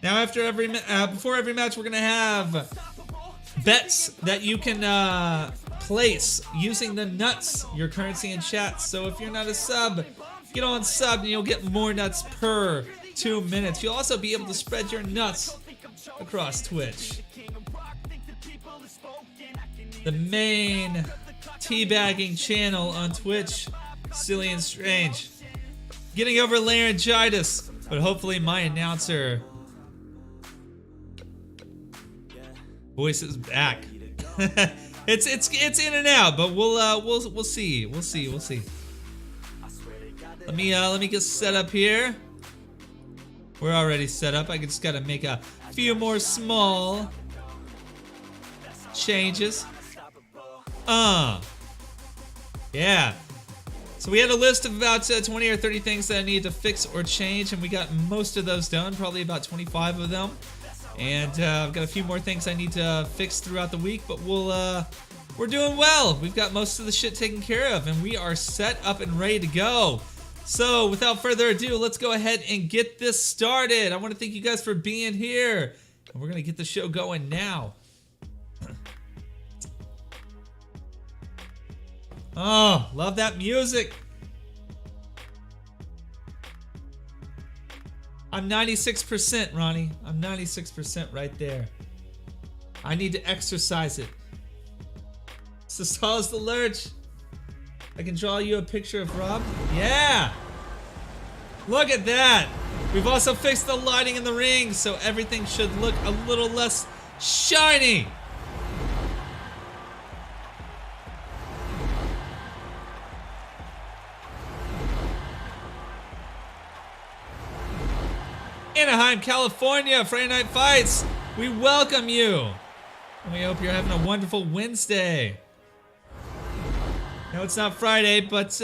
Now, after before every match, we're gonna have bets that you can place using the nuts, your currency in chat. So if you're not a sub, get on sub and you'll get more nuts per 2 minutes. You'll also be able to spread your nuts across Twitch. The main teabagging channel on Twitch, Silly and Strange. Getting over laryngitis, but hopefully my announcer voice is back. it's in and out, but we'll see. We'll see. Let me get set up here. We're already set up. I just gotta make a few more small changes. Yeah. So we had a list of about 20 or 30 things that I needed to fix or change, and we got most of those done, probably about 25 of them. And I've got a few more things I need to fix throughout the week, but we're doing well. We've got most of the shit taken care of, and we are set up and ready to go. So without further ado, let's go ahead and get this started. I want to thank you guys for being here, and we're going to get the show going now. Oh, love that music. I'm 96%, Ronnie. I'm 96% right there. I need to exercise it. So Saul's the Lurch. I can draw you a picture of Rob. Yeah! Look at that! We've also fixed the lighting in the ring, so everything should look a little less shiny. Anaheim, California, Friday Night Fights. We welcome you. And we hope you're having a wonderful Wednesday. No, it's not Friday, but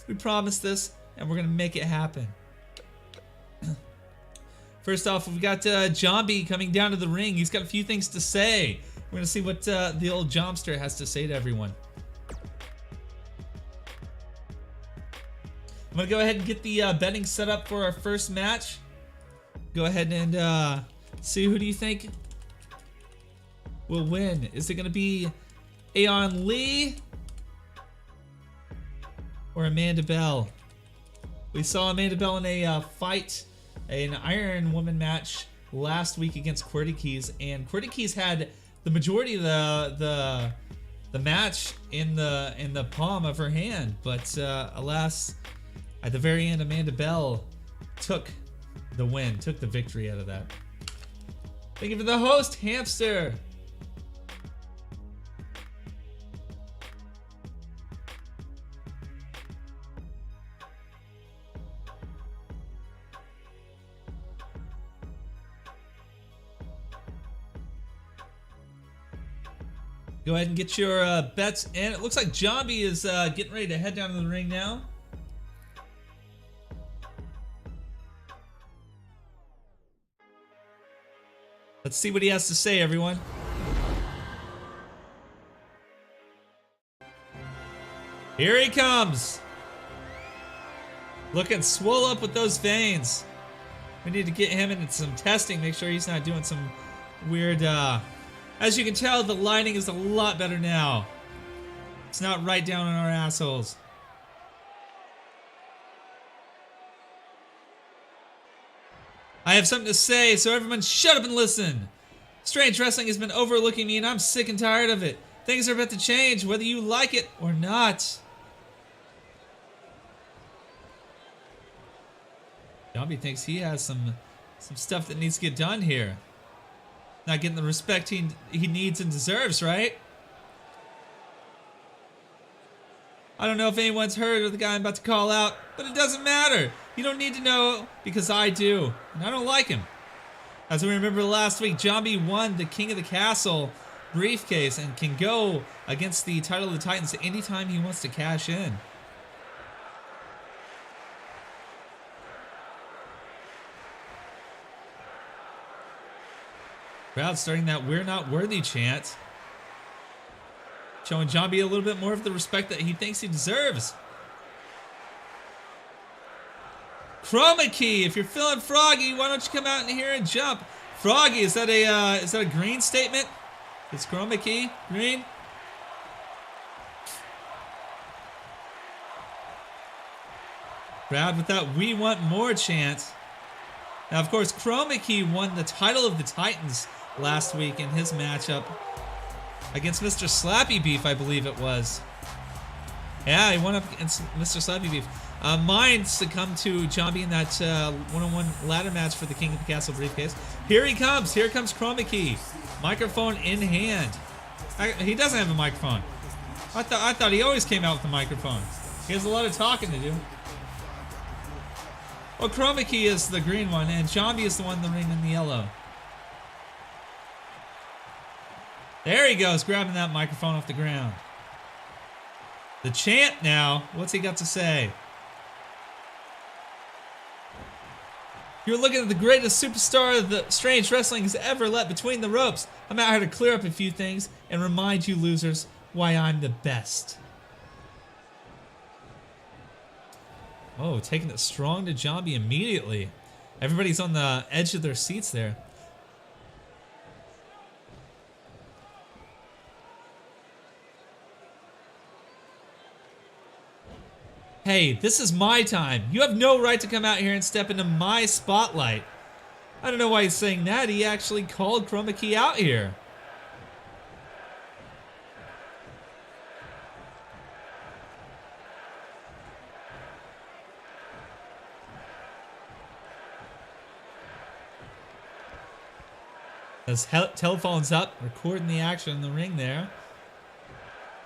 we promised this, and we're going to make it happen. First off, we've got Jombie coming down to the ring. He's got a few things to say. We're going to see what the old Jomster has to say to everyone. I'm going to go ahead and get the betting set up for our first match. Go ahead and see, who do you think will win? Is it going to be Aeon Lee or Amanda Bell? We saw Amanda Bell in a fight, an Iron Woman match last week against QWERTY Keys, and QWERTY Keys had the majority of the match in the palm of her hand, but alas, at the very end, Amanda Bell took the win, took the victory out of that. Thank you for the host, Hamster. Go ahead and get your bets in. It looks like Jombie is getting ready to head down to the ring now. Let's see what he has to say, everyone. Here he comes. Looking swole up with those veins. We need to get him into some testing, make sure he's not doing some weird, as you can tell, the lighting is a lot better now. It's not right down on our assholes. I have something to say, so everyone shut up and listen. Strange Wrestling has been overlooking me and I'm sick and tired of it. Things are about to change, whether you like it or not. Jombie thinks he has some stuff that needs to get done here. Not getting the respect he needs and deserves, right? I don't know if anyone's heard of the guy I'm about to call out, but it doesn't matter. You don't need to know, because I do, and I don't like him. As we remember last week, Jombie won the King of the Castle briefcase and can go against the Title of the Titans anytime he wants to cash in. Crowd starting that "We're not worthy" chant. Showing Jombie a little bit more of the respect that he thinks he deserves. Chroma Key, if you're feeling froggy, why don't you come out in here and jump? Froggy, is that a green statement? Is Chroma Key green? Crowd with that "we want more" chant. Now, of course, Chroma Key won the title of the Titans last week in his matchup against Mr. Slappy Beef, I believe it was. Yeah, he won up against Mr. Slappy Beef. Mine succumbed to Jambi in that one-on-one ladder match for the King of the Castle briefcase. Here he comes. Here comes Chroma Key. Microphone in hand. He doesn't have a microphone. I thought he always came out with a microphone. He has a lot of talking to do. Well, Chroma Key is the green one, and Jambi is the one in the ring in the yellow. There he goes, grabbing that microphone off the ground. The chant now. What's he got to say? You're looking at the greatest superstar the Strange Wrestling has ever let between the ropes. I'm out here to clear up a few things and remind you losers why I'm the best. Oh, taking it strong to Jambi immediately. Everybody's on the edge of their seats there. Hey, this is my time. You have no right to come out here and step into my spotlight. I don't know why he's saying that. He actually called Chroma Key out here. As telephone's up, recording the action in the ring there.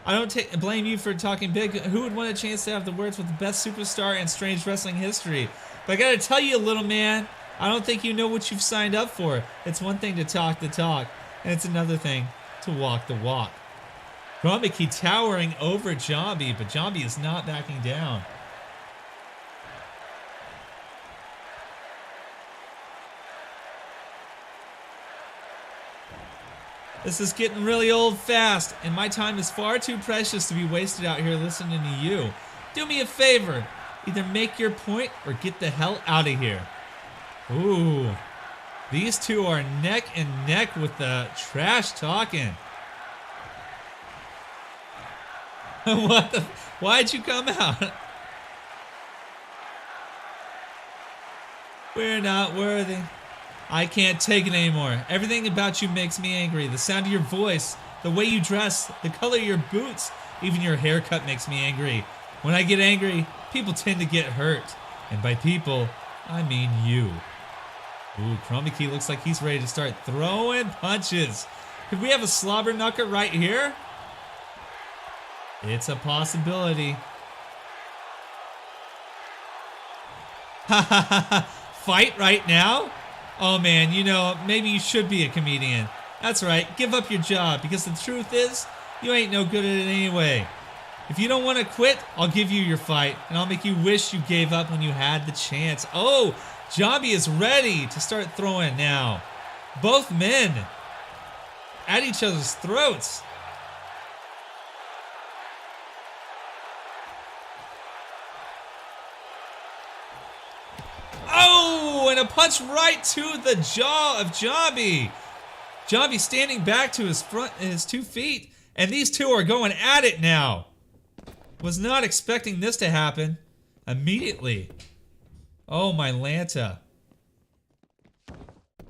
I don't blame you for talking big. Who would want a chance to have the words with the best superstar in Strange Wrestling history? But I gotta tell you, little man, I don't think you know what you've signed up for. It's one thing to talk the talk, and it's another thing to walk the walk. Chroma Key towering over Jambi, but Jambi is not backing down. This is getting really old fast, and my time is far too precious to be wasted out here listening to you. Do me a favor. Either make your point or get the hell out of here. Ooh. These two are neck and neck with the trash talking. What the? Why'd you come out? We're not worthy. I can't take it anymore. Everything about you makes me angry. The sound of your voice, the way you dress, the color of your boots, even your haircut makes me angry. When I get angry, people tend to get hurt. And by people, I mean you. Ooh, Chroma Key looks like he's ready to start throwing punches. Could we have a slobber knocker right here? It's a possibility. Ha ha ha ha. Fight right now? Oh man, you know, maybe you should be a comedian. That's right, give up your job, because the truth is, you ain't no good at it anyway. If you don't want to quit, I'll give you your fight, and I'll make you wish you gave up when you had the chance. Oh, Jambi is ready to start throwing now. Both men at each other's throats. Oh, and a punch right to the jaw of Jambi. Jambi standing back to his 2 feet, and these two are going at it now. Was not expecting this to happen immediately. Oh, my Lanta.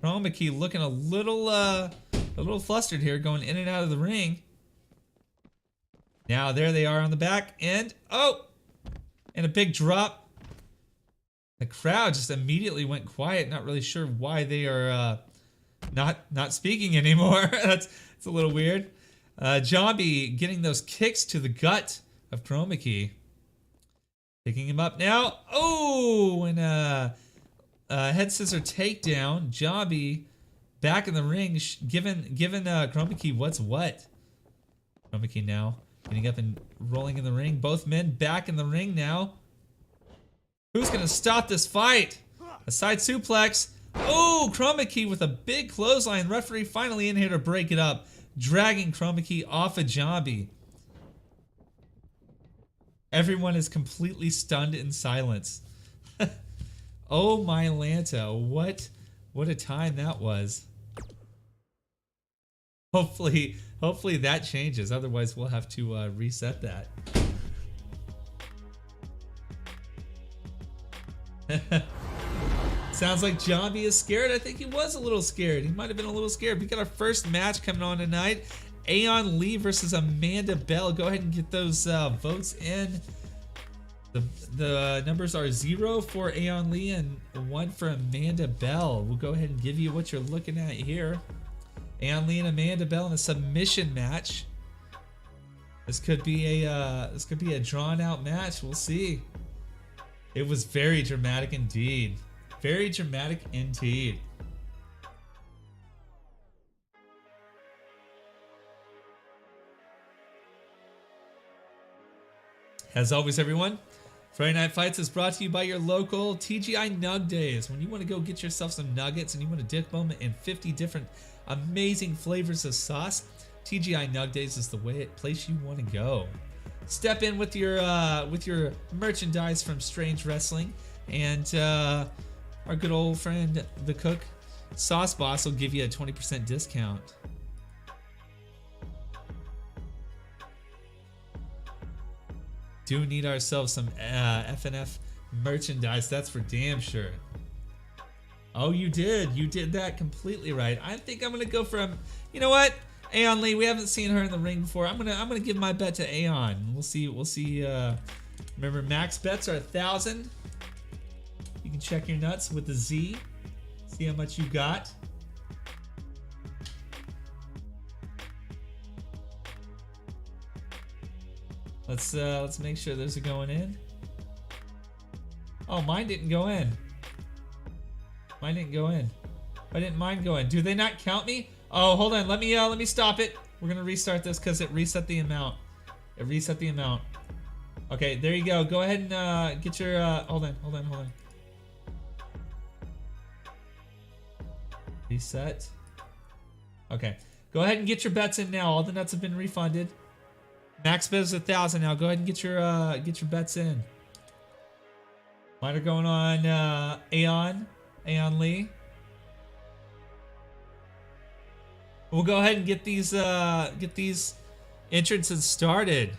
Chroma Key looking a little flustered here, going in and out of the ring. Now there they are on the back end. Oh, and a big drop. The crowd just immediately went quiet, not really sure why they are not speaking anymore. It's a little weird. Jambi getting those kicks to the gut of Chroma Key. Picking him up now. Oh, and head scissor takedown. Jambi back in the ring, giving Chroma Key what's what. Chroma Key now getting up and rolling in the ring. Both men back in the ring now. Who's gonna stop this fight? A side suplex. Oh, Chroma Key with a big clothesline. Referee finally in here to break it up, dragging Chroma Key off of Jambi. Everyone is completely stunned in silence. Oh my Lanta, what a time that was. Hopefully that changes. Otherwise, we'll have to reset that. Sounds like Jambi is scared. I think he was a little scared. He might have been a little scared. We got our first match coming on tonight. Aeon Lee versus Amanda Bell. Go ahead and get those votes in. The numbers are 0 for Aeon Lee and 1 for Amanda Bell. We'll go ahead and give you what you're looking at here. Aeon Lee and Amanda Bell in a submission match. This could be a drawn out match. We'll see. It was very dramatic indeed. Very dramatic indeed. As always, everyone, Friday Night Fights is brought to you by your local TGI Nug Days. When you want to go get yourself some nuggets and you want to dip them in 50 different amazing flavors of sauce, TGI Nug Days is the place you want to go. Step in with your merchandise from Strange Wrestling, and our good old friend the cook Sauce Boss will give you a 20% discount. Do need ourselves some FNF merchandise, that's for damn sure. Oh, you did that completely right. I think I'm gonna go from, you know what, Aeon Lee. We haven't seen her in the ring before. I'm gonna give my bet to Aeon. We'll see. Remember, max bets are 1,000. You can check your nuts with the Z. See how much you got. Let's make sure those are going in. Oh, mine didn't go in. Mine didn't go in. Why didn't mine go in? Do they not count me? Oh, hold on. Let me stop it. We're gonna restart this because it reset the amount. It reset the amount. Okay, there you go. Go ahead and get your. Hold on. Reset. Okay, go ahead and get your bets in now. All the nuts have been refunded. Max bet is 1,000 now. Go ahead and get your bets in. Mine are going on Aeon Lee. We'll go ahead and get these entrances started.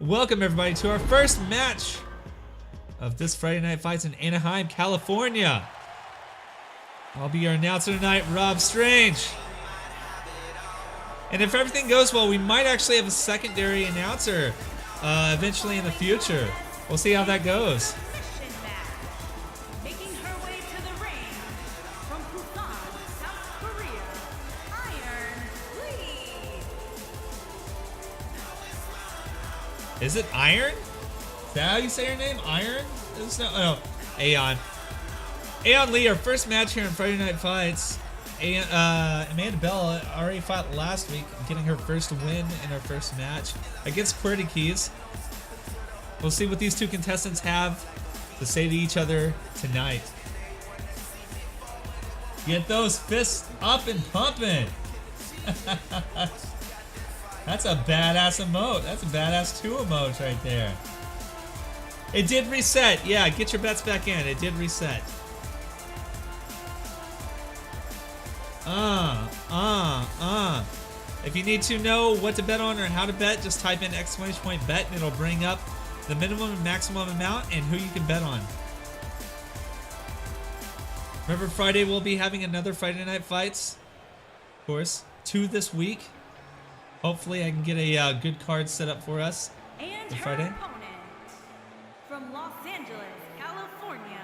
Welcome everybody to our first match of this Friday Night Fights in Anaheim, California. I'll be your announcer tonight, Rob Strange. And if everything goes well, we might actually have a secondary announcer eventually in the future. We'll see how that goes. Making her way to the ring from Busan, South Korea, Iron Lee. Is it Iron? Is that how you say her name? Iron? It's no, oh, Aeon. Aeon Lee, our first match here in Friday Night Fights. Amanda Bell already fought last week, getting her first win in her first match against QWERTY Keys. We'll see what these two contestants have to say to each other tonight. Get those fists up and pumping. That's a badass emote. That's a badass 2 emote right there. It did reset. Yeah, get your bets back in. It did reset. If you need to know what to bet on or how to bet, just type in !bet and it'll bring up the minimum and maximum amount and who you can bet on. Remember, Friday we'll be having another Friday Night Fights. Of course, 2 this week. Hopefully I can get a good card set up for us And her Friday. opponent from Los Angeles, California,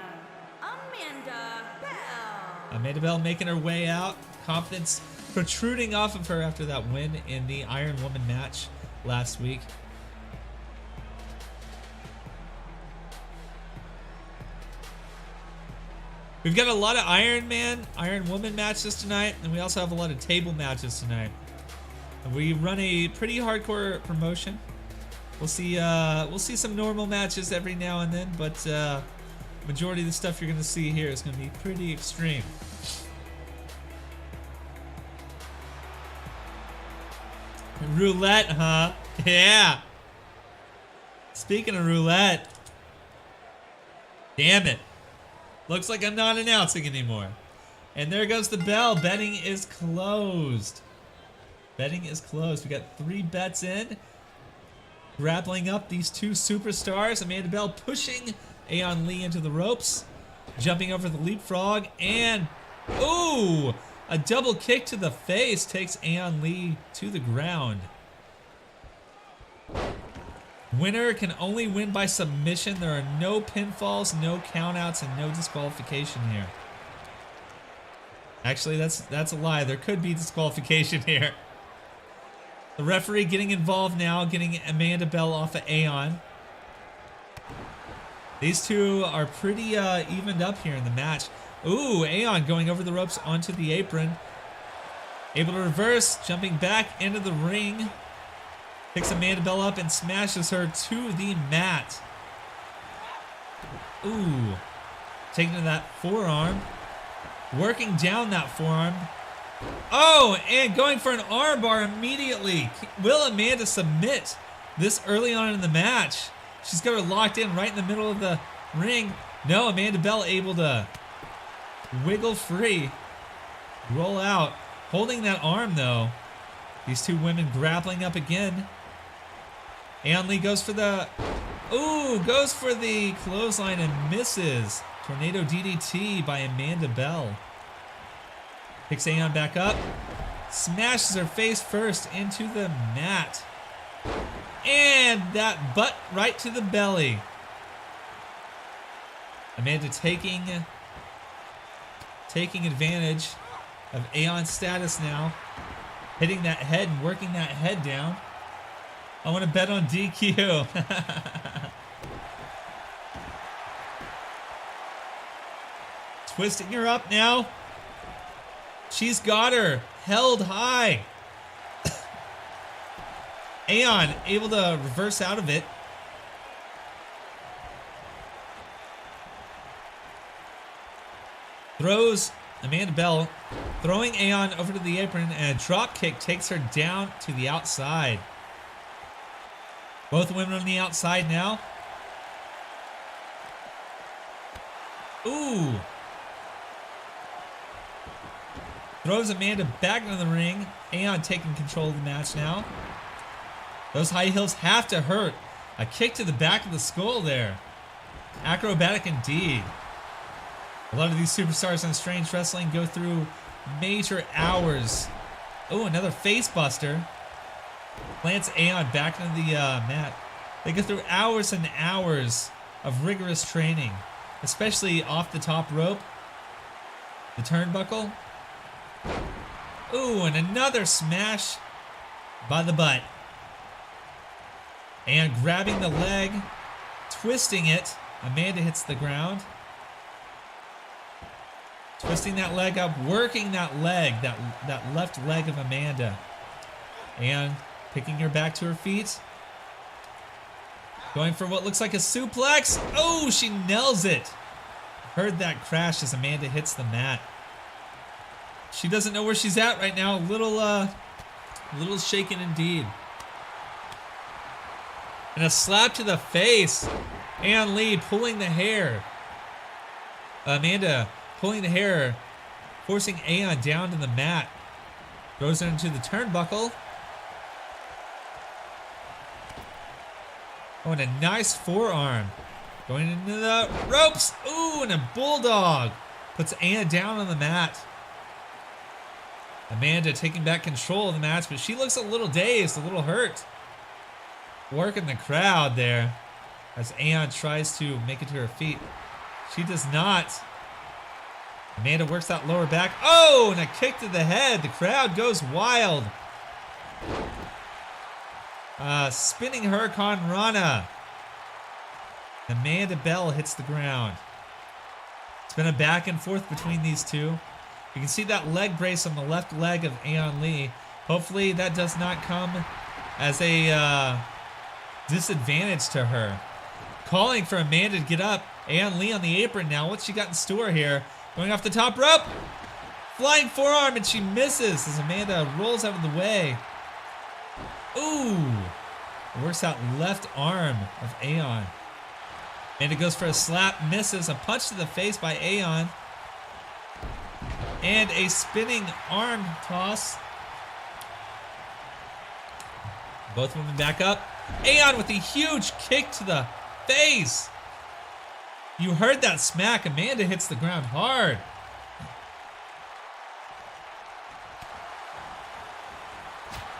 Amanda Bell. Amanda Bell making her way out. Confidence protruding off of her after that win in the Iron Woman match last week. We've got a lot of Iron Woman matches tonight, and we also have a lot of table matches tonight. And we run a pretty hardcore promotion. We'll see some normal matches every now and then, but majority of the stuff you're gonna see here is gonna be pretty extreme. Roulette, huh? Yeah. Speaking of roulette, damn it. Looks like I'm not announcing anymore. And there goes the bell. Betting is closed. Betting is closed. We got 3 bets in. Grappling up these 2 superstars. Amanda Bell pushing Aeon Lee into the ropes. Jumping over the leapfrog. And, ooh, a double kick to the face takes Aeon Lee to the ground. Winner can only win by submission. There are no pinfalls, no countouts, and no disqualification here. Actually, that's a lie. There could be disqualification here. The referee getting involved now, getting Amanda Bell off of Aeon. These 2 are pretty evened up here in the match. Ooh, Aeon going over the ropes onto the apron. Able to reverse, jumping back into the ring. Picks Amanda Bell up and smashes her to the mat. Ooh. Taking to that forearm. Working down that forearm. Oh, and going for an armbar immediately. Will Amanda submit this early on in the match? She's got her locked in right in the middle of the ring. No, Amanda Bell able to wiggle free. Roll out. Holding that arm, though. These 2 women grappling up again. Aeon Lee goes for the... Ooh, goes for the clothesline and misses. Tornado DDT by Amanda Bell. Picks Aeon back up. Smashes her face first into the mat. And that butt right to the belly. Amanda taking advantage of Aeon's status now. Hitting that head and working that head down. I want to bet on DQ. Twisting her up now. She's got her held high. Aeon able to reverse out of it. Throws Amanda Bell, throwing Aeon over to the apron, and a drop kick takes her down to the outside. Both women on the outside now. Ooh. Throws Amanda back into the ring. Aeon taking control of the match now. Those high heels have to hurt. A kick to the back of the skull there. Acrobatic indeed. A lot of these superstars on Strange Wrestling go through major hours. Oh, another face buster. Plants Aeon back into the mat. They go through hours and hours of rigorous training, especially off the top rope. The turnbuckle. Ooh, and another smash by the butt. And grabbing the leg, twisting it. Amanda hits the ground. Twisting that leg up, working that leg, that left leg of Amanda. And picking her back to her feet. Going for what looks like a suplex. Oh, she nails it. Heard that crash as Amanda hits the mat. She doesn't know where she's at right now. A little shaken indeed. And a slap to the face. Aeon Lee pulling the hair. Amanda pulling the hair, forcing Aeon down to the mat. Throws her into the turnbuckle. Oh, and a nice forearm. Going into the ropes. Ooh, and a bulldog. Puts Aeon down on the mat. Amanda taking back control of the match, but she looks a little dazed, a little hurt. Working the crowd there as Aeon tries to make it to her feet. She does not. Amanda works that lower back. Oh, and a kick to the head. The crowd goes wild. Spinning Hurricane Rana. Amanda Bell hits the ground. It's been a back and forth between these two. You can see that leg brace on the left leg of Aeon Lee. Hopefully that does not come as a disadvantage to her. Calling for Amanda to get up. Aeon Lee on the apron now. What's she got in store here? Going off the top rope. Flying forearm, and she misses as Amanda rolls out of the way. Ooh. Works out left arm of Aeon. Amanda goes for a slap, misses. A punch to the face by Aeon. And a spinning arm toss. Both women back up. Aeon with a huge kick to the face. You heard that smack. Amanda hits the ground hard.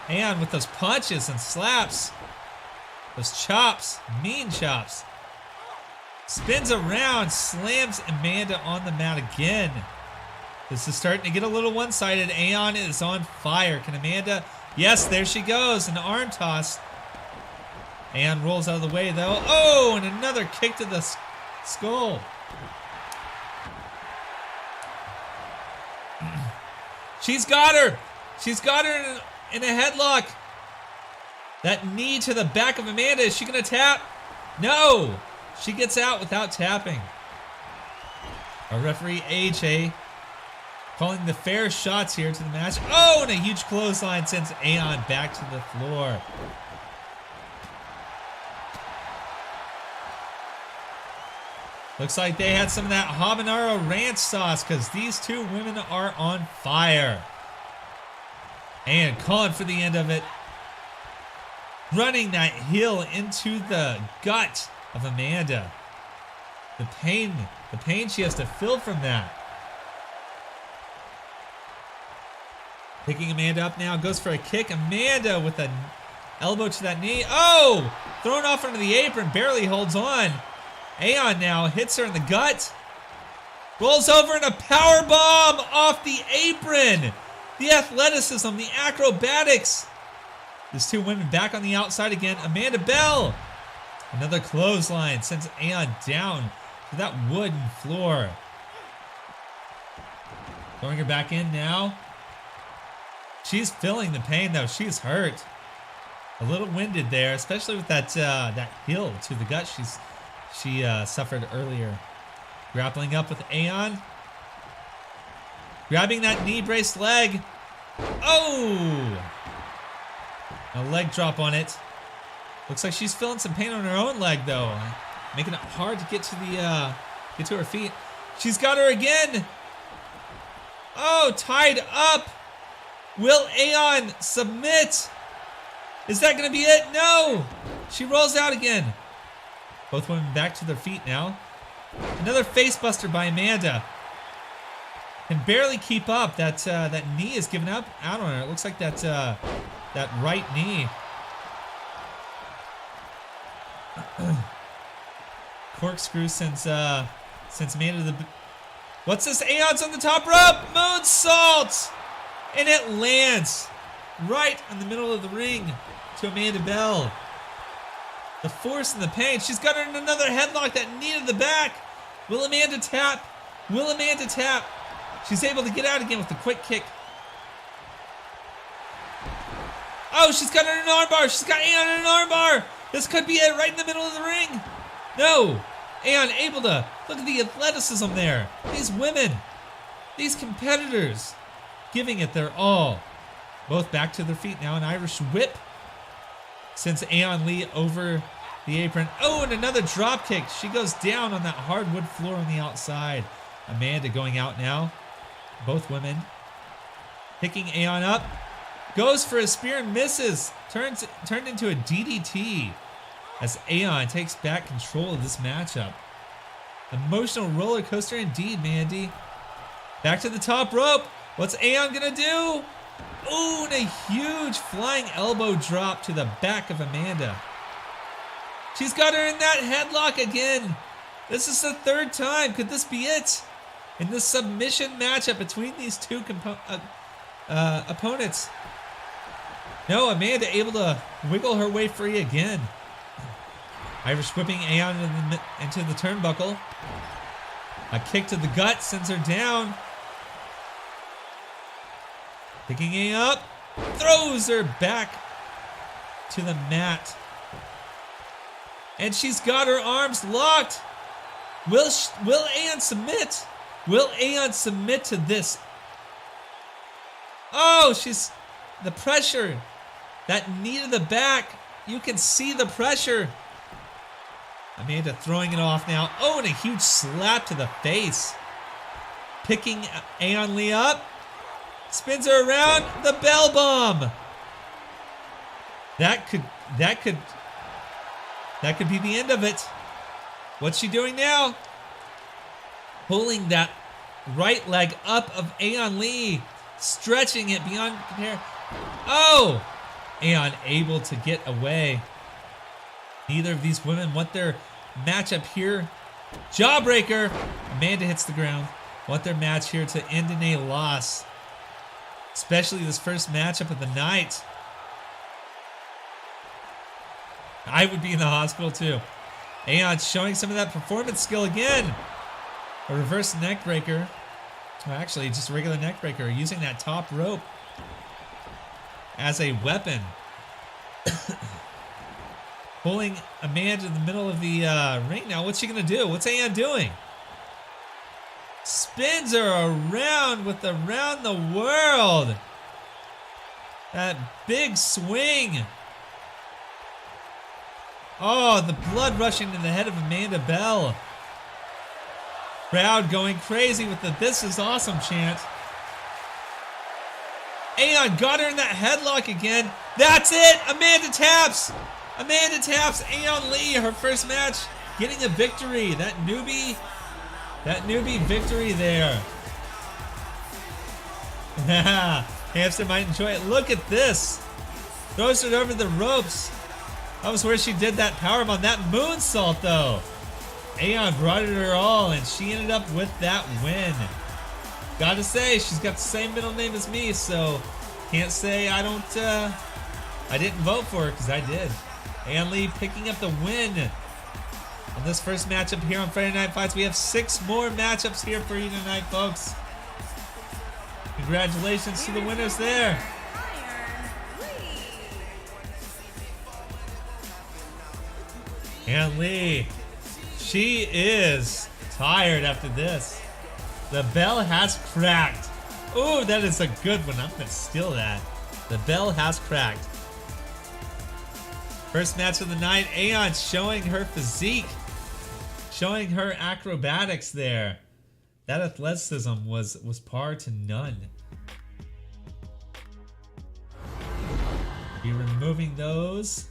Aeon with those punches and slaps. Those chops. Mean chops. Spins around. Slams Amanda on the mat again. This is starting to get a little one-sided. Aeon is on fire. Can Amanda... Yes, there she goes. An arm toss. Aeon rolls out of the way, though. Oh, and another kick to the skull. She's got her. She's got her in a headlock. That knee to the back of Amanda. Is she going to tap? No. She gets out without tapping. Our referee, AJ, calling the fair shots here to the match. Oh, and a huge clothesline sends Aeon back to the floor. Looks like they had some of that habanero ranch sauce because these two women are on fire. And calling for the end of it. Running that heel into the gut of Amanda. The pain she has to feel from that. Picking Amanda up now, goes for a kick. Amanda with an elbow to that knee. Oh! Thrown off onto the apron, barely holds on. Aeon now hits her in the gut. Rolls over in a power bomb off the apron. The athleticism, the acrobatics. These two women back on the outside again. Amanda Bell. Another clothesline sends Aeon down to that wooden floor. Throwing her back in now. She's feeling the pain though. She's hurt. A little winded there, especially with that that heel to the gut she suffered earlier. Grappling up with Aeon. Grabbing that knee brace leg. Oh! A leg drop on it. Looks like she's feeling some pain on her own leg though. Making it hard to get to her feet. She's got her again. Oh, tied up. Will Aeon submit? Is that going to be it? No! She rolls out again. Both women back to their feet now. Another facebuster by Amanda. Can barely keep up. That knee is giving up out on her. It looks like that right knee. Corkscrew sends Amanda to the... What's this? Aeon's on the top rope! Moonsault! And it lands right in the middle of the ring to Amanda Bell. The force and the pain. She's got her in another headlock, that knee to the back. Will Amanda tap? Will Amanda tap? She's able to get out again with the quick kick. Oh, she's got her in an armbar. She's got Aeon in an armbar. This could be it right in the middle of the ring. No. Aeon able to... Look at the athleticism there. These women. These competitors. Giving it their all. Both back to their feet now. An Irish whip. Sends Aeon Lee over the apron. Oh, and another drop kick. She goes down on that hardwood floor on the outside. Amanda going out now. Both women. Picking Aeon up. Goes for a spear and misses. Turned into a DDT. As Aeon takes back control of this matchup. Emotional roller coaster indeed, Mandy. Back to the top rope. What's Aeon gonna do? Ooh, and a huge flying elbow drop to the back of Amanda. She's got her in that headlock again. This is the third time. Could this be it? In this submission matchup between these two opponents. No, Amanda able to wiggle her way free again. Irish whipping Aeon into the turnbuckle. A kick to the gut sends her down. Picking Aeon up, throws her back to the mat. And she's got her arms locked. Will Aeon submit? Will Aeon submit to this? Oh, she's... The pressure. That knee to the back. You can see the pressure. Amanda throwing it off now. Oh, and a huge slap to the face. Picking Aeon Lee up. Spins her around. The bell bomb. That could be the end of it. What's she doing now? Pulling that right leg up of Aeon Lee. Stretching it beyond compare. Oh! Aeon able to get away. Neither of these women want their matchup here. Jawbreaker. Amanda hits the ground. Want their match here to end in a loss. Especially this first matchup of the night. I would be in the hospital too. Aeon showing some of that performance skill again. A reverse neck breaker. Or actually, just a regular neck breaker. Using that top rope as a weapon. Pulling Amanda in the middle of the ring now. What's she going to do? What's Aeon doing? Spins her around with the Around the World. That big swing. Oh, the blood rushing to the head of Amanda Bell. Crowd going crazy with the "This is awesome" chant. Aeon got her in that headlock again. That's it. Amanda taps. Amanda taps Aeon Lee, her first match, getting a victory. That newbie victory there. Hamster might enjoy it. Look at this. Throws it over the ropes. That was where she did that powerbomb, that moonsault though. Aeon brought it her all and she ended up with that win. Gotta say, she's got the same middle name as me, so can't say I didn't vote for her, because I did. Aeon Lee picking up the win in this first matchup here on Friday Night Fights. We have 6 more matchups here for you tonight, folks. Congratulations to the winners there. Aeon Lee, she is tired after this. The bell has cracked. Oh, that is a good one. I'm going to steal that. The bell has cracked. First match of the night, Aeon showing her physique. Showing her acrobatics there. That athleticism was par to none. Be removing those.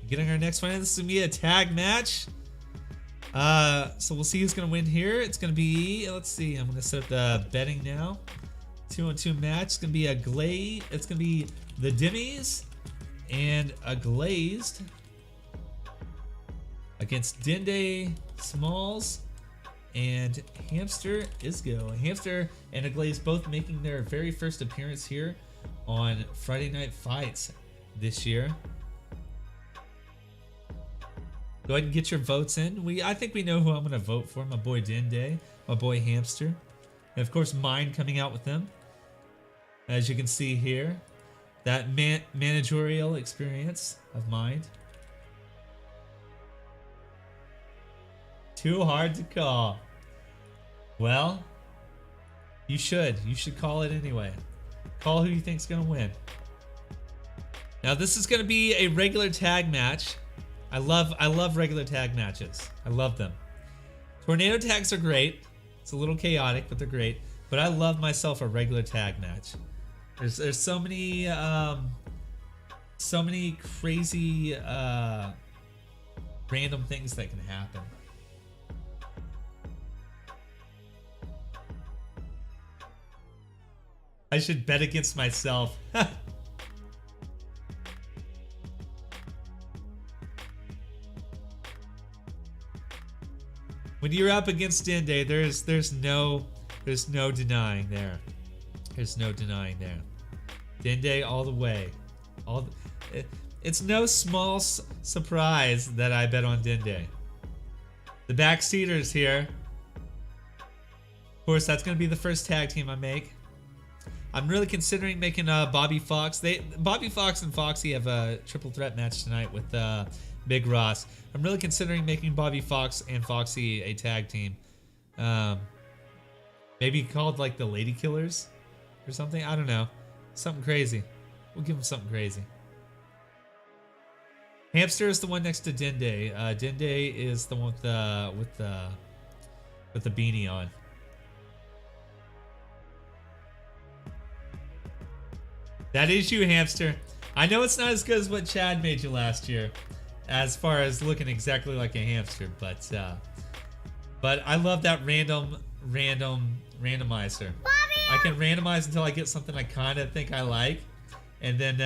Getting our next one in. This is going to be a tag match. So we'll see who's going to win here. It's going to be, let's see, I'm going to set up the betting now. 2-on-2 match. It's going to be it's going to be the Dimmies and a Glazed against Dende Smalls and Hamster Isgo. Hamster and a Glazed both making their very first appearance here on Friday Night Fights this year. Go ahead and get your votes in. I think we know who I'm going to vote for. My boy Dende, my boy Hamster, and of course Mind coming out with them. As you can see here, that managerial experience of Mind. Too hard to call. Well, you should call it anyway. Call who you think's going to win. Now this is going to be a regular tag match. I love regular tag matches. I love them. Tornado tags are great. It's a little chaotic, but they're great. But I love myself a regular tag match. There's so many crazy random things that can happen. I should bet against myself. When you're up against Dende, there's no denying there. There's no denying there. Dende all the way. It's no small surprise that I bet on Dende. The Backseaters here. Of course, that's going to be the first tag team I make. I'm really considering making Bobby Fox. Bobby Fox and Foxy have a triple threat match tonight with Big Ross. I'm really considering making Bobby Fox and Foxy a tag team. Maybe called like the Lady Killers or something. I don't know. Something crazy. We'll give them something crazy. Hamster is the one next to Dende. Dende is the one with the beanie on. That is you, Hamster. I know it's not as good as what Chad made you last year, as far as looking exactly like a hamster, but I love that randomizer. I can randomize until I get something I kind of think I like, and then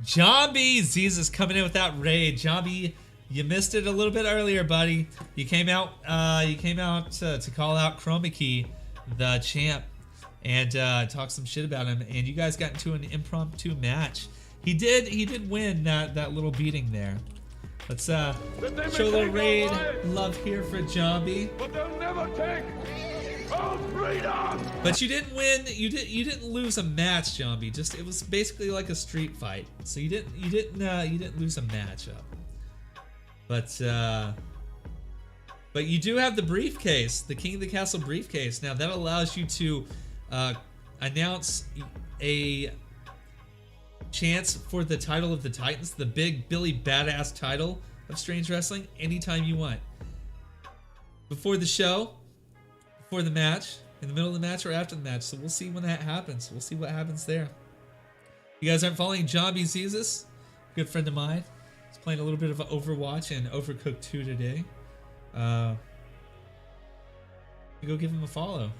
Jambi Jesus coming in with that raid. Jambi, you missed it a little bit earlier, buddy. You came out to call out Chroma Key, the champ, and talk some shit about him, and you guys got into an impromptu match. He did win that little beating there. Let's show a little raid love here for Jambi. But they'll never take our freedom. But you didn't win. You didn't lose a match, Jambi. Just it was basically like a street fight. So you didn't lose a matchup. But you do have the briefcase, the King of the Castle briefcase. Now that allows you to announce a chance for the title of the Titans, the big Billy Badass title of Strange Wrestling, anytime you want. Before the show, before the match, in the middle of the match, or after the match. So we'll see when that happens. We'll see what happens there. You guys aren't following Jambi Jesus, good friend of mine. He's playing a little bit of Overwatch and Overcooked 2 today. You go give him a follow.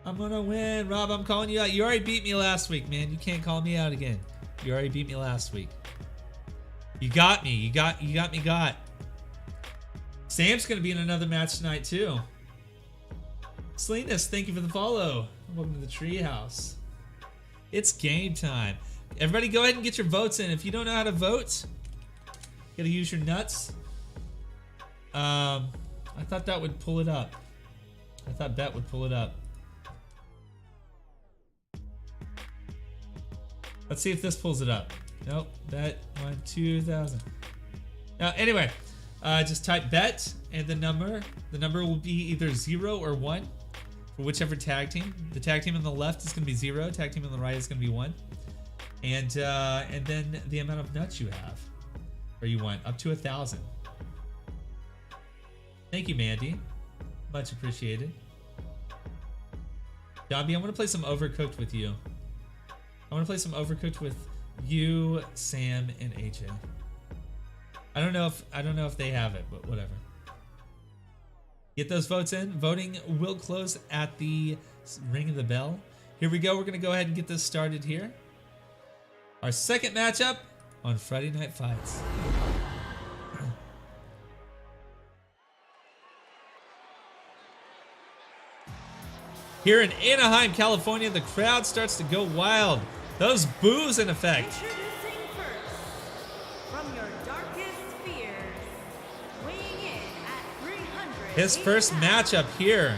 I'm gonna win, Rob. I'm calling you out. You already beat me last week, man. You can't call me out again. You already beat me last week. You got me. You got me. Got. Sam's gonna be in another match tonight too. Salinas, thank you for the follow. Welcome to the treehouse. It's game time. Everybody, go ahead and get your votes in. If you don't know how to vote, you gotta use your nuts. I thought that would pull it up. I thought Bet would pull it up. Let's see if this pulls it up. Nope, Bet won 2,000. Anyway, just type Bet and the number. The number will be either 0 or 1 for whichever tag team. The tag team on the left is going to be 0. Tag team on the right is going to be 1. And then the amount of nuts you have, or you want, up to 1,000. Thank you, Mandy. Much appreciated. Jambi, I want to play some Overcooked with you. I want to play some Overcooked with you, Sam, and AJ. I don't know if they have it, but whatever. Get those votes in. Voting will close at the ring of the bell. Here we go. We're going to go ahead and get this started here. Our second matchup on Friday Night Fights. Here in Anaheim, California, the crowd starts to go wild. Those boos in effect. Introducing first, from your darkest fears, weighing in at 300. His first matchup here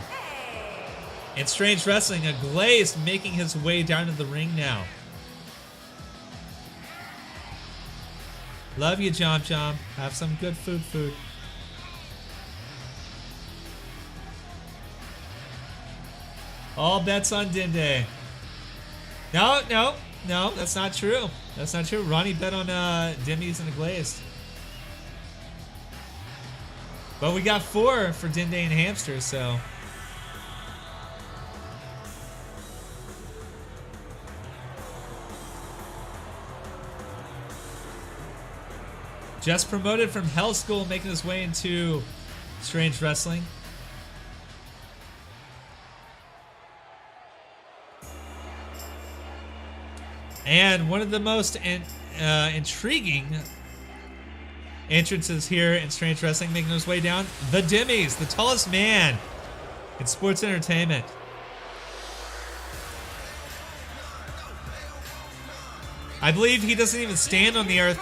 in Strange Wrestling. A Glaze making his way down to the ring now. Love you, Jom Jom. Have some good food. All bets on Dende. No, that's not true. That's not true. Ronnie bet on Dimmies and the Glazed. But we got 4 for Dende and Hamster, so. Just promoted from Hell School, making his way into Strange Wrestling. And one of the most intriguing entrances here in Strange Wrestling, making his way down, the Dimmies, the tallest man in sports entertainment. I believe he doesn't even stand on the earth.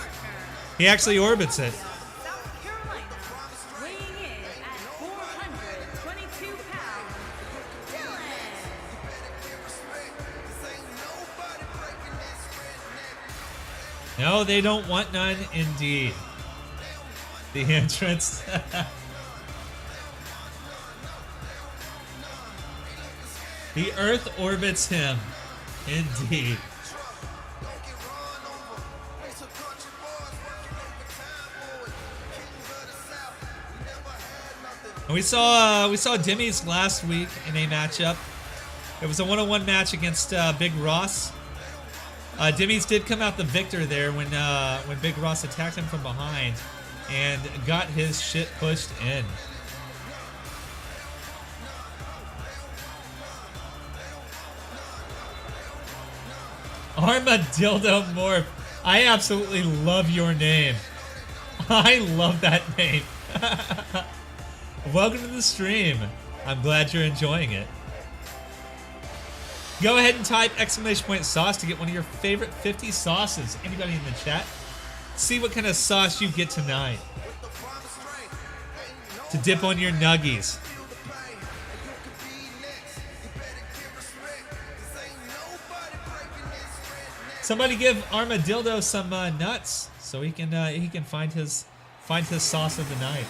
He actually orbits it. South Carolina, weighing in at 422 pounds, Dylan. No, they don't want none, indeed. The entrance. The earth orbits him, indeed. And we saw Dimmy's last week in a matchup. It was a one-on-one match against Big Ross. Dimmy's did come out the victor there when Big Ross attacked him from behind and got his shit pushed in. Armadillo Morph. I absolutely love your name. I love that name. Welcome to the stream. I'm glad you're enjoying it. Go ahead and type !sauce to get one of your favorite 50 sauces. Anybody in the chat? See what kind of sauce you get tonight to dip on your nuggies. Somebody give Armadillo some nuts so he can find his sauce of the night.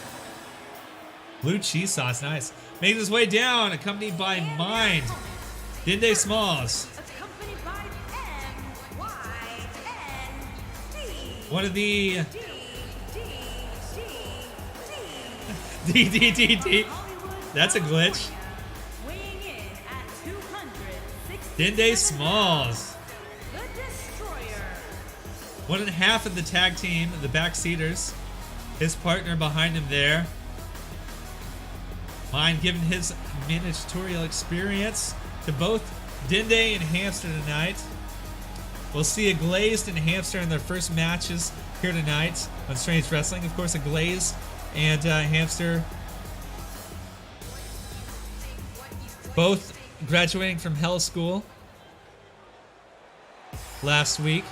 Blue cheese sauce, nice. Making his way down, accompanied by Mind. Dinde Smalls. Accompanied by MYND. One of the D. D. That's a glitch. Weighing in at 260. Dinde Smalls. The Destroyer. One and a half of the tag team, the Backseaters. His partner behind him there. Mind giving his managerial experience to both Dinde and Hamster tonight. We'll see a Glazed and Hamster in their first matches here tonight on Strange Wrestling. Of course, a Glazed and Hamster both graduating from Hell School last week.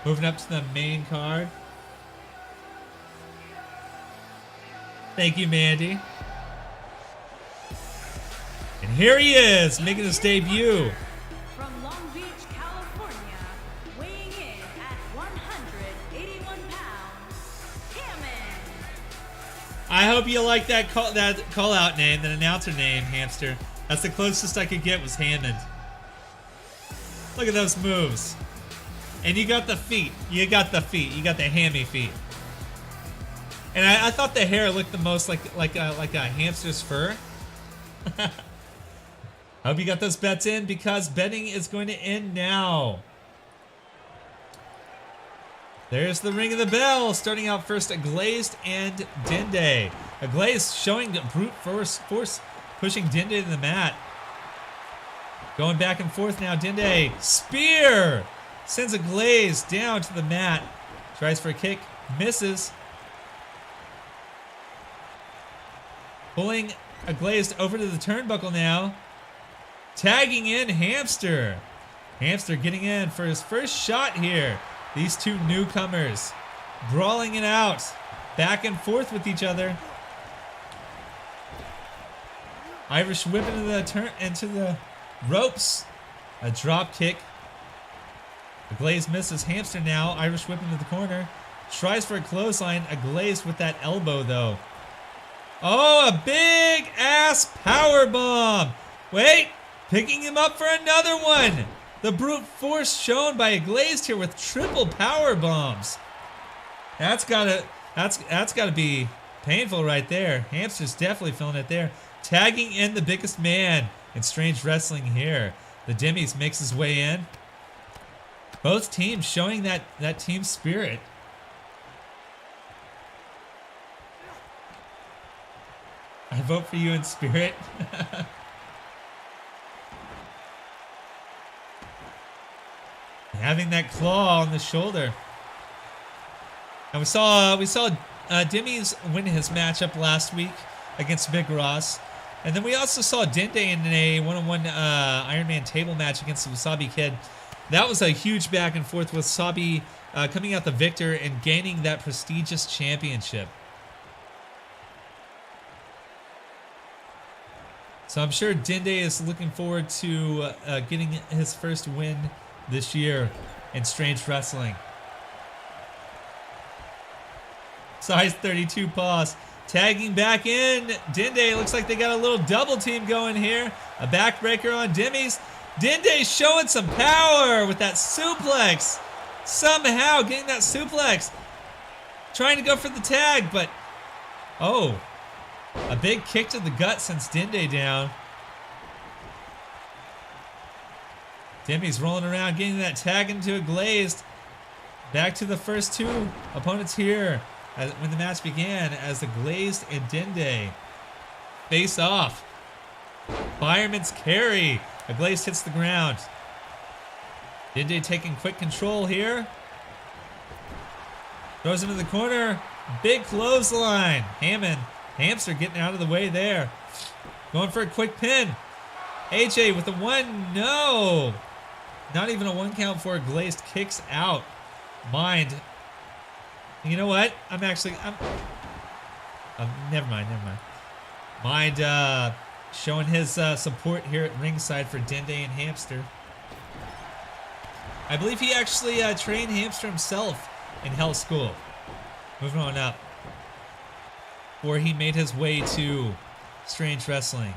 Moving up to the main card. Thank you, Mandy. And here he is, making his debut. From Long Beach, California, weighing in at 181 pounds, Hammond. I hope you like that call out name, that announcer name, Hamster. That's the closest I could get was Hammond. Look at those moves. And you got the feet. You got the hammy feet. And I thought the hair looked the most like a hamster's fur. I hope you got those bets in because betting is going to end now. There's the ring of the bell. Starting out first, a Glazed and Dinde. A Glazed showing brute force pushing Dinde to the mat. Going back and forth now. Dinde spear sends a Glazed down to the mat. Tries for a kick, misses. Pulling a Glazed over to the turnbuckle now. Tagging in Hamster. Hamster getting in for his first shot here. These two newcomers brawling it out. Back and forth with each other. Irish whip into the ropes. A drop kick. A Glazed misses. Hamster now. Irish whip into the corner. Tries for a clothesline. A Glazed with that elbow though. Oh, a big ass power bomb. Wait, picking him up for another one. The brute force shown by a Glazed here with triple power bombs. That's gotta be painful right there. Hamster's definitely feeling it there. Tagging in the biggest man in Strange Wrestling here. The Dimmies makes his way in. Both teams showing that team spirit. I vote for you in spirit. Having that claw on the shoulder. And we saw Dimmies win his matchup last week against Big Ross. And then we also saw Dinde in a one-on-one Iron Man table match against the Wasabi Kid. That was a huge back and forth with Wasabi coming out the victor and gaining that prestigious championship. So I'm sure Dinde is looking forward to getting his first win this year in Strange Wrestling. Size 32 paws. Tagging back in. Dinde looks like they got a little double team going here. A backbreaker on Dimmies. Dinde showing some power with that suplex. Somehow getting that suplex. Trying to go for the tag, but... Oh. A big kick to the gut sends Dende down. Demi's rolling around, getting that tag into a glazed. Back to the first two opponents here when the match began as the Glazed and Dende face off. Fireman's carry. The Glazed hits the ground. Dende taking quick control here. Throws him in the corner. Big clothesline. Hamster getting out of the way there. Going for a quick pin. AJ with the one. No. Not even a 1 count for Glazed kicks out. Mind. You know what? Never mind. Mind showing his support here at ringside for Dende and Hamster. I believe he actually trained Hamster himself in Hell School. Moving on up. Before he made his way to Strange Wrestling.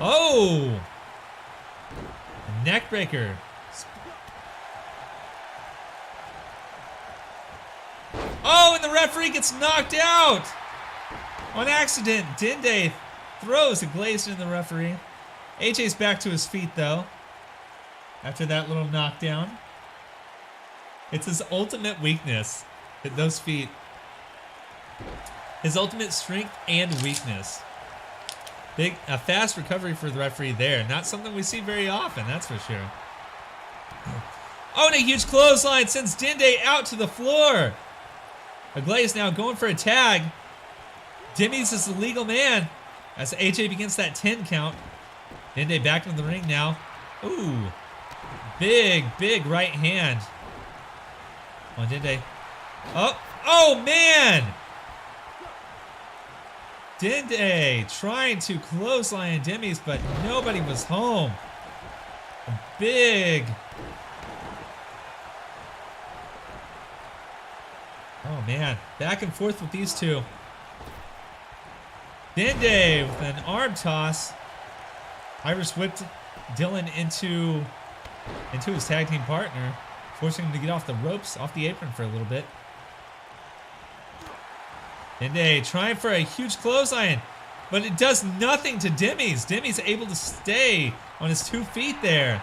Oh! A neckbreaker. Oh, and the referee gets knocked out! On accident, Dende throws a Glazed in the referee. AJ's back to his feet, though. After that little knockdown. It's his ultimate weakness. At those feet. His ultimate strength and weakness. A fast recovery for the referee there. Not something we see very often, that's for sure. Oh, and a huge clothesline sends Dende out to the floor. A Glazed now going for a tag. Demi's is the legal man as AJ begins that 10 count. Dende back into the ring now. Ooh. Big right hand. On Dende. Oh man! Dende trying to clothesline Demi's, but nobody was home. A big. Oh man, back and forth with these two. Dende with an arm toss. Irish whipped Dylan into his tag team partner, forcing him to get off the ropes, off the apron for a little bit. Dende trying for a huge clothesline, but it does nothing to Demi's. Demi's able to stay on his 2 feet there.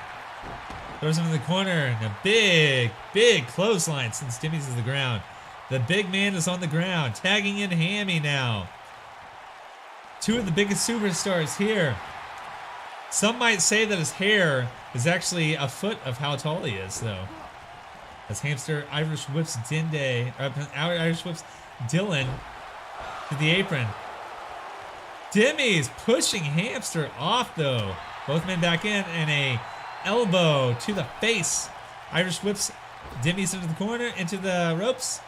Throws him in the corner, and a big clothesline since Demi's is the ground. The big man is on the ground, tagging in Hammy now. 2 of the biggest superstars here. Some might say that his hair is actually a foot of how tall he is, though. As Hamster Irish whips Irish whips Dylan to the apron. Demi's pushing Hamster off, though. Both men back in, and a elbow to the face. Irish whips Demi's into the corner, into the ropes.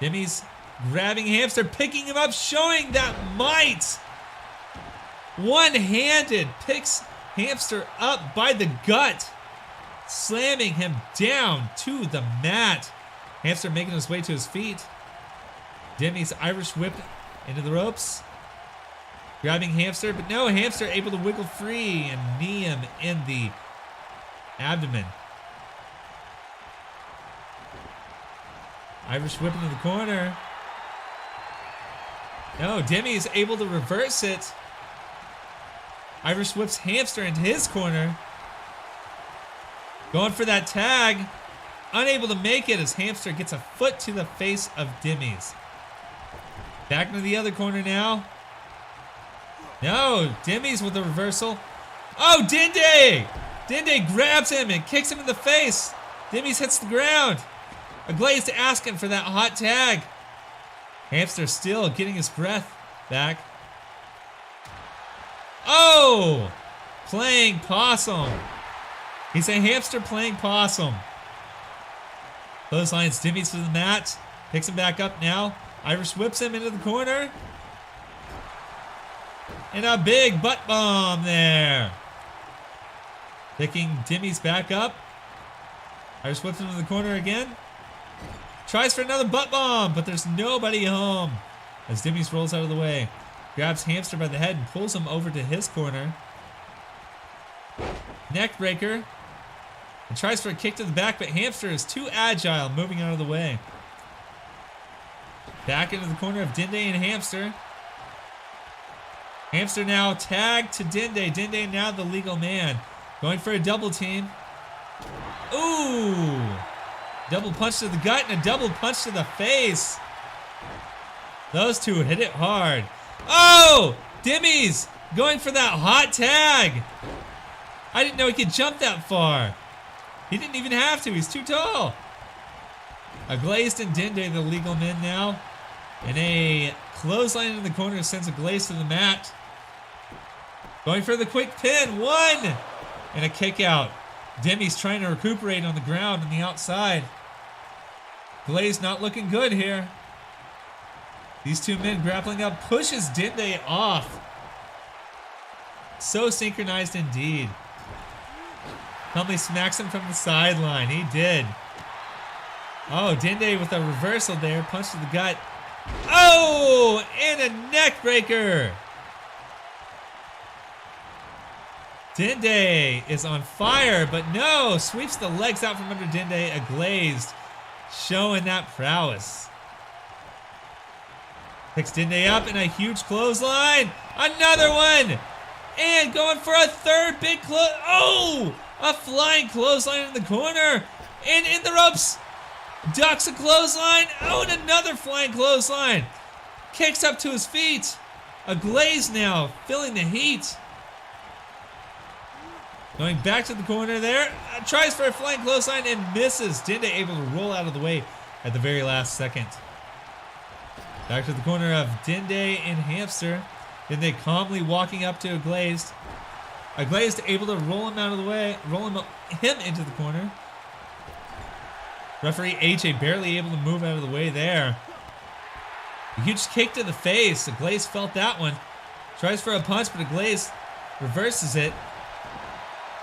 Demi's grabbing Hamster, picking him up, showing that might. One-handed picks Hamster up by the gut, slamming him down to the mat. Hamster making his way to his feet. Demi's Irish whip into the ropes. Grabbing Hamster, but no, Hamster able to wiggle free and knee him in the abdomen. Irish whip into the corner. No, Demi is able to reverse it. Irish whips Hamster into his corner. Going for that tag. Unable to make it as Hamster gets a foot to the face of Demi's. Back into the other corner now. No, Demi's with the reversal. Oh, Dende! Dende grabs him and kicks him in the face. Demi's hits the ground. A Glazed asking for that hot tag. Hamster still getting his breath back. Oh! Playing possum. He's a Hamster playing possum. Clotheslines Demi's to the mat. Picks him back up now. Irish whips him into the corner. And a big butt bomb there. Picking Demi's back up. Irish whips him into the corner again. Tries for another butt bomb, but there's nobody home. As Demi's rolls out of the way. Grabs Hamster by the head and pulls him over to his corner. Neck breaker. And tries for a kick to the back, but Hamster is too agile, moving out of the way. Back into the corner of Dende and Hamster. Hamster now tagged to Dende. Dende now the legal man. Going for a double team. Ooh! Double punch to the gut and a double punch to the face. Those two hit it hard. Oh! Dimmies going for that hot tag. I didn't know he could jump that far. He didn't even have to. He's too tall. A Glazed and Dende, the legal men now. And a clothesline in the corner sends a Glaze to the mat. Going for the quick pin. One! And a kick out. Demi's trying to recuperate on the ground on the outside. Glaze not looking good here. These two men grappling up pushes Dende off. So synchronized indeed. Huntley smacks him from the sideline. He did. Oh, Dende with a reversal there. Punch to the gut. Oh! And a neck breaker. Dende is on fire, but no! Sweeps the legs out from under Dende. A Glazed. Showing that prowess. Picks Dende up in a huge clothesline. Another one! And going for a third big oh! A flying clothesline in the corner. And in the ropes. Ducks a clothesline. Oh, and another flying clothesline. Kicks up to his feet. A Glaze now, feeling the heat. Going back to the corner there. Tries for a flying clothesline and misses. Dende able to roll out of the way at the very last second. Back to the corner of Dende and Hamster. Dende calmly walking up to a Glazed. A Glazed able to roll him out of the way, roll him into the corner. Referee AJ barely able to move out of the way there. A huge kick to the face. A Glazed felt that one. Tries for a punch, but a Glazed reverses it.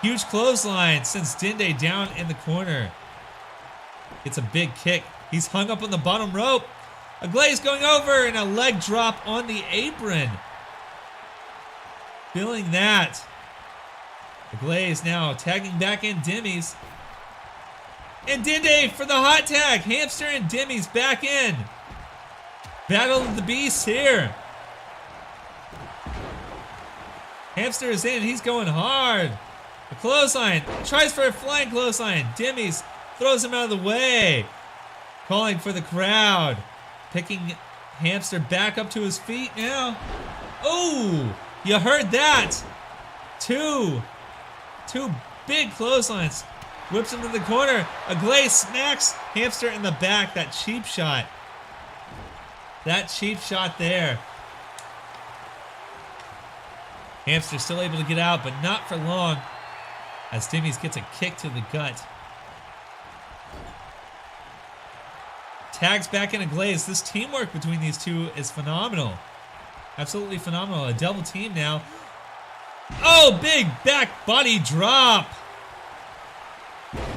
Huge clothesline sends Dende down in the corner. It's a big kick. He's hung up on the bottom rope. A Glaze going over and a leg drop on the apron. Feeling that. The Glaze now tagging back in Dimmies. And Dende for the hot tag. Hamster and Dimmies back in. Battle of the Beasts here. Hamster is in. He's going hard. A clothesline. Tries for a flying clothesline. Dimmies throws him out of the way. Calling for the crowd. Picking Hamster back up to his feet now. Oh, you heard that. Two big clotheslines. Whips him to the corner. A Glaze smacks Hamster in the back. That cheap shot. That cheap shot there. Hamster still able to get out, but not for long. As Dimmies gets a kick to the gut. Tags back in a Glaze. This teamwork between these two is phenomenal. Absolutely phenomenal. A double team now. Oh, big back body drop.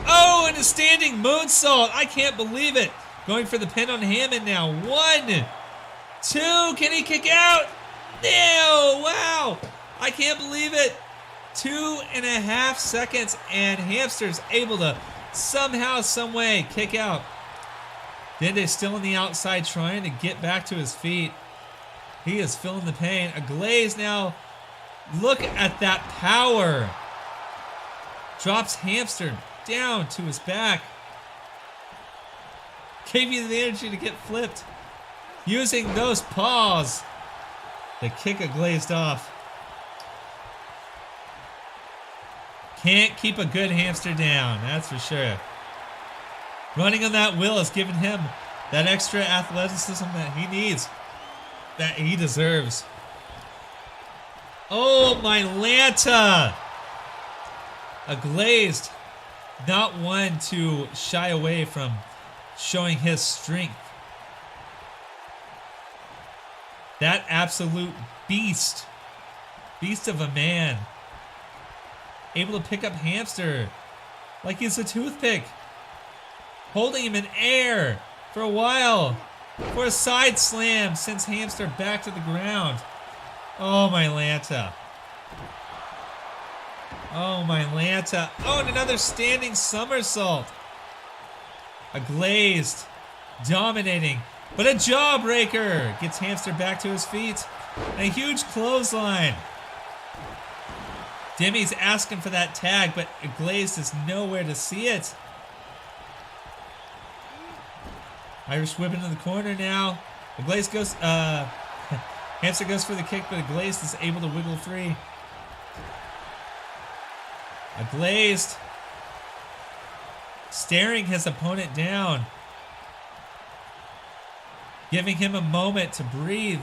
Oh, and a standing moonsault. I can't believe it. Going for the pin on Hammond now. 1, 2. Can he kick out? No. Wow. I can't believe it. 2.5 seconds, and Hamster's able to somehow, some way kick out. Dende still on the outside trying to get back to his feet. He is feeling the pain. A Glaze now. Look at that power. Drops Hamster down to his back. Gave you the energy to get flipped. Using those paws to kick a Glazed off. Can't keep a good Hamster down, that's for sure. Running on that wheel has given him that extra athleticism that he needs, that he deserves. Oh, my Lanta! A Glazed, not one to shy away from showing his strength. That absolute beast of a man. Able to pick up Hamster like he's a toothpick. Holding him in air for a while. For a side slam sends Hamster back to the ground. Oh, my Lanta. Oh, my Lanta. Oh, and another standing somersault. A Glazed dominating But a jawbreaker gets Hamster back to his feet. And a huge clothesline. Demi's asking for that tag, but Glazed is nowhere to see it. Irish whip into the corner now. Glazed goes, Hamster goes for the kick, but Glazed is able to wiggle free. Glazed staring his opponent down, giving him a moment to breathe.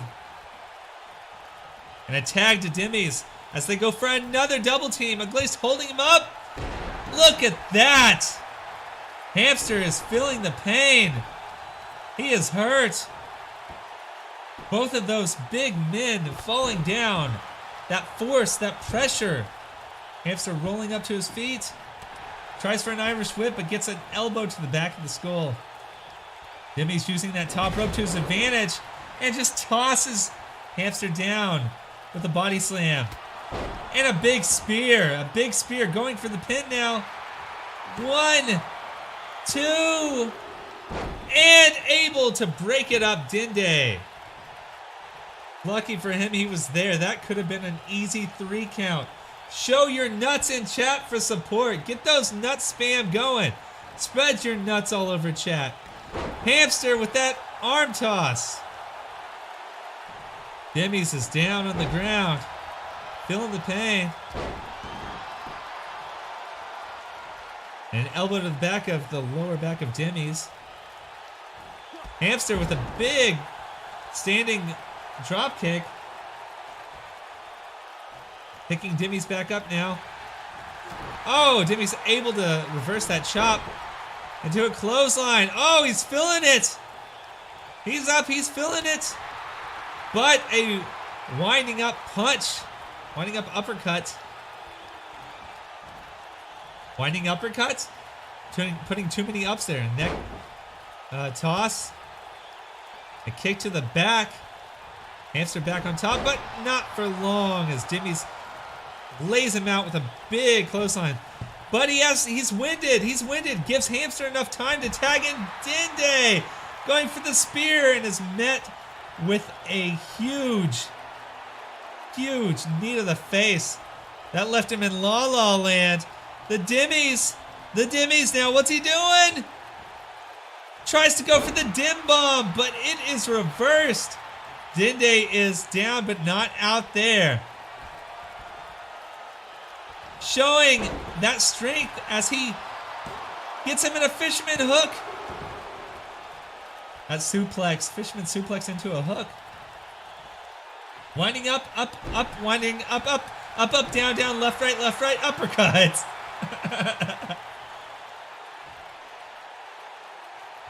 And a tag to Demi's as they go for another double team. Glazed holding him up. Look at that. Hamster is feeling the pain. He is hurt. Both of those big men falling down. That force, that pressure. Hamster rolling up to his feet. Tries for an Irish whip, but gets an elbow to the back of the skull. Demi's using that top rope to his advantage and just tosses Hamster down with a body slam. And a big spear. A big spear going for the pin now. 1, 2, and able to break it up, Dende. Lucky for him he was there. That could have been an easy 3 count. Show your nuts in chat for support. Get those nuts spam going. Spread your nuts all over chat. Hamster with that arm toss. Demi's is down on the ground. Feeling the pain. And an elbow to the back of the lower back of Demi's. Hamster with a big standing drop kick. Picking Demi's back up now. Oh, Demi's able to reverse that chop into a clothesline. Oh, he's feeling it. He's up, he's feeling it. But a winding up punch. Winding up uppercut. Winding uppercut. Putting too many ups there. Neck toss. A kick to the back. Hamster back on top, but not for long as Demi's lays him out with a big clothesline. But he's winded. He's winded. Gives Hamster enough time to tag in Dende. Going for the spear and is met with a huge knee to the face. That left him in La La Land. The Demi's now. What's he doing? Tries to go for the dim bomb, but it is reversed. Dende is down, but not out there. Showing that strength as he gets him in a fisherman hook. That suplex, fisherman suplex into a hook. Winding up, winding up, down, left, right, uppercut.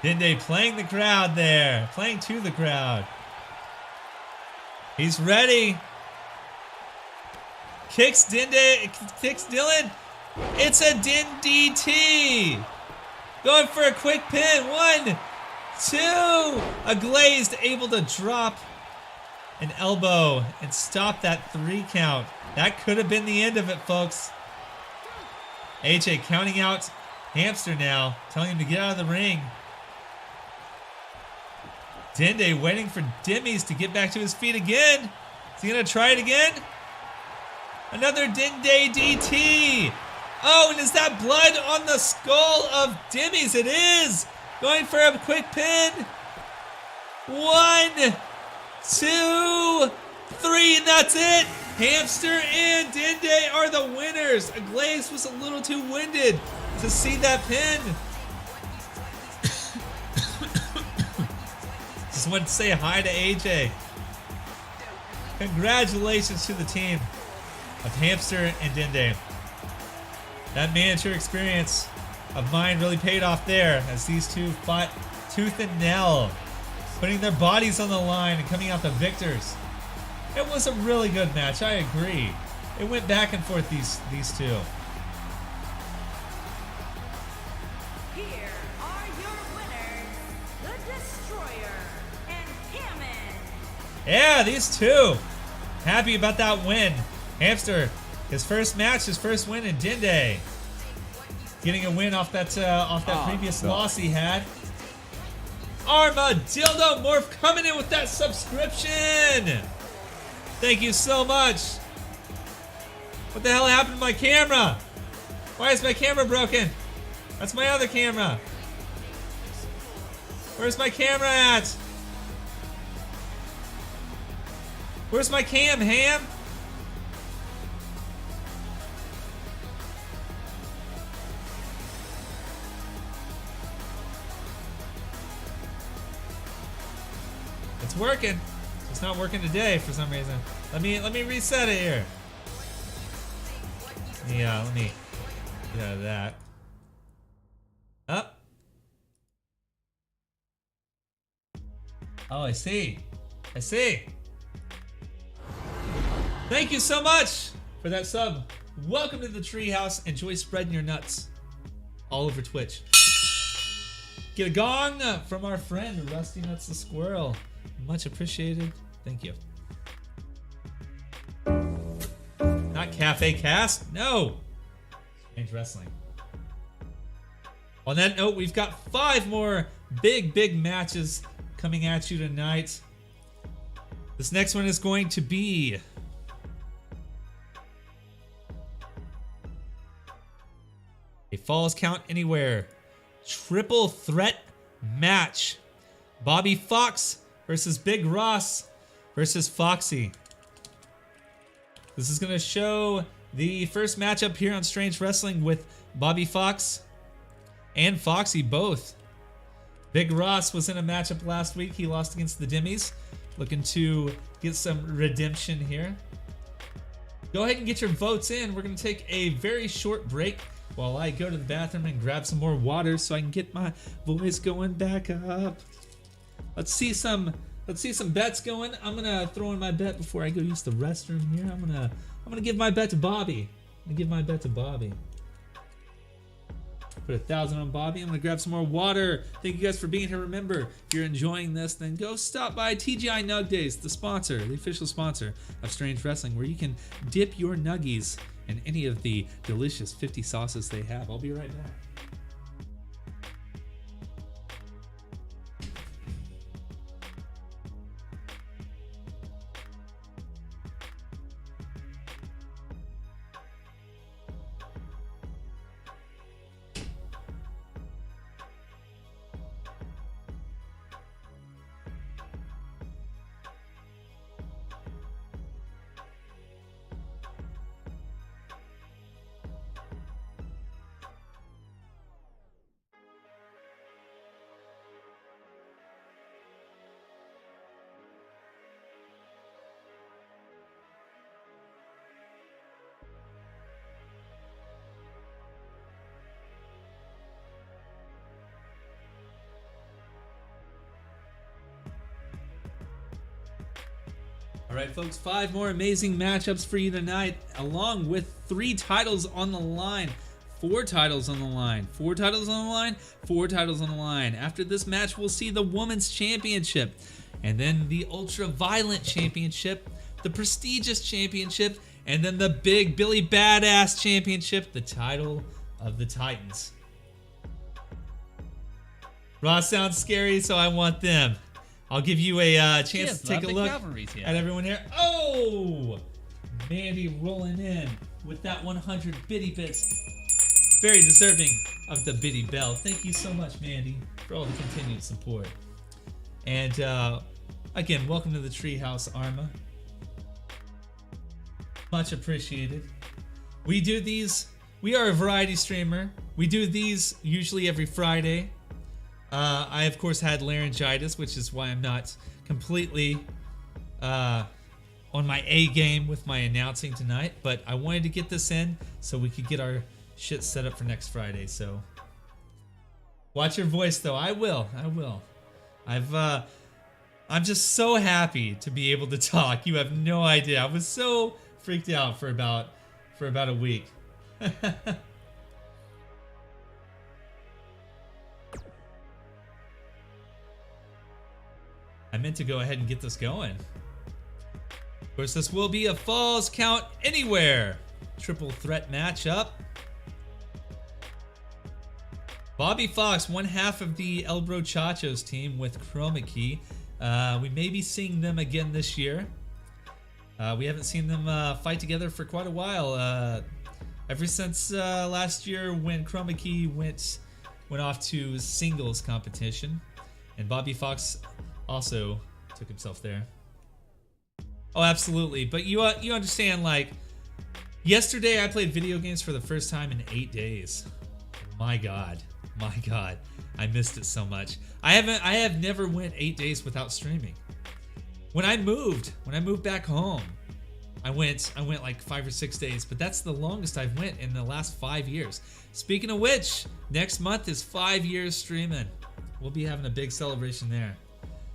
Dende playing the crowd there, playing to the crowd. He's ready. Kicks Dylan. It's a DDT. Going for a quick pin. 1, 2. A Glazed able to drop an elbow and stop that 3 count. That could have been the end of it, folks. AJ counting out Hamster now, telling him to get out of the ring. Dende waiting for Demi's to get back to his feet again. Is he going to try it again? Another Dende DT. Oh, and is that blood on the skull of Demi's? It is. Going for a quick pin. 1, 2, 3, and that's it. Hamster and Dende are the winners. Glazed was a little too winded to see that pin. Just wanted to say hi to AJ. Congratulations to the team of Hamster and Dende. That manager experience of mine really paid off there as these two fought tooth and nail, putting their bodies on the line and coming out the victors. It was a really good match, I agree. It went back and forth, these two. Here are your winners, The Destroyer and Hammond. Yeah, these two. Happy about that win. Hamster, his first match, his first win, and Dende getting a win off that previous loss he had. Armadillo Morph coming in with that subscription. Thank you so much. What the hell happened to my camera? Why is my camera broken? That's my other camera. Where's my camera at? Where's my cam, Ham? It's working. It's not working today for some reason. Let me reset it here. Yeah, let me get out of that. Up. Oh, I see. I see. Thank you so much for that sub. Welcome to the treehouse. Enjoy spreading your nuts all over Twitch. Get a gong from our friend Rusty Nuts the Squirrel. Much appreciated. Thank you. Not Cafe Cast. No. Strange Wrestling. On that note, we've got 5 more big matches coming at you tonight. This next one is going to be a Falls Count Anywhere triple threat match. Bobby Fox versus Big Ross versus Foxy. This is going to show the first matchup here on Strange Wrestling with Bobby Fox and Foxy both. Big Ross was in a matchup last week. He lost against the Dimmies. Looking to get some redemption here. Go ahead and get your votes in. We're going to take a very short break while I go to the bathroom and grab some more water so I can get my voice going back up. Let's see some bets going. I'm gonna throw in my bet before I go use the restroom here. I'm gonna give my bet to Bobby. Put 1,000 on Bobby. I'm gonna grab some more water. Thank you guys for being here. Remember, if you're enjoying this, then go stop by TGI Nug Days, the sponsor, the official sponsor of Strange Wrestling, where you can dip your nuggies in any of the delicious 50 sauces they have. I'll be right back. All right, folks, 5 more amazing matchups for you tonight, along with 3 titles on the line. 4 titles on the line. 4 titles on the line. 4 titles on the line. After this match, we'll see the Women's Championship, and then the Ultra Violent Championship, the prestigious championship, and then the big Billy Badass Championship, the title of the Titans. Raw sounds scary, so I want them. I'll give you a chance to take a look at everyone here. Oh! Mandy rolling in with that 100 biddy bits. Very deserving of the biddy bell. Thank you so much, Mandy, for all the continued support. And again, welcome to the Treehouse, Arma. Much appreciated. We do these. We are a variety streamer. We do these usually every Friday. I, of course, had laryngitis, which is why I'm not completely on my A game with my announcing tonight. But I wanted to get this in so we could get our shit set up for next Friday. So watch your voice, though. I will. I'm just so happy to be able to talk. You have no idea. I was so freaked out for about a week. I meant to go ahead and get this going. Of course, this will be a Falls Count Anywhere triple threat matchup. Bobby Fox, one half of the El Brochachos team with Chroma Key. We may be seeing them again this year. We haven't seen them fight together for quite a while. Ever since last year when Chroma Key went off to singles competition. And Bobby Fox also took himself there. Oh, absolutely. But you understand, like, yesterday I played video games for the first time in 8 days. My God. I missed it so much. I have never went 8 days without streaming. When I moved back home, I went like 5 or 6 days, but that's the longest I've went in the last 5 years. Speaking of which, next month is 5 years streaming. We'll be having a big celebration there.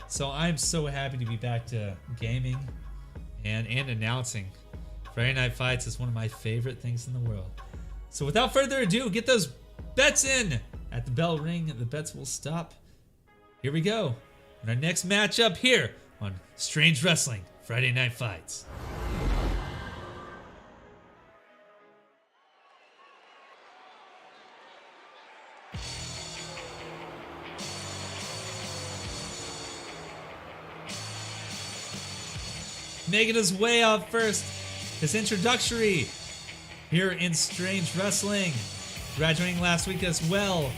So I'm so happy to be back to gaming and announcing. Friday Night Fights is one of my favorite things in the world. So without further ado, get those bets in. At the bell ring, the bets will stop. Here we go. And our next matchup here on Strange Wrestling Friday Night Fights. Making his way up first, his introductory here in Strange Wrestling. Graduating last week as well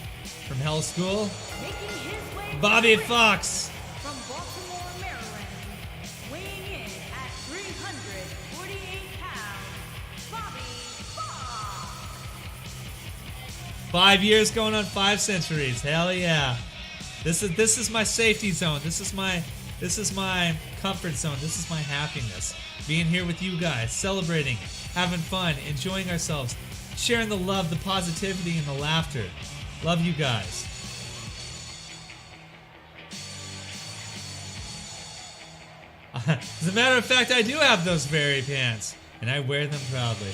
from Hell School, Making his way Bobby Fox. from Baltimore, Maryland, weighing in at 348 pounds, Bobby Fox. 5 years going on 5 centuries. Hell yeah. This is my safety zone. This is my comfort zone. This is my happiness. Being here with you guys, celebrating, having fun, enjoying ourselves, sharing the love, the positivity, and the laughter. Love you guys. As a matter of fact, I do have those very pants, and I wear them proudly.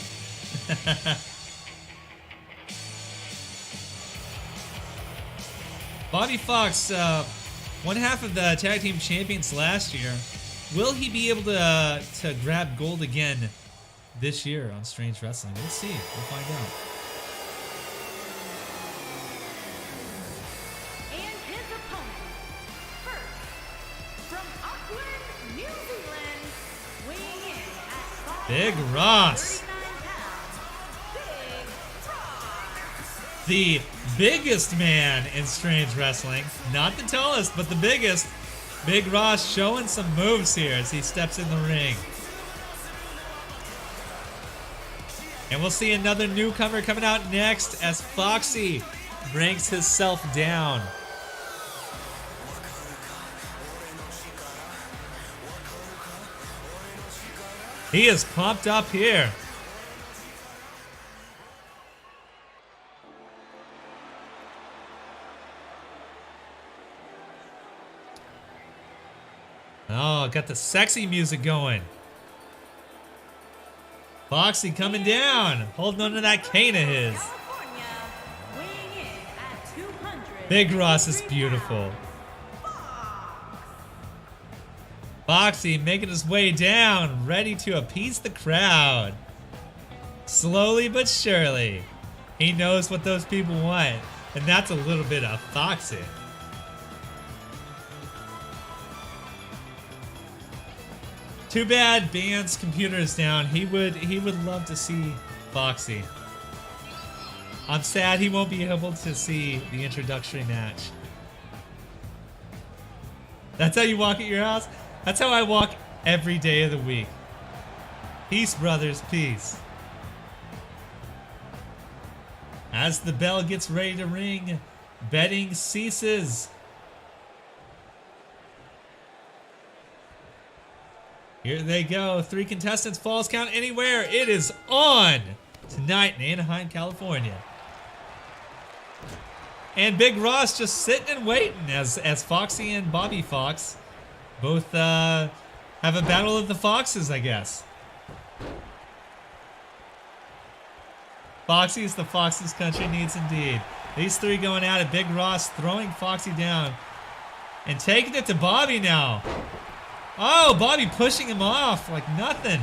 Bobby Fox, one half of the tag team champions last year. Will he be able to grab gold again this year on Strange Wrestling? We'll see. We'll find out. And his opponent, first, from Auckland, New Zealand, weighing in at Big Ross. 39 pounds, Big Ross. The biggest man in Strange Wrestling. Not the tallest, but the biggest. Big Ross showing some moves here as he steps in the ring. And we'll see another newcomer coming out next as Foxy brings himself down. He is pumped up here. Oh, got the sexy music going. Foxy coming down, holding on to that cane of his. California, weighing in at 200. Big Ross is beautiful. Foxy making his way down, ready to appease the crowd. Slowly but surely. He knows what those people want, and that's a little bit of Foxy. Too bad Band's computer is down. He would love to see Foxy. I'm sad he won't be able to see the introductory match. That's how you walk at your house? That's how I walk every day of the week. Peace, brothers, peace. As the bell gets ready to ring, betting ceases. Here they go. 3 contestants, falls count anywhere. It is on tonight in Anaheim, California. And Big Ross just sitting and waiting as Foxy and Bobby Fox both have a battle of the Foxes, I guess. Foxy is the Fox's country needs indeed. These 3 going at it. Big Ross throwing Foxy down and taking it to Bobby now. Oh, Bobby pushing him off like nothing.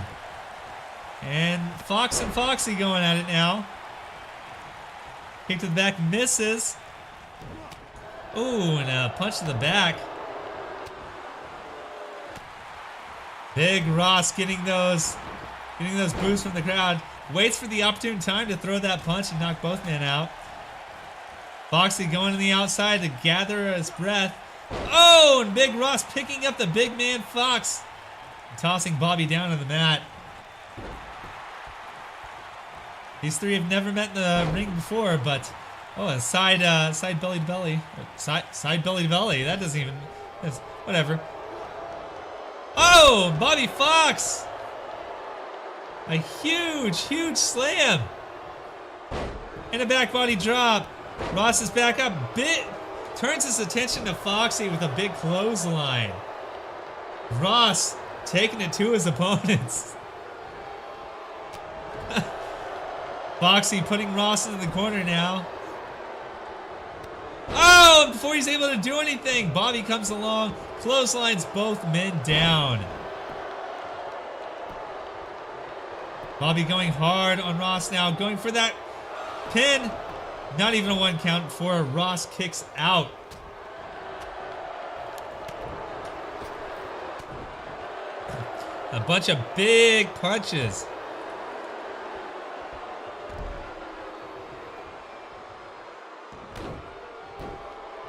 And Fox and Foxy going at it now. Kick to the back, misses. Ooh, and a punch to the back. Big Ross getting those boos from the crowd. Waits for the opportune time to throw that punch and knock both men out. Foxy going to the outside to gather his breath. Oh, and Big Ross picking up the big man Fox. Tossing Bobby down on the mat. These three have never met in the ring before, but a side belly to belly. Side belly to belly. That doesn't even, whatever. Oh, Bobby Fox. A huge, huge slam. And a back body drop. Ross is back up. Turns his attention to Foxy with a big clothesline. Ross taking it to his opponents. Foxy putting Ross into the corner now. Oh, and before he's able to do anything, Bobby comes along, clotheslines both men down. Bobby going hard on Ross now, going for that pin. Not even a 1 count before Ross kicks out. A bunch of big punches.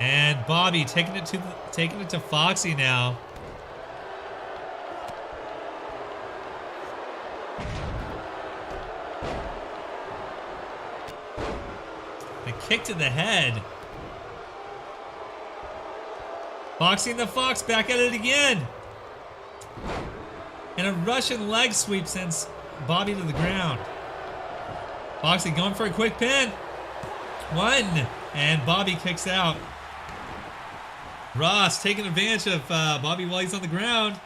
And Bobby taking it to Foxy now. A kick to the head. Foxy and the Fox back at it again. And a Russian leg sweep sends Bobby to the ground. Foxy going for a quick pin. 1. And Bobby kicks out. Ross taking advantage of Bobby while he's on the ground.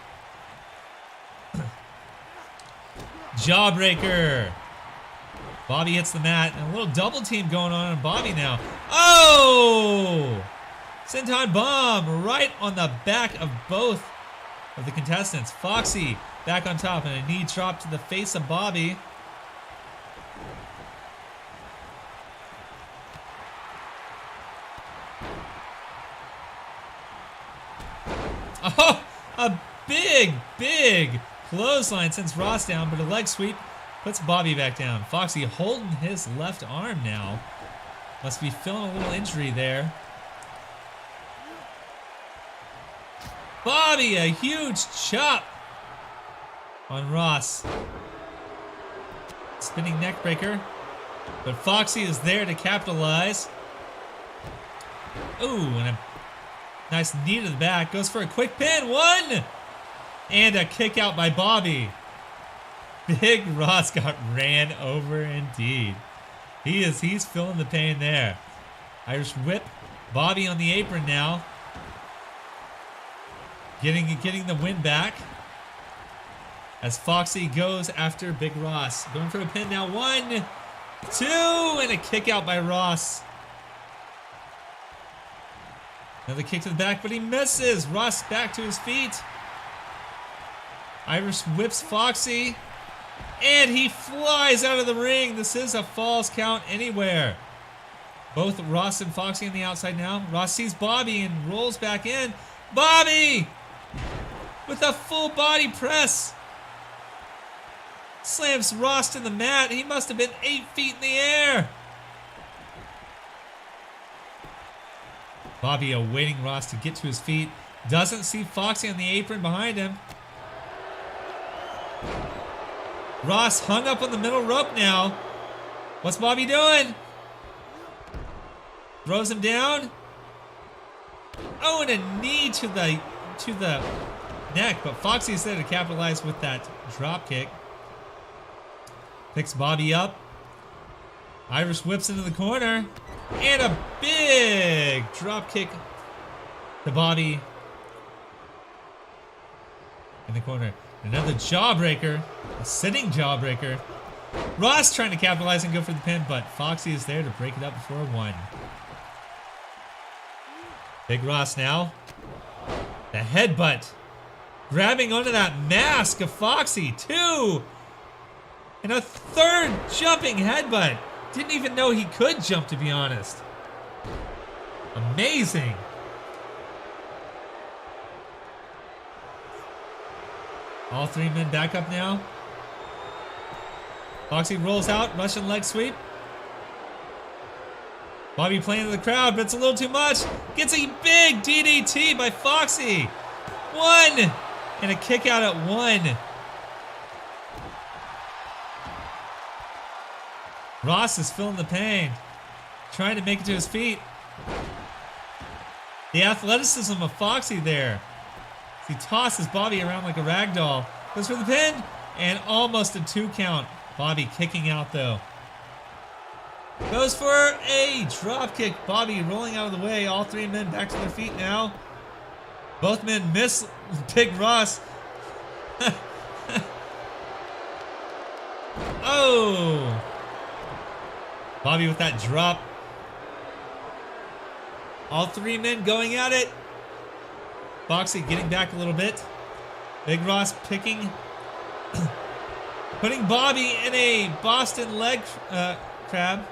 Jawbreaker. Bobby hits the mat. And a little double team going on Bobby now. Oh! Senton Bomb right on the back of both of the contestants. Foxy back on top and a knee drop to the face of Bobby. Oh, a big clothesline sends Ross down, but a leg sweep puts Bobby back down. Foxy holding his left arm now. Must be feeling a little injury there. Bobby, a huge chop on Ross. Spinning neck breaker. But Foxy is there to capitalize. Ooh, and a nice knee to the back. Goes for a quick pin. 1! And a kick out by Bobby. Big Ross got ran over indeed. He's feeling the pain there. Irish whip. Bobby on the apron now. Getting the win back. As Foxy goes after Big Ross. Going for a pin now. 1, 2, and a kick out by Ross. Another kick to the back, but he misses. Ross back to his feet. Irish whips Foxy. And he flies out of the ring. This is a falls count anywhere. Both Ross and Foxy on the outside now. Ross sees Bobby and rolls back in. Bobby! With a full body press. Slams Ross to the mat. He must have been 8 feet in the air. Bobby awaiting Ross to get to his feet. Doesn't see Foxy on the apron behind him. Ross hung up on the middle rope now. What's Bobby doing? Throws him down. Oh, and a knee to the neck, but Foxy's there to capitalize with that drop kick. Picks Bobby up. Irish whips into the corner. And a big drop kick to Bobby in the corner. Another jawbreaker. A sitting jawbreaker. Ross trying to capitalize and go for the pin, but Foxy is there to break it up before 1. Big Ross now. The headbutt. Grabbing onto that mask of Foxy. 2. And a 3rd jumping headbutt. Didn't even know he could jump, to be honest. Amazing. All three men back up now. Foxy rolls out, Russian leg sweep. Bobby playing to the crowd, but it's a little too much. Gets a big DDT by Foxy. 1! And a kick out at 1. Ross is feeling the pain. Trying to make it to his feet. The athleticism of Foxy there. He tosses Bobby around like a rag doll. Goes for the pin. And almost a 2 count. Bobby kicking out though. Goes for a drop kick. Bobby rolling out of the way. All three men back to their feet now. Both men miss Big Ross. Oh! Bobby with that drop. All three men going at it. Foxy getting back a little bit. Big Ross picking. Putting Bobby in a Boston leg crab.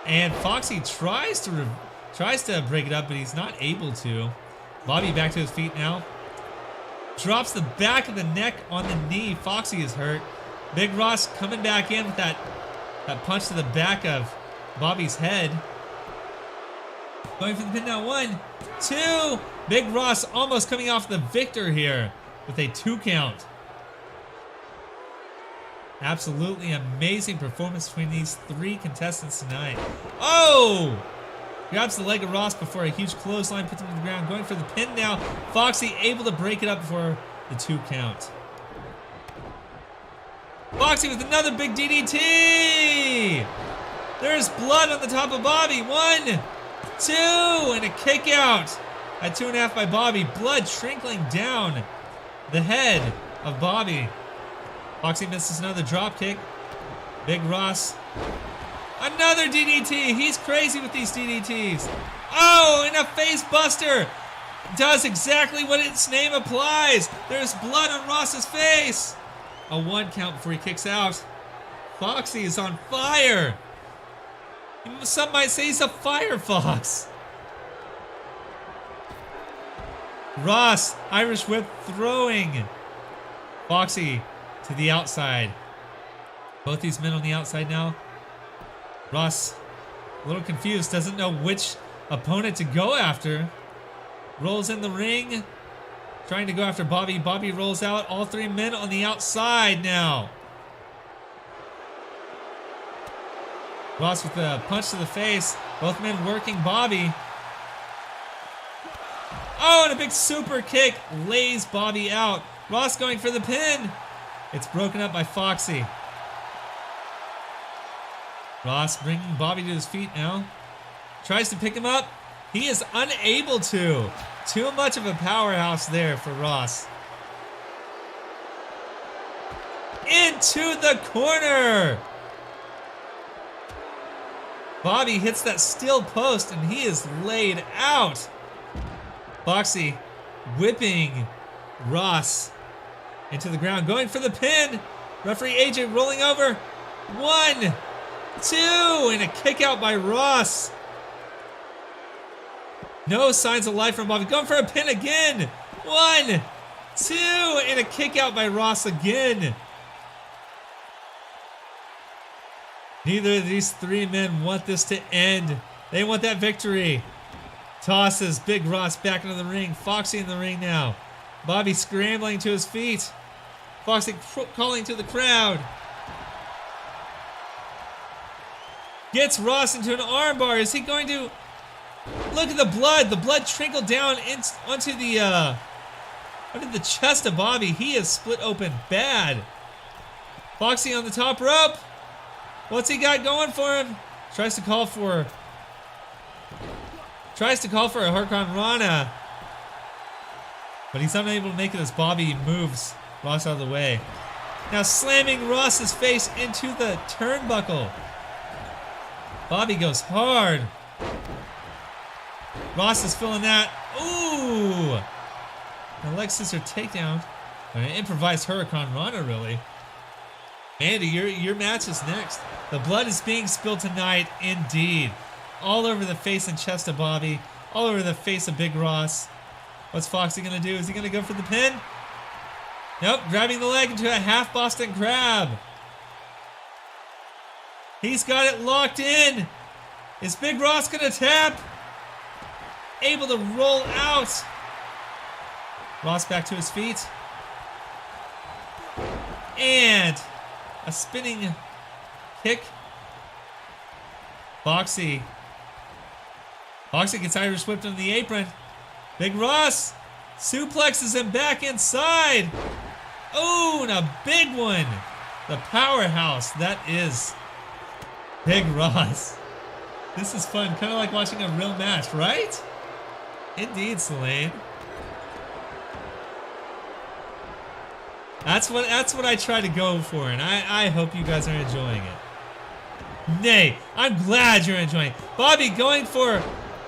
And Foxy tries to break it up, but he's not able to. Bobby back to his feet now. Drops the back of the neck on the knee. Foxy is hurt. Big Ross coming back in with that punch to the back of Bobby's head. Going for the pin now. 1, 2. Big Ross almost coming off the victor here with a 2 count. Absolutely amazing performance between these 3 contestants tonight. Oh! Grabs the leg of Ross before a huge clothesline puts him to the ground. Going for the pin now. Foxy able to break it up before the 2 count. Foxy with another big DDT! There's blood on the top of Bobby. 1, 2, and a kick out at 2.5 by Bobby. Blood trickling down the head of Bobby. Foxy misses another drop kick. Big Ross. Another DDT. He's crazy with these DDTs. Oh, and a face buster. Does exactly what its name applies. There's blood on Ross's face. A 1 count before he kicks out. Foxy is on fire. Some might say he's a firefox. Ross, Irish whip throwing Foxy to the outside. Both these men on the outside now. Ross, a little confused, doesn't know which opponent to go after. Rolls in the ring, trying to go after Bobby. Bobby rolls out. All three men on the outside now. Ross with a punch to the face. Both men working Bobby. Oh, and a big super kick lays Bobby out. Ross going for the pin. It's broken up by Foxy. Ross bringing Bobby to his feet now. Tries to pick him up. He is unable to. Too much of a powerhouse there for Ross. Into the corner. Bobby hits that steel post and he is laid out. Foxy whipping Ross into the ground, going for the pin. Referee AJ rolling over. 1, 2, and a kick out by Ross. No signs of life from Bobby. Going for a pin again. 1, 2, and a kick out by Ross again. Neither of these three men want this to end. They want that victory. Tosses Big Ross back into the ring. Foxy in the ring now. Bobby scrambling to his feet. Foxy calling to the crowd. Gets Ross into an armbar. Is he going to... Look at the blood. The blood trickled down onto the chest of Bobby. He is split open bad. Foxy on the top rope. What's he got going for him? Tries to call for a Hurricane Rana. But he's unable to make it as Bobby moves Ross out of the way. Now slamming Ross's face into the turnbuckle. Bobby goes hard. Ross is feeling that. Ooh! An leg scissor takedown. An improvised Hurricane Rana, really. Andy, your match is next. The blood is being spilled tonight, indeed. All over the face and chest of Bobby. All over the face of Big Ross. What's Foxy going to do? Is he going to go for the pin? Nope, grabbing the leg into a half Boston Crab. He's got it locked in. Is Big Ross going to tap? Able to roll out. Ross back to his feet. And a spinning kick. Foxy gets Irish whipped on the apron. Big Ross suplexes him back inside. Oh, and a big one. The powerhouse that is Big Ross. This is fun, kind of like watching a real match, right? Indeed, Selene. That's what I try to go for, and I hope you guys are enjoying it. Nay, I'm glad you're enjoying it. Bobby going for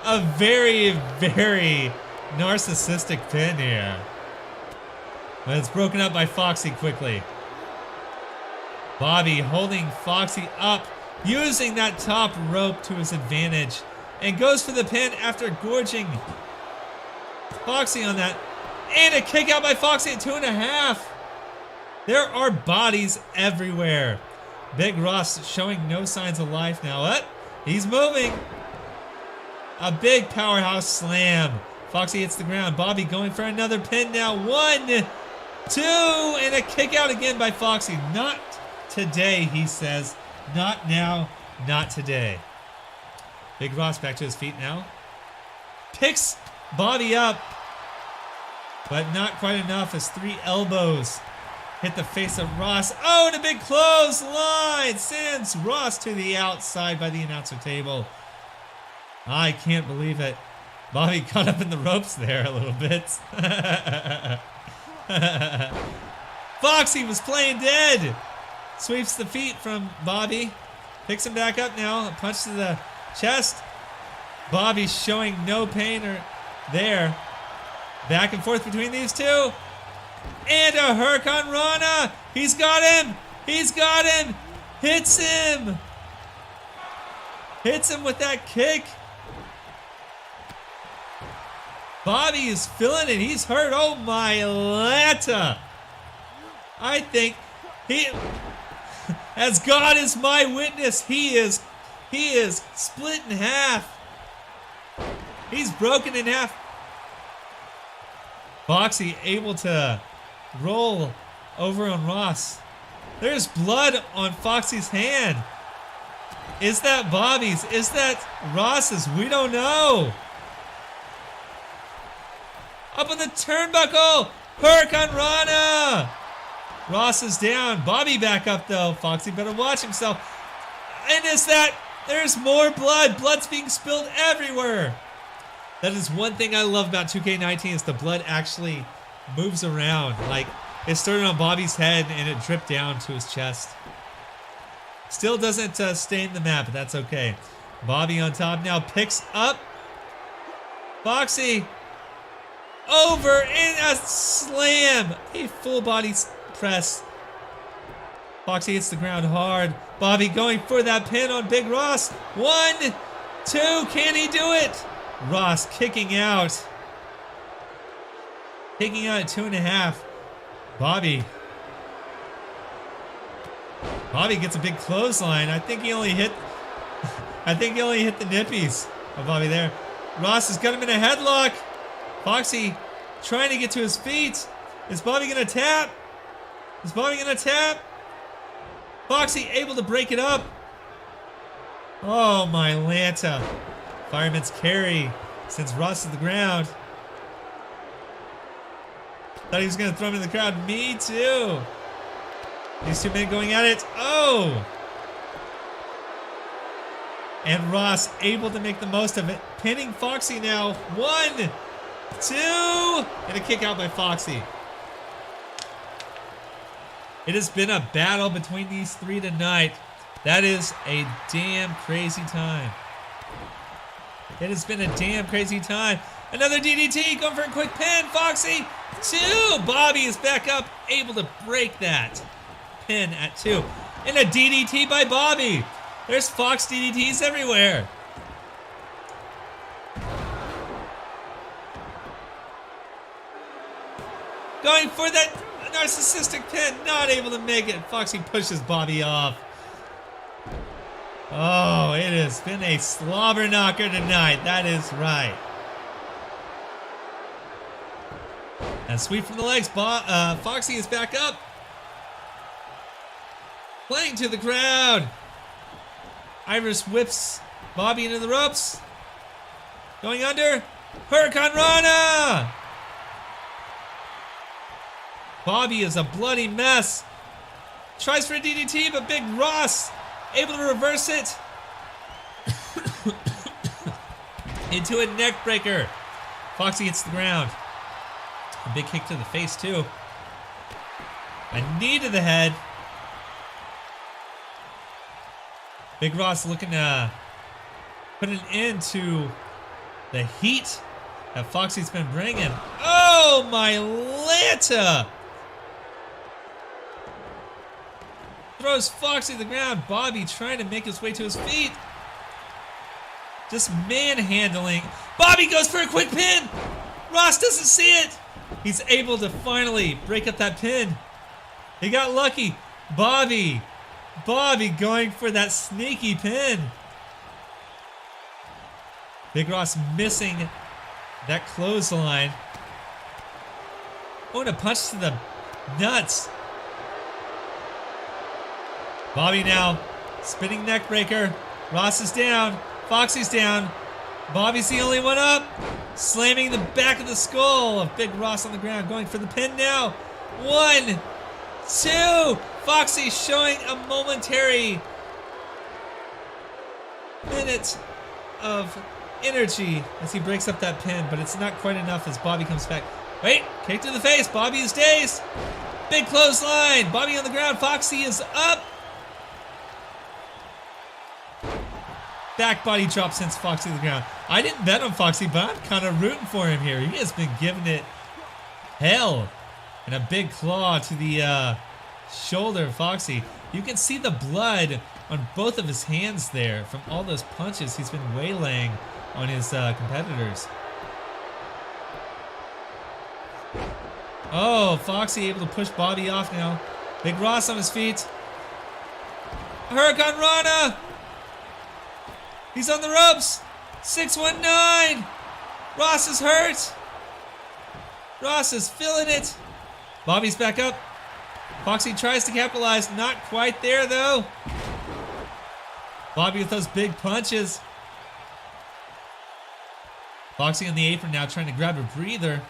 a very, very narcissistic pin here. But it's broken up by Foxy quickly. Bobby holding Foxy up, using that top rope to his advantage, and goes for the pin after gorging Foxy on that. And a kick out by Foxy at 2.5. There are bodies everywhere. Big Ross showing no signs of life now. What? He's moving. A big powerhouse slam. Foxy hits the ground. Bobby going for another pin now. 1, 2, and a kick out again by Foxy. Not today, he says. Not now, not today. Big Ross back to his feet now. Picks Bobby up, but not quite enough as 3 elbows hit the face of Ross. Oh, and a big clothesline sends Ross to the outside by the announcer table. I can't believe it. Bobby caught up in the ropes there a little bit. Foxy was playing dead. Sweeps the feet from Bobby. Picks him back up now. A punch to the chest. Bobby showing no pain or there. Back and forth between these two. And a Hurricane Rana. He's got him. He's got him. Hits him. Hits him with that kick. Bobby is feeling it. He's hurt. Oh my Lanta. I think he, as God is my witness, he is split in half. He's broken in half. Foxy able to roll over on Ross. There's blood on Foxy's hand. Is that Bobby's? Is that Ross's? We don't know. Up on the turnbuckle. Hurricane Rana. Ross is down. Bobby back up though. Foxy better watch himself. And is that? There's more blood. Blood's being spilled everywhere. That is one thing I love about 2K19 is the blood actually moves around. Like it started on Bobby's head and it dripped down to his chest. Still doesn't stain the map, but that's okay. Bobby on top now picks up Foxy over in a slam. A full body press. Foxy hits the ground hard. Bobby going for that pin on Big Ross. 1, 2, can he do it? Ross kicking out. Kicking out at 2.5. Bobby gets a big clothesline. I think he only hit the nippies of Bobby there. Ross has got him in a headlock. Foxy trying to get to his feet. Is Bobby gonna tap? Is Bobby gonna tap? Foxy able to break it up. Oh my Lanta. Fireman's carry sends Ross to the ground. Thought he was gonna throw him in the crowd. Me too. These two men going at it. Oh! And Ross able to make the most of it. Pinning Foxy now. 1, 2, and a kick out by Foxy. It has been a battle between these 3 tonight. That is a damn crazy time. It has been a damn crazy time. Another DDT, going for a quick pin. Foxy, 2. Bobby is back up, able to break that pin at 2. And a DDT by Bobby. There's Fox DDTs everywhere. Going for that narcissistic pin. Not able to make it. Foxy pushes Bobby off. Oh, it has been a slobber knocker tonight. That is right. And sweep from the legs. Foxy is back up. Playing to the crowd. Iris whips Bobby into the ropes. Going under. Hurricane Rana. Bobby is a bloody mess. Tries for a DDT, but Big Ross able to reverse it into a neck breaker. Foxy hits the ground. A big kick to the face too. A knee to the head. Big Ross looking to put an end to the heat that Foxy's been bringing. Oh my Lanta! Throws Foxy to the ground. Bobby trying to make his way to his feet. Just manhandling. Bobby goes for a quick pin. Ross doesn't see it. He's able to finally break up that pin. He got lucky. Bobby going for that sneaky pin. Big Ross missing that clothesline. Oh, and a punch to the nuts. Bobby now, spinning neck breaker. Ross is down. Foxy's down. Bobby's the only one up. Slamming the back of the skull of Big Ross on the ground. Going for the pin now. 1, 2. Foxy showing a momentary minute of energy as he breaks up that pin, but it's not quite enough as Bobby comes back. Wait, kick to the face. Bobby is dazed. Big clothesline. Bobby on the ground. Foxy is up. Back body drop sends Foxy to the ground. I didn't bet on Foxy, but I'm kind of rooting for him here. He has been giving it hell. And a big claw to the shoulder of Foxy. You can see the blood on both of his hands there from all those punches he's been waylaying on his competitors. Oh, Foxy able to push Bobby off now. Big Ross on his feet. Hurricane Rana! He's on the ropes. 619. Ross is hurt. Ross is feeling it. Bobby's back up. Foxy tries to capitalize. Not quite there, though. Bobby with those big punches. Foxy on the apron now trying to grab a breather.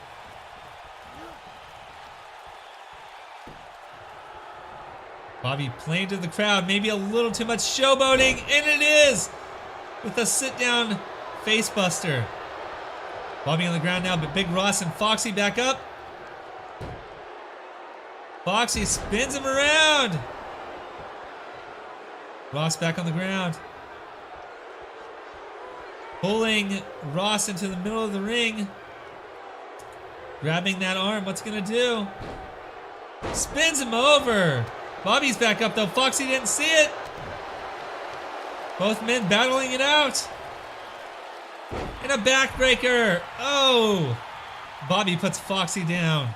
Bobby playing to the crowd. Maybe a little too much showboating. And it is. With a sit-down facebuster. Bobby on the ground now, but Big Ross and Foxy back up. Foxy spins him around. Ross back on the ground. Pulling Ross into the middle of the ring. Grabbing that arm. What's he gonna do? Spins him over. Bobby's back up though. Foxy didn't see it. Both men battling it out. And a backbreaker. Oh. Bobby puts Foxy down.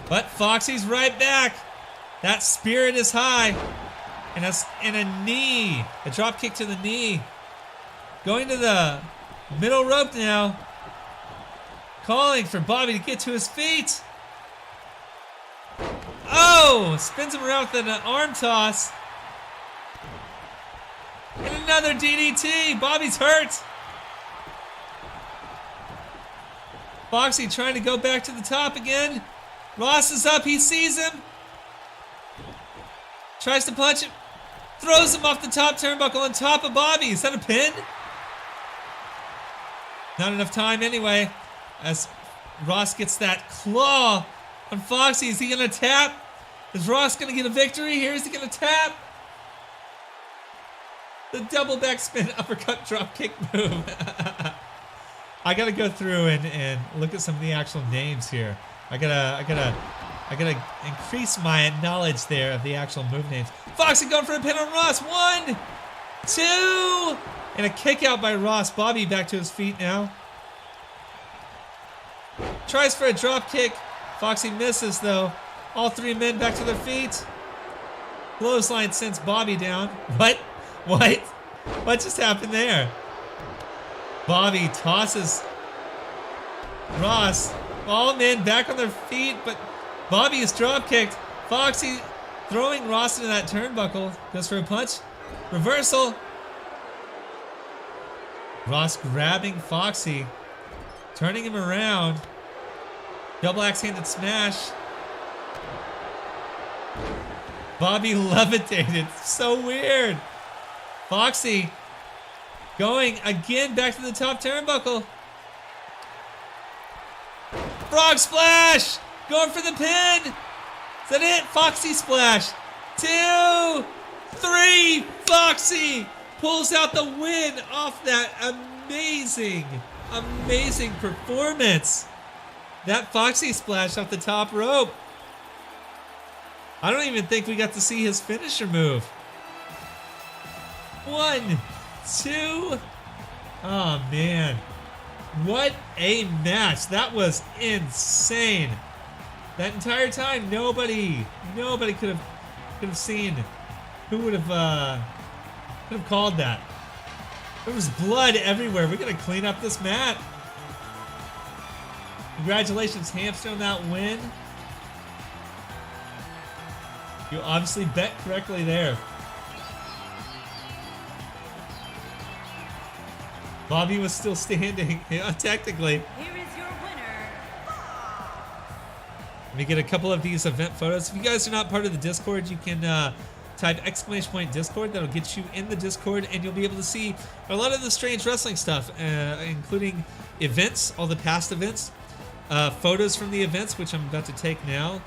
But Foxy's right back. That spirit is high. And a knee. A drop kick to the knee. Going to the middle rope now. Calling for Bobby to get to his feet. Oh! Spins him around with an arm toss. And another DDT. Bobby's hurt. Foxy trying to go back to the top again. Ross is up. He sees him. Tries to punch him. Throws him off the top turnbuckle on top of Bobby. Is that a pin? Not enough time anyway. As Ross gets that claw on Foxy. Is he going to tap? Is Ross going to get a victory here? Is he going to tap? The double back spin uppercut drop kick move. I gotta go through and look at some of the actual names here. I gotta I gotta increase my knowledge there of the actual move names. Foxy going for a pin on Ross. 1, 2, and a kick out by Ross. Bobby back to his feet now. Tries for a drop kick. Foxy misses though. All 3 men back to their feet. Clothesline sends Bobby down. What? What just happened there? Bobby tosses Ross. All men back on their feet, but Bobby is drop kicked. Foxy throwing Ross into that turnbuckle. Goes for a punch. Reversal. Ross grabbing Foxy. Turning him around. Double axe-handed smash. Bobby levitated. So weird. Foxy going again back to the top turnbuckle. Frog splash! Going for the pin! Is that it? Foxy splash. 2, 3. Foxy pulls out the win off that amazing performance. That Foxy splash off the top rope. I don't even think we got to see his finisher move. 1, 2. Oh man. What a match. That was insane. That entire time nobody could have seen who would have called that. There was blood everywhere. We're gonna clean up this mat. Congratulations, Hamster, on that win. You obviously bet correctly there. Bobby was still standing, technically. Here is your winner. Let me get a couple of these event photos. If you guys are not part of the Discord, you can type !Discord. That'll get you in the Discord, and you'll be able to see a lot of the strange wrestling stuff, including events, all the past events, photos from the events, which I'm about to take now,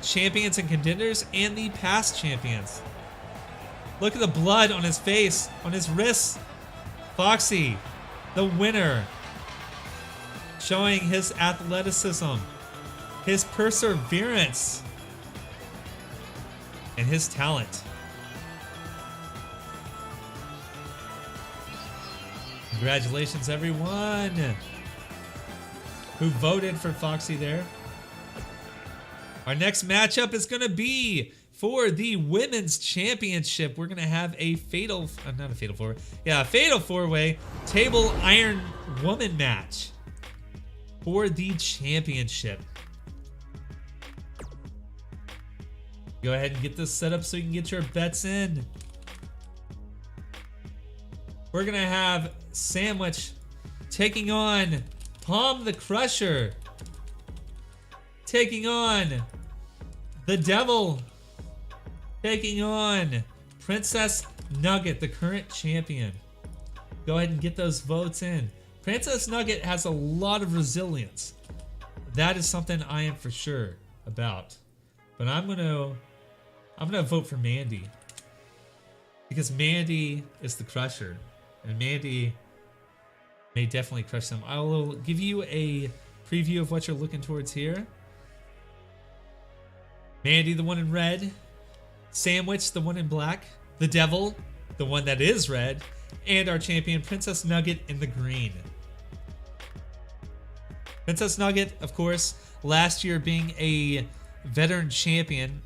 champions and contenders, and the past champions. Look at the blood on his face, on his wrists. Foxy, the winner, showing his athleticism, his perseverance, and his talent. Congratulations, everyone who voted for Foxy there. Our next matchup is going to be for the Women's Championship. We're going to have a fatal four-way table iron woman match for the championship. Go ahead and get this set up so you can get your bets in. We're going to have Sandwich taking on Tom the Crusher, taking on the Devil, taking on Princess Nugget, the current champion. Go ahead and get those votes in. Princess Nugget has a lot of resilience. That is something I am for sure about. But I'm gonna vote for Mandy, because Mandy is the Crusher, and Mandy may definitely crush them. I will give you a preview of what you're looking towards here. Mandy, the one in red. Sandwich, the one in black. The Devil, the one that is red. And our champion, Princess Nugget, in the green. Princess Nugget, of course, last year being a veteran champion,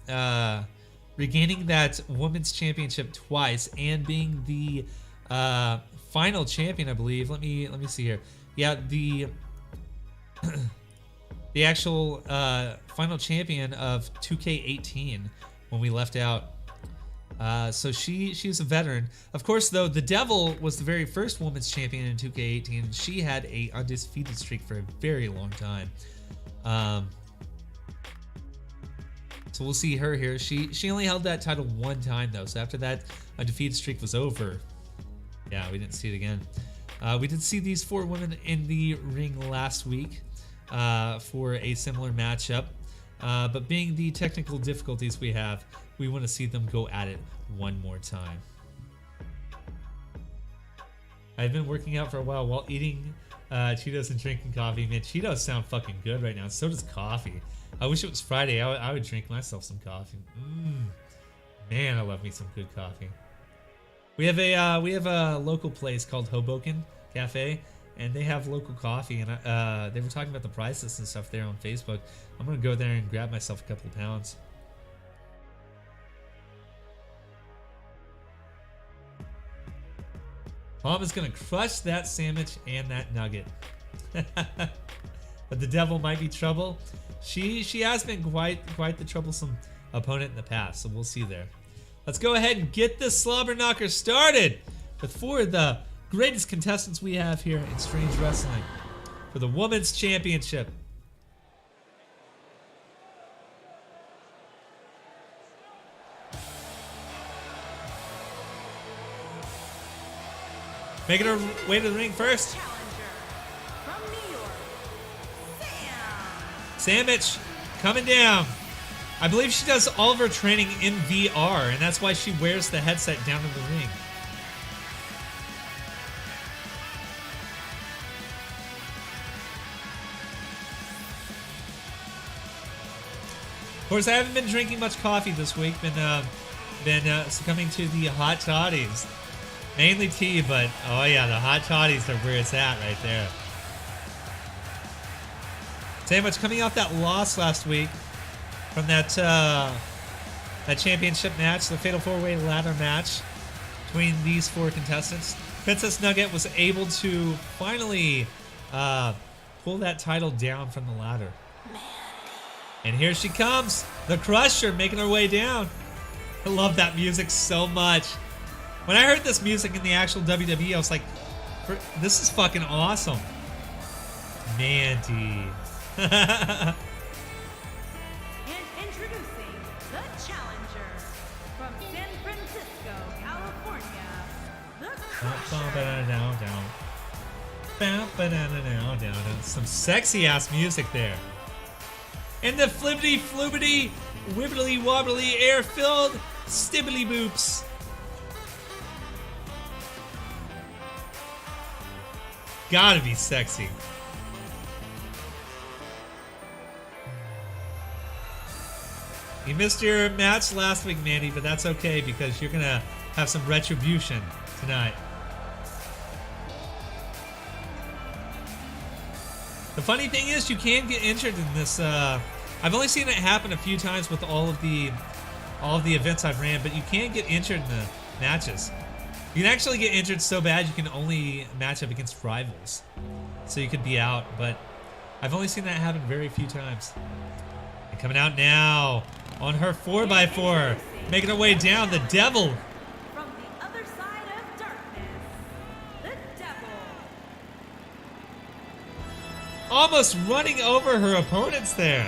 regaining that women's championship twice, and being the final champion, I believe. Let me see here. Yeah, the the actual final champion of 2K18 when we left out. So she's a veteran. Of course, though, the Devil was the very first women's champion in 2K18, and she had a undefeated streak for a very long time. So we'll see her here. She only held that title one time, though. So after that undefeated streak was over, yeah, we didn't see it again. We did see these 4 women in the ring last week for a similar matchup. But being the technical difficulties we have, we want to see them go at it one more time. I've been working out for a while eating Cheetos and drinking coffee. Man, Cheetos sound fucking good right now. So does coffee. I wish it was Friday. I would drink myself some coffee. Man, I love me some good coffee. We have a local place called Hoboken Cafe, and they have local coffee. And they were talking about the prices and stuff there on Facebook. I'm gonna go there and grab myself a couple of pounds. Mom is gonna crush that sandwich and that nugget. But the devil might be trouble. She has been quite the troublesome opponent in the past, so we'll see there. Let's go ahead and get this slobber knocker started with 4 of the greatest contestants we have here in Strange Wrestling for the Women's Championship. Making her way to the ring first. Challenger from New York, Sam. Sandwich coming down. I believe she does all of her training in VR, and that's why she wears the headset down in the ring. Of course, I haven't been drinking much coffee this week. Been succumbing to the hot toddies. Mainly tea, but oh yeah, the hot toddies are where it's at right there. Sandwich coming off that loss last week from that championship match, the Fatal 4-Way ladder match between these 4 contestants. Princess Nugget was able to finally pull that title down from the ladder. And here she comes, the Crusher, making her way down. I love that music so much. When I heard this music in the actual WWE, I was like, this is fucking awesome. Mandy. And introducing the challenger from San Francisco, California, the Crusher. Some sexy ass music there. And the flippity floobity wibbly wobbly air filled stibbly boops. Gotta be sexy. You missed your match last week, Mandy, but that's okay because you're gonna have some retribution tonight. The funny thing is, you can get injured in this. I've only seen it happen a few times with all of the events I've ran, but you can get injured in the matches. You can actually get injured so bad you can only match up against rivals, so you could be out. But I've only seen that happen very few times. And coming out now on her 4x4, making her way down, the Devil. From the other side of darkness, the Devil. Almost running over her opponents there.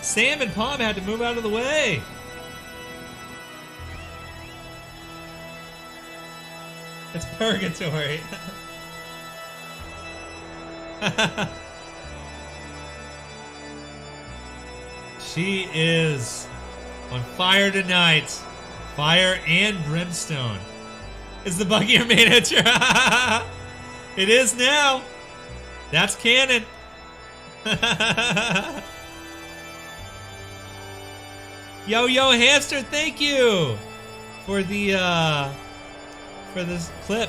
Sam and Palm had to move out of the way. It's purgatory. She is on fire tonight. Fire and brimstone. Is the buggy your manager? It is now. That's canon. Yo Hamster, thank you for the for this clip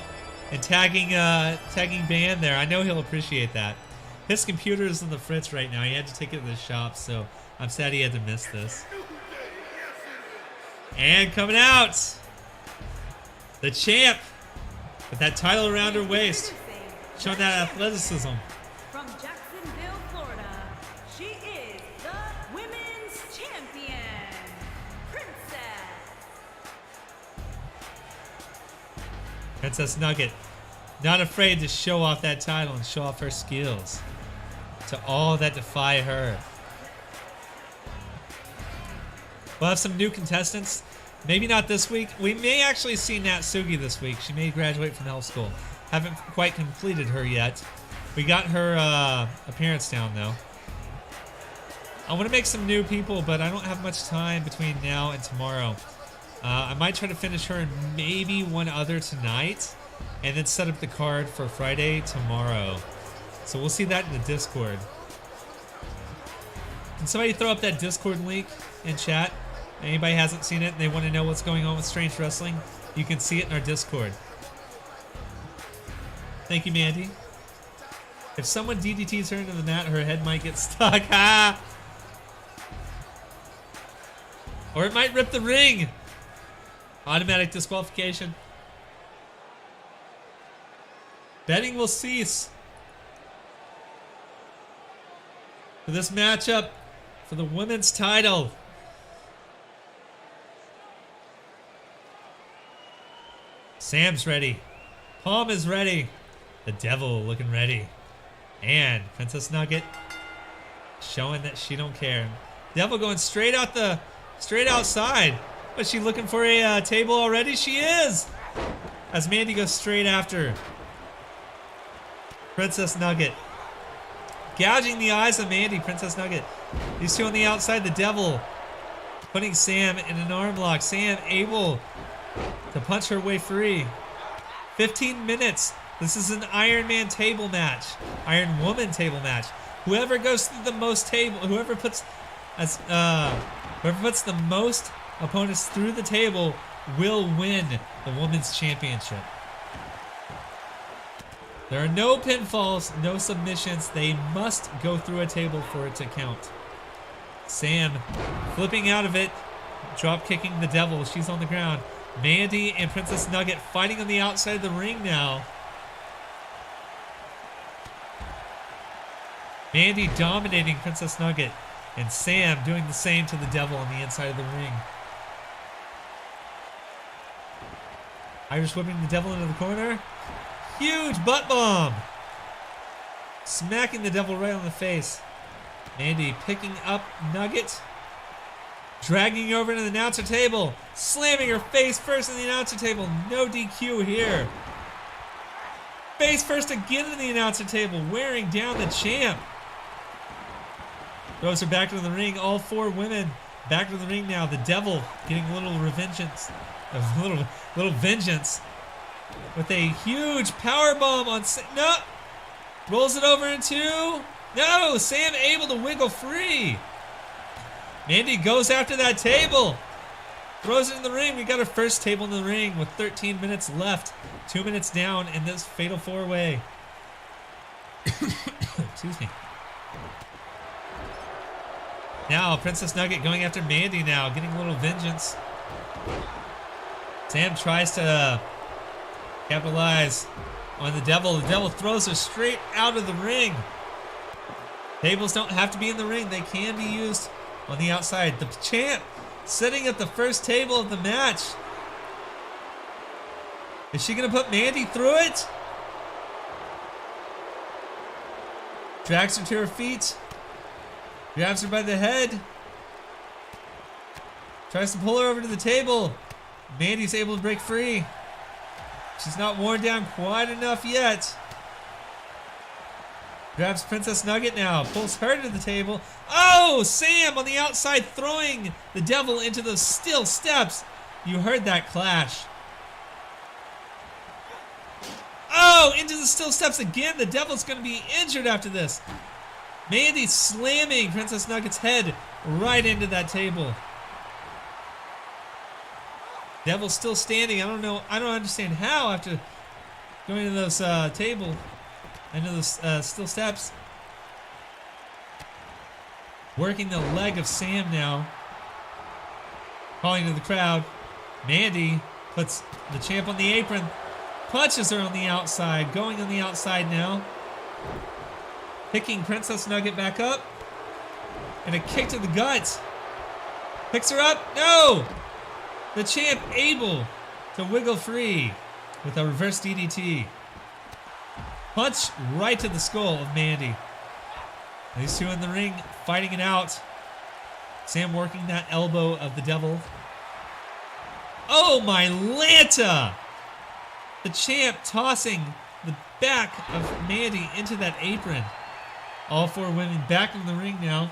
and tagging Ban there. I know he'll appreciate that. His computer is on the fritz right now. He had to take it to the shop, so I'm sad he had to miss this. And coming out, the champ with that title around her waist, showing that athleticism. From Jacksonville, Florida, she is the Women's Champion, Princess Nugget, not afraid to show off that title and show off her skills to all that defy her. We'll have some new contestants. Maybe not this week. We may actually see Natsugi this week. She may graduate from Hell School. Haven't quite completed her yet. We got her appearance down though. I want to make some new people, but I don't have much time between now and tomorrow. I might try to finish her and maybe one other tonight, and then set up the card for Friday tomorrow. So we'll see that in the Discord. Can somebody throw up that Discord link in chat? Anybody hasn't seen it and they want to know what's going on with Strange Wrestling, you can see it in our Discord. Thank you, Mandy. If someone DDTs her into the mat, her head might get stuck. Ha! Or it might rip the ring. Automatic disqualification. Betting will cease for this matchup for the women's title. Sam's ready. Palm is ready. The Devil looking ready. And Princess Nugget showing that she don't care. Devil going straight outside. Was she looking for a table already? She is. As Mandy goes straight after Princess Nugget. Gouging the eyes of Mandy, Princess Nugget. These two on the outside, the Devil putting Sam in an arm lock. Sam able to punch her way free. 15 minutes. This is an Iron Man table match. Iron Woman table match. Whoever goes through the most table, whoever puts the most opponents through the table will win the women's championship. There are no pinfalls, no submissions. They must go through a table for it to count. Sam flipping out of it, drop kicking the Devil. She's on the ground. Mandy and Princess Nugget fighting on the outside of the ring now. Mandy dominating Princess Nugget, and Sam doing the same to the Devil on the inside of the ring. Irish whipping the Devil into the corner. Huge butt bomb. Smacking the Devil right on the face. Mandy picking up Nugget. Dragging her over to the announcer table. Slamming her face first in the announcer table. No DQ here. Face first again in the announcer table. Wearing down the champ. Throws her back to the ring. All four women back to the ring now. The Devil getting a little revengeance. A little vengeance. With a huge power bomb on no. Rolls it over into no. Sam able to wiggle free. Mandy goes after that table. Throws it in the ring. We got our first table in the ring with 13 minutes left. 2 minutes down in this fatal four-way. Excuse me. Now Princess Nugget going after Mandy now, getting a little vengeance. Sam tries to capitalize on the Devil. The Devil throws her straight out of the ring. Tables don't have to be in the ring. They can be used on the outside. The champ sitting at the first table of the match. Is she going to put Mandy through it? Drags her to her feet. Grabs her by the head. Tries to pull her over to the table. Mandy's able to break free. She's not worn down quite enough yet. Grabs Princess Nugget now. Pulls her to the table. Oh, Sam on the outside throwing the Devil into those steel steps. You heard that clash. Oh, into the steel steps again. The Devil's going to be injured after this. Mandy slamming Princess Nugget's head right into that table. Devil's still standing. I don't know. I don't understand how after going to those table, into those steel steps. Working the leg of Sam now. Calling to the crowd. Mandy puts the champ on the apron. Punches her on the outside. Going on the outside now. Picking Princess Nugget back up. And a kick to the gut. Picks her up. No! The champ able to wiggle free with a reverse DDT. Punch right to the skull of Mandy. These two in the ring fighting it out. Sam working that elbow of the Devil. Oh my Lanta! The champ tossing the back of Mandy into that apron. All four women back in the ring now.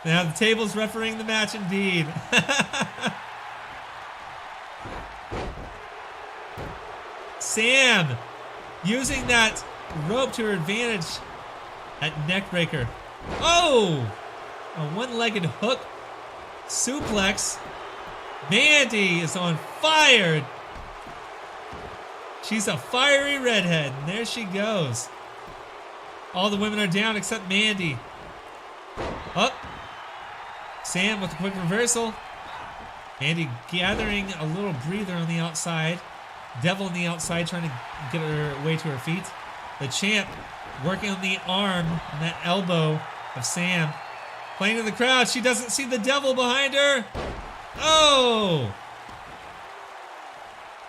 Now the table's refereeing the match indeed. Sam using that rope to her advantage. That neck breaker. Oh! A one-legged hook suplex. Mandy is on fire. She's a fiery redhead, and there she goes. All the women are down except Mandy. Up. Sam with a quick reversal. Mandy gathering a little breather on the outside. Devil on the outside trying to get her way to her feet. The champ working on the arm and that elbow of Sam. Playing in the crowd. She doesn't see the devil behind her. Oh!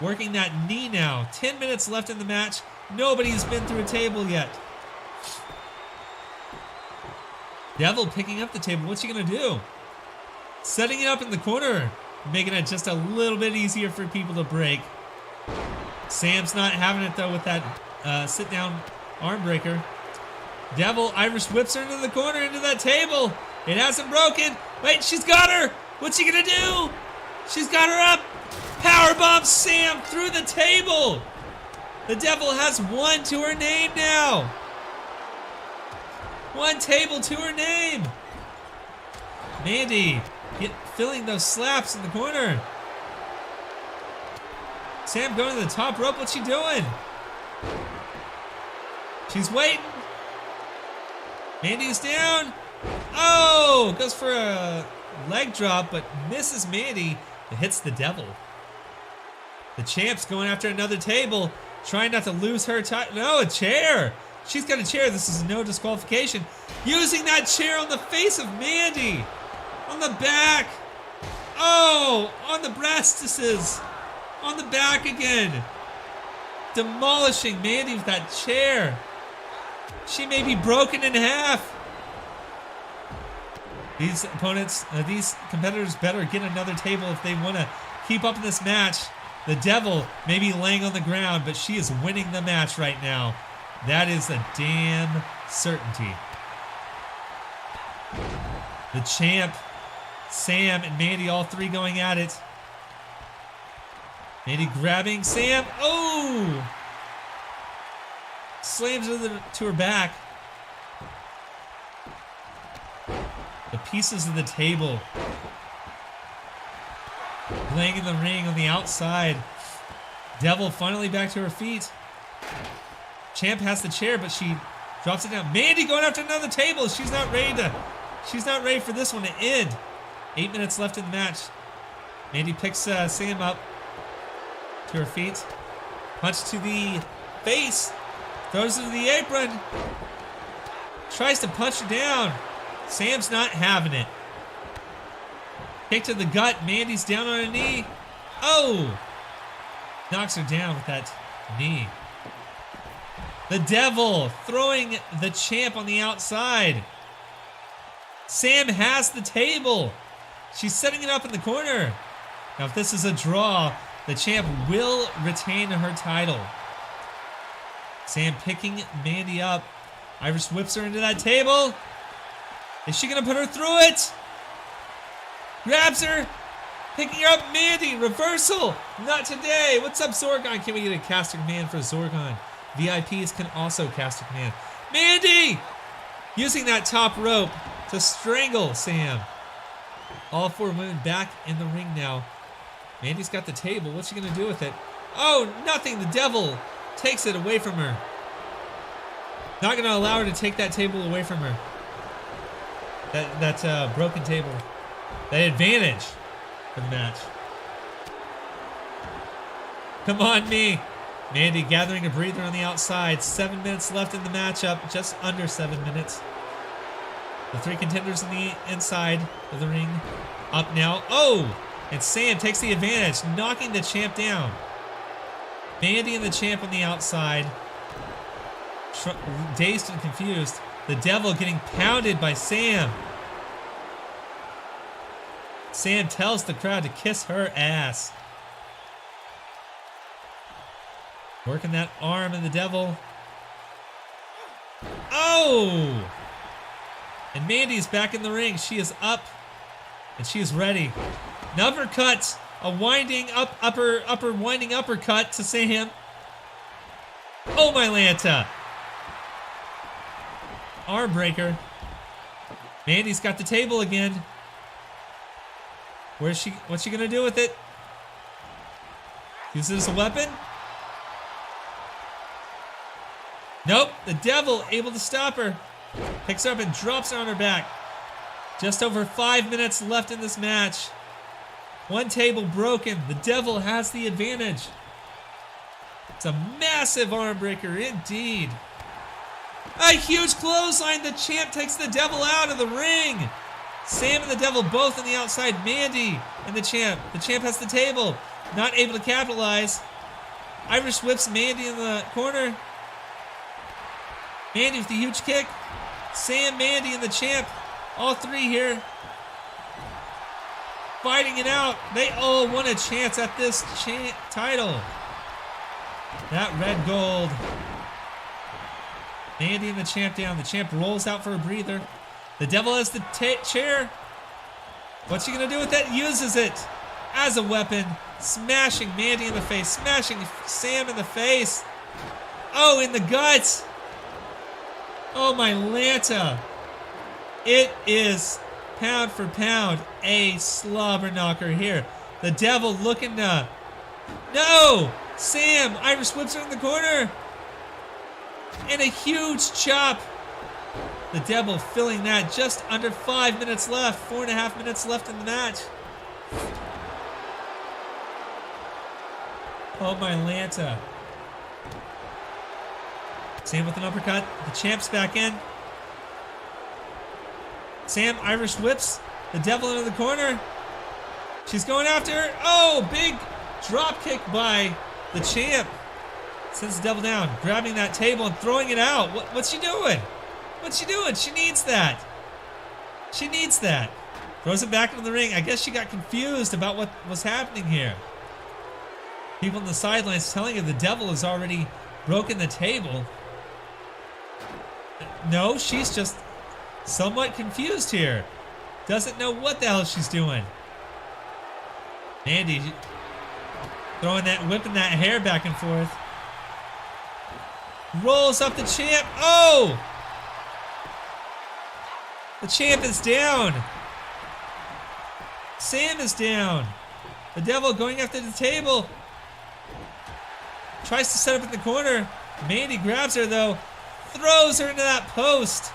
Working that knee now. 10 minutes left in the match. Nobody's been through a table yet. Devil picking up the table. What's she going to do? Setting it up in the corner. Making it just a little bit easier for people to break. Sam's not having it though with that sit-down arm breaker. Devil Irish whips her into the corner, into that table. It hasn't broken. Wait, she's got her. What's she gonna do? She's got her up. Powerbomb Sam through the table. The Devil has one to her name now. One table to her name. Mandy filling those slaps in the corner. Sam going to the top rope. What's she doing? She's waiting. Mandy's down. Oh, goes for a leg drop, but misses Mandy. It hits the Devil. The champ's going after another table, trying not to lose her title. No, a chair. She's got a chair. This is no disqualification. Using that chair on the face of Mandy. On the back. Oh, on the breastises. On the back again. Demolishing Mandy with that chair. She may be broken in half. These opponents, these competitors better get another table if they want to keep up in this match. The Devil may be laying on the ground, but she is winning the match right now. That is a damn certainty. The champ, Sam, and Mandy, all three going at it. Mandy grabbing Sam. Oh! Slams her to her back. The pieces of the table laying in the ring on the outside. Devil finally back to her feet. Champ has the chair, but she drops it down. Mandy going after another table. She's not ready for this one to end. 8 minutes left in the match. Mandy picks Sam up to her feet. Punch to the face. Throws her to the apron. Tries to punch her down. Sam's not having it. Kick to the gut. Mandy's down on her knee. Oh! Knocks her down with that knee. The Devil throwing the champ on the outside. Sam has the table. She's setting it up in the corner. Now, if this is a draw, the champ will retain her title. Sam picking Mandy up. Irish whips her into that table. Is she going to put her through it? Grabs her. Picking her up. Mandy. Reversal. Not today. What's up, Zorgon? Can we get a caster command for Zorgon? VIPs can also cast a command. Mandy! Using that top rope to strangle Sam. All four women back in the ring now. Mandy's got the table. What's she going to do with it? Oh, nothing. The Devil takes it away from her. Not going to allow her to take that table away from her. That broken table. That advantage for the match. Come on, me. Mandy gathering a breather on the outside. 7 minutes left in the matchup. Just under 7 minutes. The three contenders on the inside of the ring. Up now. Oh! And Sam takes the advantage, knocking the champ down. Mandy and the champ on the outside. Dazed and confused. The Devil getting pounded by Sam. Sam tells the crowd to kiss her ass. Working that arm in the Devil. Oh! And Mandy's back in the ring. She is up. And she is ready. An uppercut. A winding upper winding uppercut to Sam. Oh, my Lanta. Arm breaker. Mandy's got the table again. What's she gonna do with it? Use it as a weapon? Nope, the devil able to stop her. Picks her up and drops her on her back. Just over 5 minutes left in this match. One table broken. The devil has the advantage. It's a massive arm breaker indeed. A huge clothesline. The champ takes the devil out of the ring. Sam and the devil both on the outside. Mandy and the champ. The champ has the table. Not able to capitalize. Irish whips Mandy in the corner. Mandy with the huge kick. Sam, Mandy, and the champ. All three here. Fighting it out. They all want a chance at this title. That red gold. Mandy and the champ down. The champ rolls out for a breather. The devil has the chair. What's he going to do with that? Uses it as a weapon. Smashing Mandy in the face. Smashing Sam in the face. Oh, in the guts. Oh, my Lanta. It is pound for pound a slobber knocker here. The devil looking to... No! Sam! Irish whips her in the corner. And a huge chop. The devil filling that just under 5 minutes left. 4.5 minutes left in the match. Oh, my Lanta. Sam with an uppercut. The champ's back in. Sam Irish whips the devil into the corner. She's going after her. Oh, big drop kick by the champ. Sends the devil down, grabbing that table and throwing it out. What's she doing? What's she doing? She needs that. She needs that. Throws it back into the ring. I guess she got confused about what was happening here. People on the sidelines telling her the devil has already broken the table. No, she's just somewhat confused here. Doesn't know what the hell she's doing. Mandy whipping that hair back and forth. Rolls up the champ. Oh! The champ is down. Sam is down. The devil going after the table. Tries to set up in the corner. Mandy grabs her though. Throws her into that post.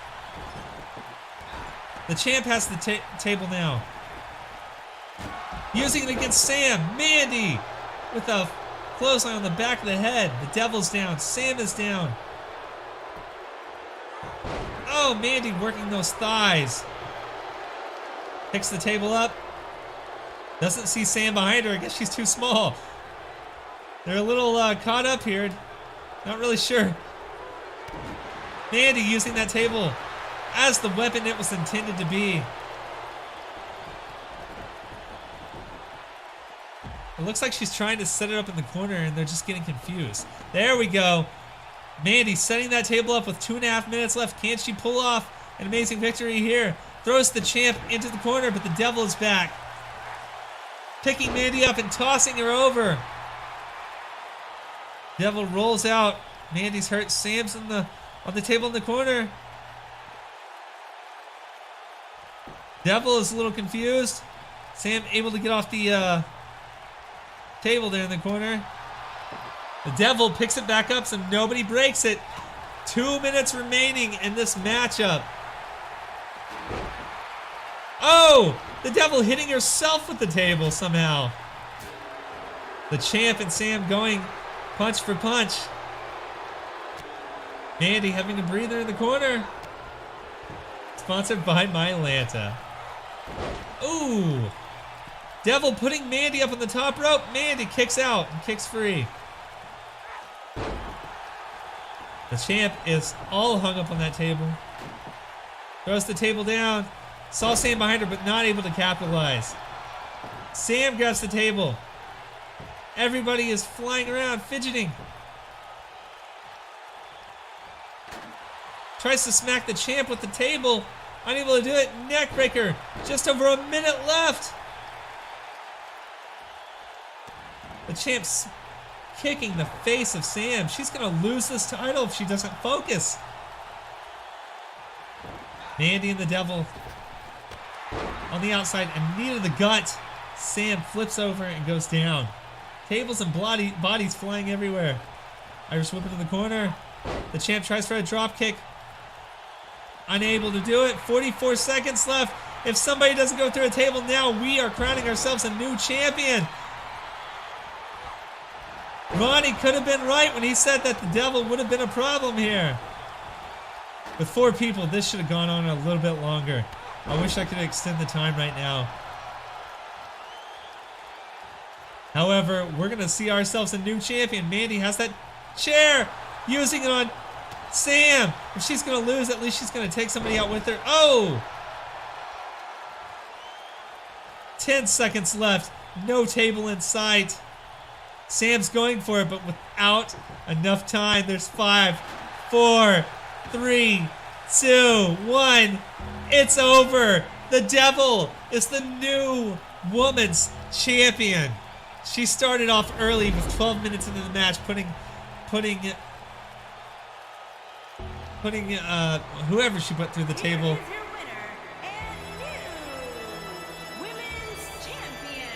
The champ has the table now. Using it against Sam. Mandy with a clothesline on the back of the head. The devil's down. Sam is down. Oh, Mandy working those thighs. Picks the table up. Doesn't see Sam behind her. I guess she's too small. They're a little caught up here. Not really sure. Mandy using that table as the weapon it was intended to be. It looks like she's trying to set it up in the corner and they're just getting confused. There we go. Mandy setting that table up with 2.5 minutes left. Can she pull off an amazing victory here? Throws the champ into the corner, but the devil is back. Picking Mandy up and tossing her over. Devil rolls out. Mandy's hurt. Sam's on the table in the corner. Devil is a little confused. Sam able to get off the table there in the corner. The devil picks it back up so nobody breaks it. 2 minutes remaining in this matchup. Oh! The devil hitting herself with the table somehow. The champ and Sam going punch for punch. Mandy having a breather in the corner. Sponsored by Mylanta. Ooh. Devil putting Mandy up on the top rope. Mandy kicks out and kicks free. The champ is all hung up on that table. Throws the table down. Saw Sam behind her, but not able to capitalize. Sam grabs the table. Everybody is flying around, fidgeting. Tries to smack the champ with the table. Unable to do it. Neckbreaker. Just over a minute left. The champ's kicking the face of Sam. She's going to lose this title if she doesn't focus. Mandy and the devil on the outside, and knee to the gut. Sam flips over and goes down. Tables and bodies flying everywhere. Irish whip into the corner. The champ tries for a drop kick. Unable to do it. 44 seconds left. If somebody doesn't go through a table now, we are crowning ourselves a new champion. Ronnie could have been right when he said that the devil would have been a problem here. With 4 people, this should have gone on a little bit longer. I wish I could extend the time right now. However, we're going to see ourselves a new champion. Mandy has that chair, using it on Sam. If she's going to lose, at least she's going to take somebody out with her. Oh! 10 seconds left. No table in sight. Sam's going for it, but without enough time. There's 5, 4, 3, 2, 1. It's over. The devil is the new woman's champion. She started off early with 12 minutes into the match, putting whoever she put through the table. Here is your winner and new women's champion,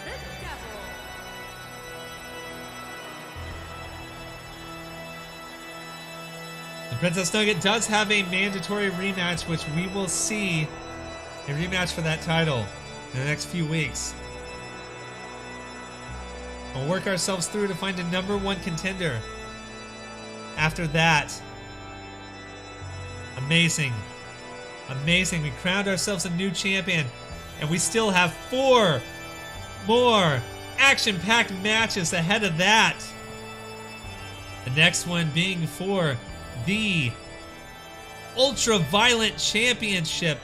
the Devil. The Princess Nugget does have a mandatory rematch, which we will see a rematch for that title in the next few weeks. We'll work ourselves through to find a #1 contender. After that, amazing. Amazing. We crowned ourselves a new champion, and we still have 4 more action-packed matches ahead of that. The next one being for the Ultra-Violent Championship.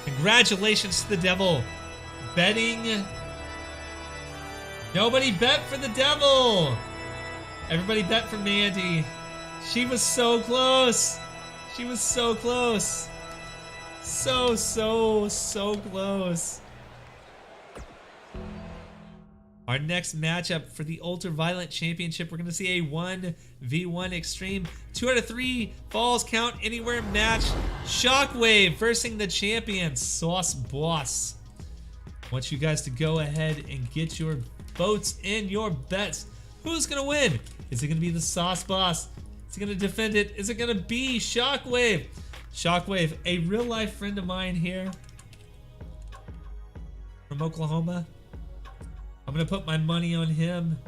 Congratulations to the devil. Betting. Nobody bet for the devil. Everybody bet for Mandy. She was so close. She was so close. So close. Our next matchup for the Ultra-Violent Championship, we're going to see a 1v1 extreme 2 out of 3 falls count anywhere match. Shockwave versus the champion, Sauce Boss. I want you guys to go ahead and get your votes and your bets. Who's going to win? Is it going to be the Sauce Boss? Is he going to defend it? Is it going to be Shockwave? Shockwave, a real life friend of mine here from Oklahoma. I'm gonna put my money on him.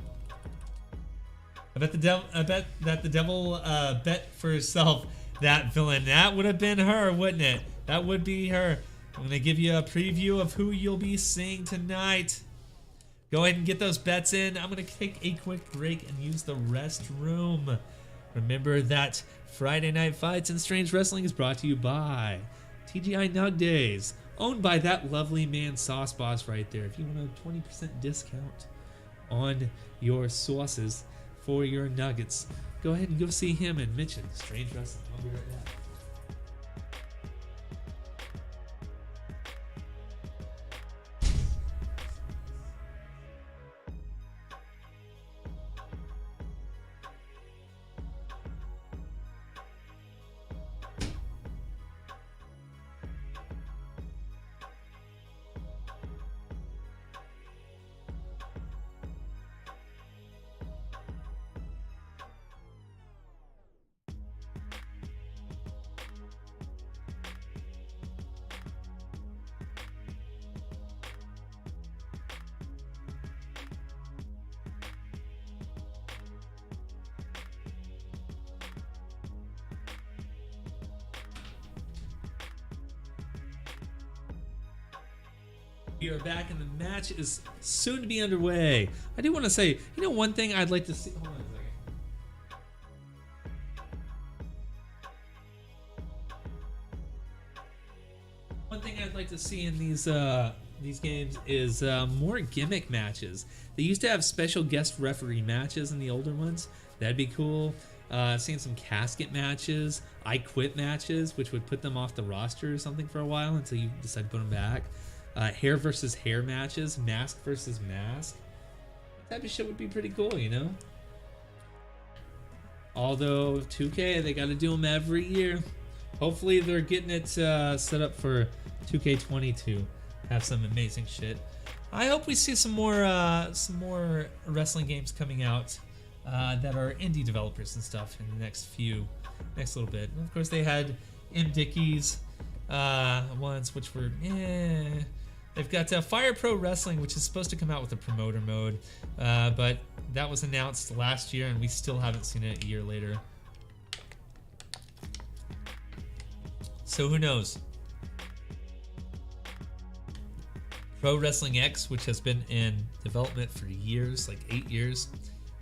I bet that the devil bet for herself. That villain. That would have been her, wouldn't it? That would be her. I'm gonna give you a preview of who you'll be seeing tonight. Go ahead and get those bets in. I'm gonna take a quick break and use the restroom. Remember that Friday Night Fights and Strange Wrestling is brought to you by TGI Nug Days, owned by that lovely man Sauce Boss right there. If you want a 20% discount on your sauces for your nuggets, go ahead and go see him and mention Strange Wrestling. I'll be right back. We are back and the match is soon to be underway. I do want to say, you know, one thing I'd like to see. Hold on a second. One thing I'd like to see in these games is more gimmick matches. They used to have special guest referee matches in the older ones. That'd be cool. I've seen some casket matches, I Quit matches, which would put them off the roster or something for a while until you decide to put them back. Hair versus hair matches, mask versus mask. That type of shit would be pretty cool, you know? Although 2K, they got to do them every year. Hopefully they're getting it set up for 2K22. Have some amazing shit. I hope we see some more wrestling games coming out that are indie developers and stuff in the next little bit. And of course, they had MDickies ones, which were They've got Fire Pro Wrestling, which is supposed to come out with a promoter mode, but that was announced last year, and we still haven't seen it a year later. So who knows? Pro Wrestling X, which has been in development for years, like 8 years,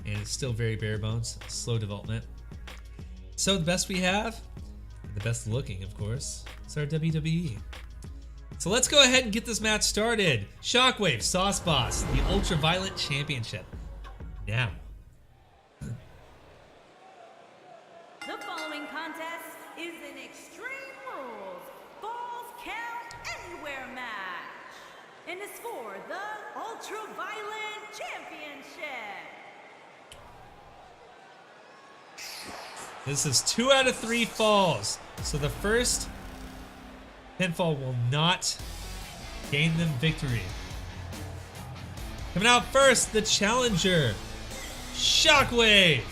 and it's still very bare bones, slow development. So the best we have, the best looking, of course, is our WWE. So let's go ahead and get this match started. Shockwave, Sauce Boss, the Ultra Violent Championship. Now. The following contest is an Extreme Rules Falls Count Anywhere match, and is for the Ultra Violent Championship. This is 2 out of 3 falls. So the first pinfall will not gain them victory. Coming out first, the challenger, Shockwave.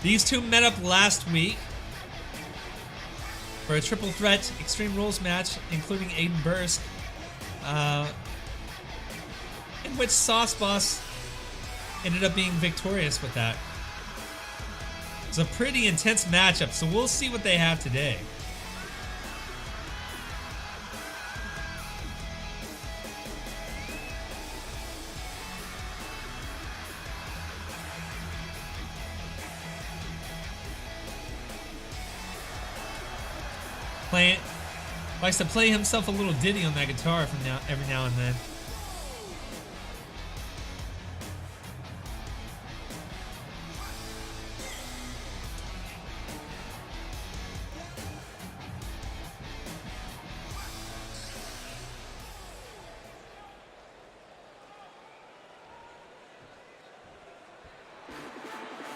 These two met up last week for a triple threat Extreme Rules match, including Aiden Burst, in which Sauce Boss ended up being victorious with that. It's a pretty intense matchup, so we'll see what they have today. Likes to play himself a little ditty on that guitar from every now and then.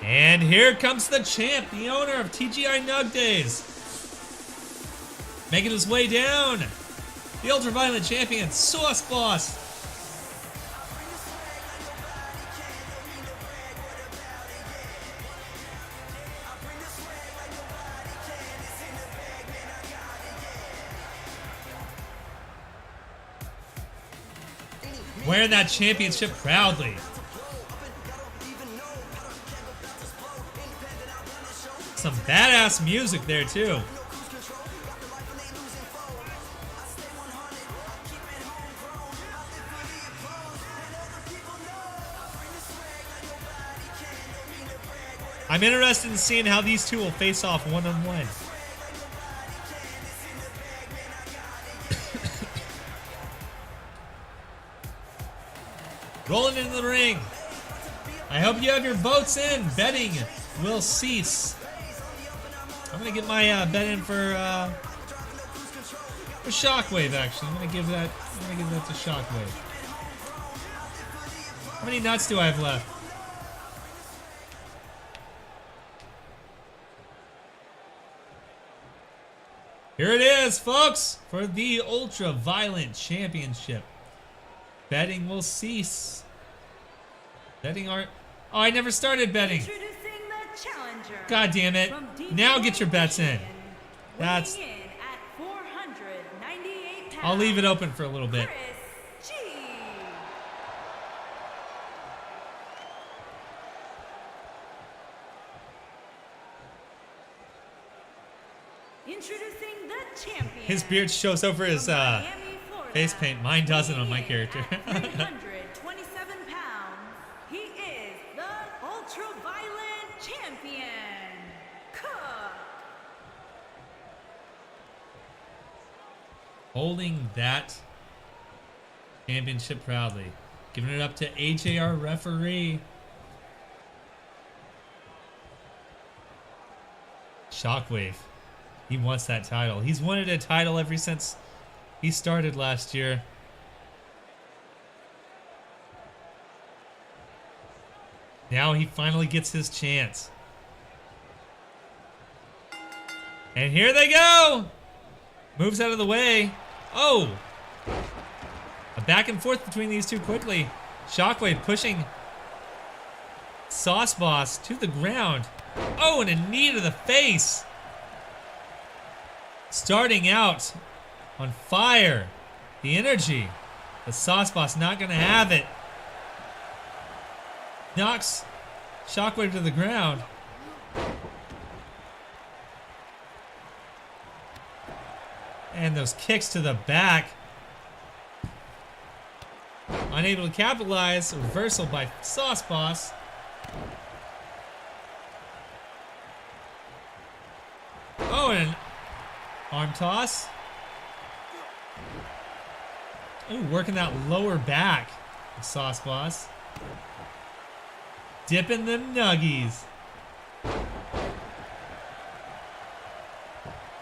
And here comes the champ, the owner of TGI Nug Days. Making his way down, the Ultraviolent Champion, Sauce Boss. Wearing that championship proudly. Some badass music there too. I'm interested in seeing how these two will face off one-on-one. Rolling into the ring. I hope you have your votes in. Betting will cease. I'm gonna get my bet in for Shockwave. Actually, I'm gonna give that to Shockwave. How many nuts do I have left? Here it is, folks, for the Ultra Violent Championship. Betting will cease. Betting aren't. Oh, I never started betting. Introducing the challenger. God damn it. Now get your bets in. That's. Weighing in at 498 pounds, I'll leave it open for a little bit. Chris G. Introducing the champion. His beard shows over his From Miami, Florida, face paint. Mine doesn't on my weighing in character. at 327 pounds, he is the Ultra-Violent Champion, Cook. Holding that championship proudly. Giving it up to AJR referee. Shockwave. He wants that title. He's wanted a title ever since he started last year. Now he finally gets his chance. And here they go. Moves out of the way. Oh. A back and forth between these two quickly. Shockwave pushing Sauce Boss to the ground. Oh, and a knee to the face. Starting out on fire. The energy. The Sauce Boss not going to have it. Knocks Shockwave to the ground. And those kicks to the back. Unable to capitalize. Reversal by Sauce Boss. Oh, and an arm toss. Ooh, working that lower back. The Sauce Boss. Dipping them nuggies.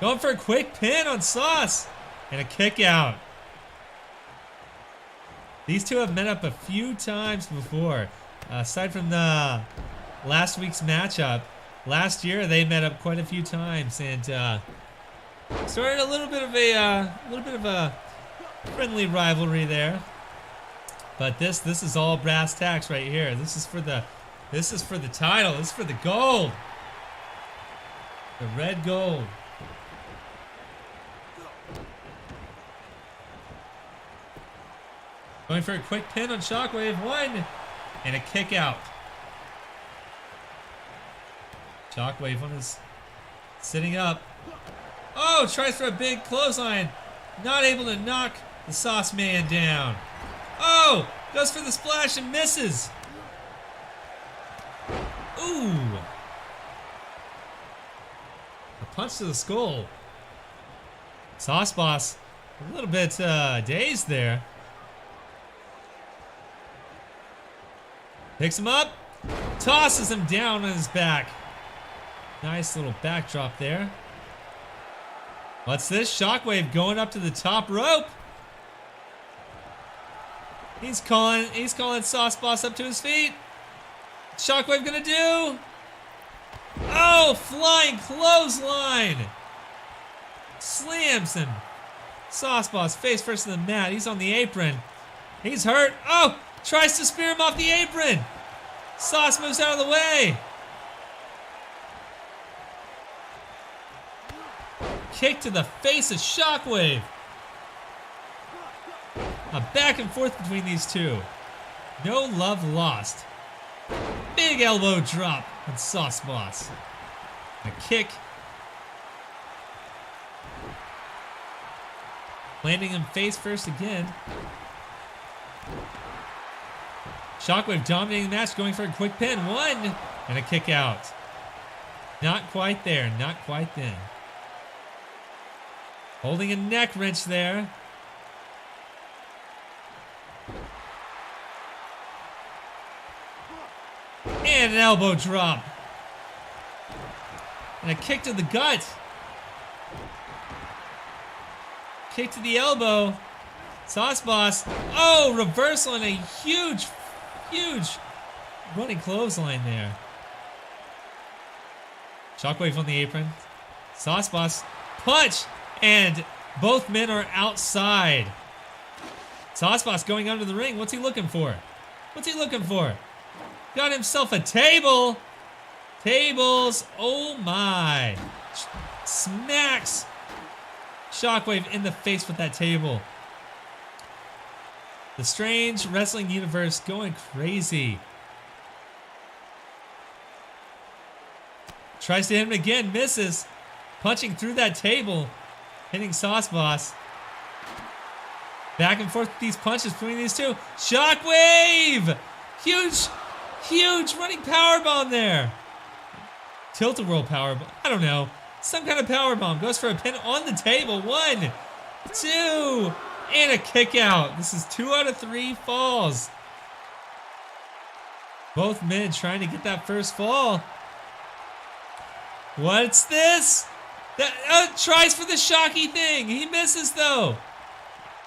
Going for a quick pin on Sauce. And a kick out. These two have met up a few times before. Aside from the last week's matchup, last year they met up quite a few times and started a little bit of a friendly rivalry there. But this is all brass tacks right here. This is for the title. This is for the gold. The red gold. Going for a quick pin on Shockwave. One. And a kick out. Shockwave on his sitting up. Oh, tries for a big clothesline. Not able to knock the Sauce Man down. Oh, goes for the splash and misses. Ooh. A punch to the skull. Sauce Boss a little bit dazed there. Picks him up, tosses him down on his back. Nice little backdrop there. What's this? Shockwave going up to the top rope. He's calling Sauce Boss up to his feet. Shockwave gonna do? Oh, flying clothesline. Slams him. Sauce Boss face first to the mat. He's on the apron. He's hurt. Oh, tries to spear him off the apron. Sauce moves out of the way. Kick to the face of Shockwave. A back and forth between these two. No love lost. Big elbow drop on Sauce Boss. A kick. Landing him face first again. Shockwave dominating the match, going for a quick pin. One. And a kick out. Not quite there. Not quite then. Holding a neck wrench there. And an elbow drop. And a kick to the gut. Kick to the elbow. Sauce Boss. Oh, reversal and a huge running clothesline there. Shockwave on the apron. Sauce Boss. Punch. And both men are outside. Sauce Boss going under the ring. What's he looking for? What's he looking for? Got himself a table. Tables. Oh my. Smacks Shockwave in the face with that table. The strange wrestling universe going crazy. Tries to hit him again. Misses. Punching through that table. Hitting Sauce Boss. Back and forth with these punches between these two. Shockwave! Huge running powerbomb there. Tilt-a-whirl powerbomb. I don't know. Some kind of powerbomb. Goes for a pin on the table. 1, 2, and a kick out. This is 2 out of 3 falls. Both men trying to get that first fall. What's this? That tries for the shocky thing. He misses though.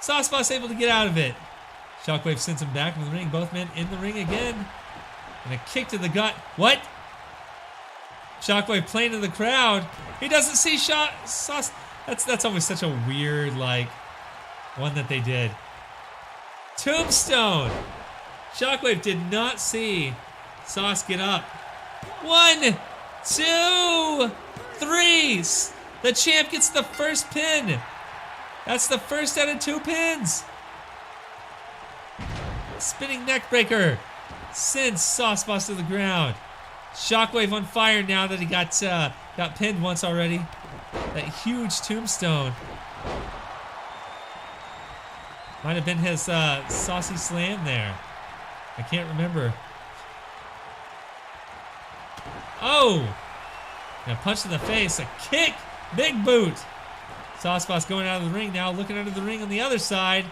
Sauce Boss able to get out of it. Shockwave sends him back in the ring. Both men in the ring again. And a kick to the gut. What? Shockwave playing to the crowd. He doesn't see Sauce. That's always such a weird, like, one that they did. Tombstone. Shockwave did not see Sauce get up. 1, 2, 3. The champ gets the first pin. That's the first out of 2 pins. Spinning neck breaker sends Sauce Boss to the ground. Shockwave on fire now that he got pinned once already. That huge tombstone. Might have been his saucy slam there. I can't remember. Oh! And a punch to the face, a kick, big boot. Sauce Boss going out of the ring now, looking under the ring on the other side.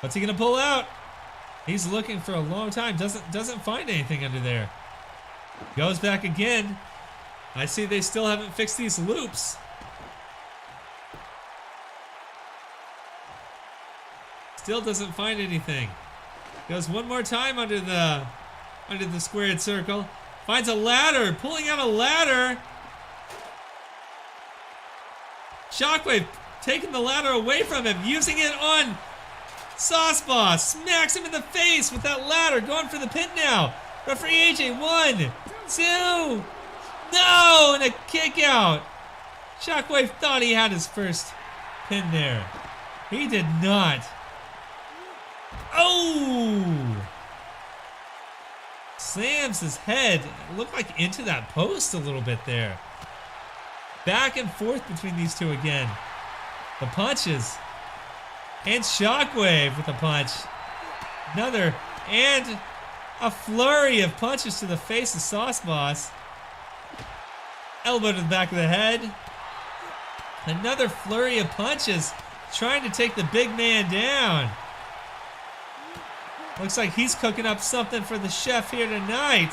What's he gonna pull out? He's looking for a long time, doesn't find anything under there. Goes back again. I see they still haven't fixed these loops. Still doesn't find anything. Goes one more time under the squared circle. Finds a ladder, pulling out a ladder. Shockwave taking the ladder away from him, using it on Sauce Boss. Smacks him in the face with that ladder, going for the pin now. Referee AJ, 1, 2. No, and a kick out. Shockwave thought he had his first pin there. He did not. Oh! Slams his head, looked like into that post a little bit there. Back and forth between these two again. The punches. And Shockwave with a punch. Another, and a flurry of punches to the face of Sauce Boss. Elbow to the back of the head. Another flurry of punches, trying to take the big man down. Looks like he's cooking up something for the chef here tonight.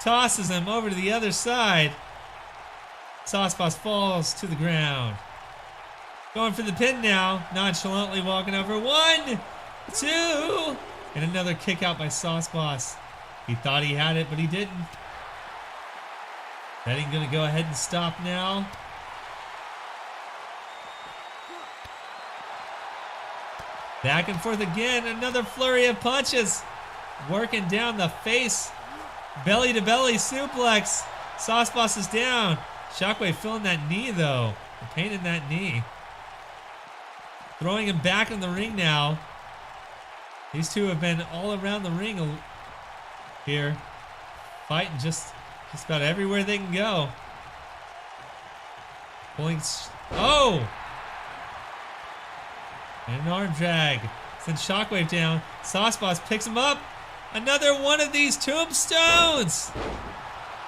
Tosses him over to the other side. Sauce Boss falls to the ground. Going for the pin now. Nonchalantly walking over. 1, 2. And another kick out by Sauce Boss. He thought he had it, but he didn't. Betting gonna go ahead and stop now. Back and forth again. Another flurry of punches. Working down the face. Belly to belly suplex. Sauce Boss is down. Shockwave feeling that knee though. The pain in that knee. Throwing him back in the ring now. These two have been all around the ring here. Fighting just about everywhere they can go. Pulling. Oh! And an arm drag. Sends Shockwave down. Sauce Boss picks him up. Another one of these tombstones.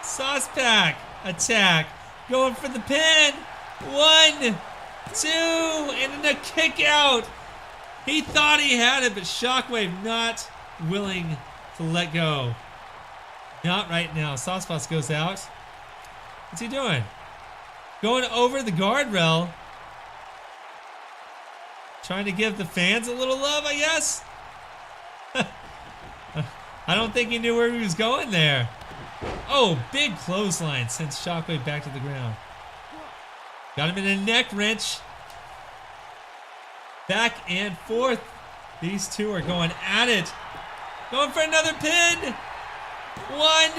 Sauce Pack attack. Going for the pin. 1, 2, and then a kick out. He thought he had it, but Shockwave not willing to let go. Not right now. Sauce Boss goes out. What's he doing? Going over the guardrail. Trying to give the fans a little love, I guess. I don't think he knew where he was going there. Oh, big clothesline sends Shockwave back to the ground. Got him in a neck wrench. Back and forth. These two are going at it. Going for another pin. 1,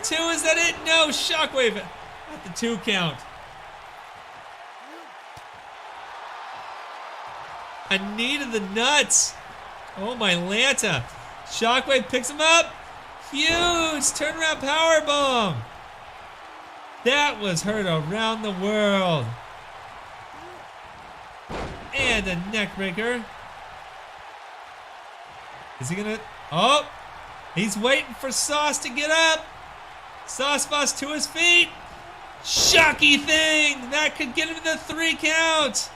2, is that it? No, Shockwave at the 2 count. A knee to the nuts. Oh my Lanta. Shockwave picks him up. Huge turnaround powerbomb. That was heard around the world. And a neck breaker. Is he gonna? Oh, he's waiting for Sauce to get up. Sauce Boss to his feet. Shocky thing. That could get him in the 3 count.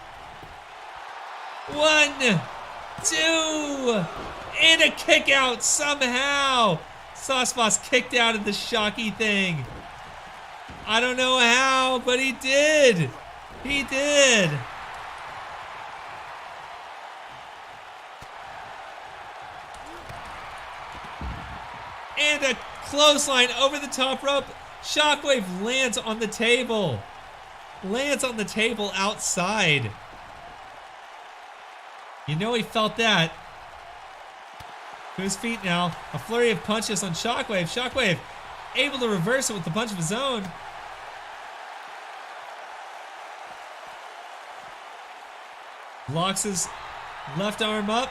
1, 2, and a kick out somehow. Sauce Boss kicked out of the shocky thing. I don't know how, but he did. He did. And a clothesline over the top rope. Shockwave lands on the table. Lands on the table outside. You know he felt that. To his feet now. A flurry of punches on Shockwave. Shockwave able to reverse it with the punch of his own. Locks his left arm up.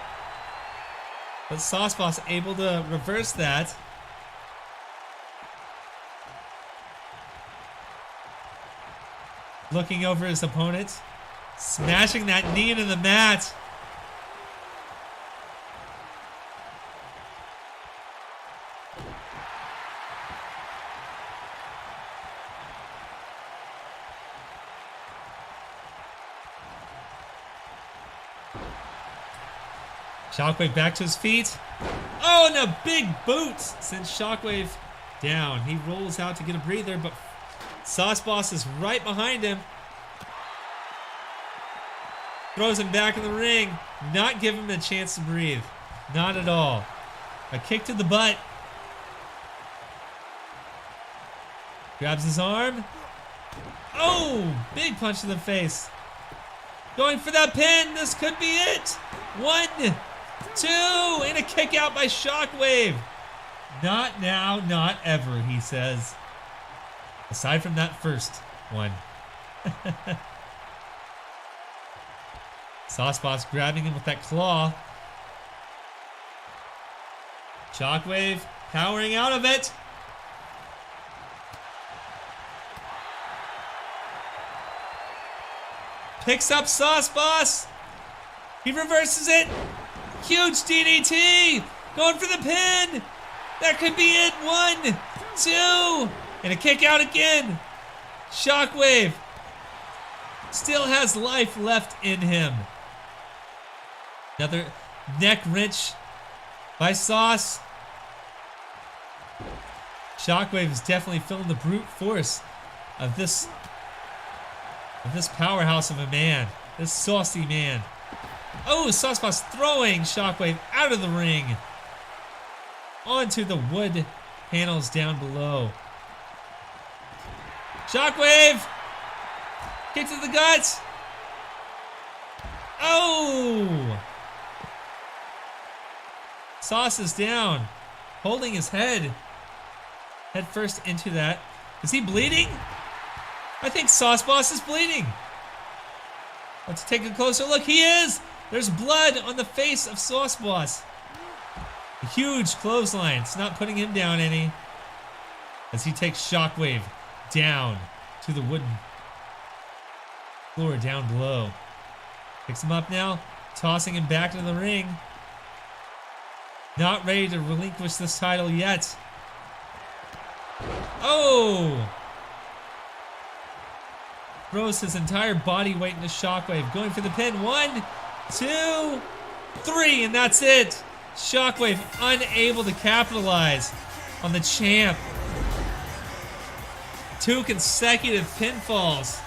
But Sauce Boss able to reverse that. Looking over his opponent. Smashing that knee into the mat. Shockwave back to his feet. Oh, and a big boot sends Shockwave down. He rolls out to get a breather, but Sauce Boss is right behind him. Throws him back in the ring. Not giving him a chance to breathe. Not at all. A kick to the butt. Grabs his arm. Oh, big punch to the face. Going for that pin. This could be it. 1, 2, and a kick out by Shockwave. Not now, not ever, he says. Aside from that first one. Sauce Boss grabbing him with that claw. Shockwave powering out of it. Picks up Sauce Boss. He reverses it. Huge DDT. Going for the pin. That could be it. 1, 2. And a kick out again. Shockwave still has life left in him. Another neck wrench by Sauce. Shockwave is definitely feeling the brute force of this powerhouse of a man. This saucy man. Oh, Sauce Boss throwing Shockwave out of the ring. Onto the wood panels down below. Shockwave! Kick to the guts! Oh! Sauce is down. Holding his head. Head first into that. Is he bleeding? I think Sauce Boss is bleeding. Let's take a closer look. He is! There's blood on the face of Sauce Boss. A huge clothesline. It's not putting him down any. As he takes Shockwave down to the wooden floor down below. Picks him up now, tossing him back into the ring. Not ready to relinquish this title yet. Oh! Throws his entire body weight into Shockwave, going for the pin. 1, 2, 3, and that's it. Shockwave unable to capitalize on the champ. 2 consecutive pinfalls.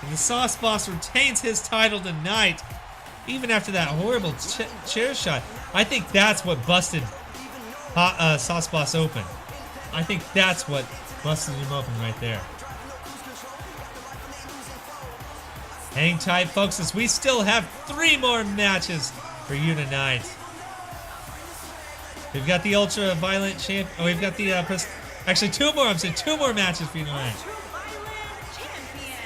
And the Sauce Boss retains his title tonight, even after that horrible chair shot. I think that's what busted Sauce Boss open. I think that's what busted him open right there. Hang tight, folks, as we still have 3 more matches for you tonight. We've got the Ultra Violent Champ. Oh, we've got the actually 2 more. I'm saying 2 more matches for you tonight. Ultra Violent Champion.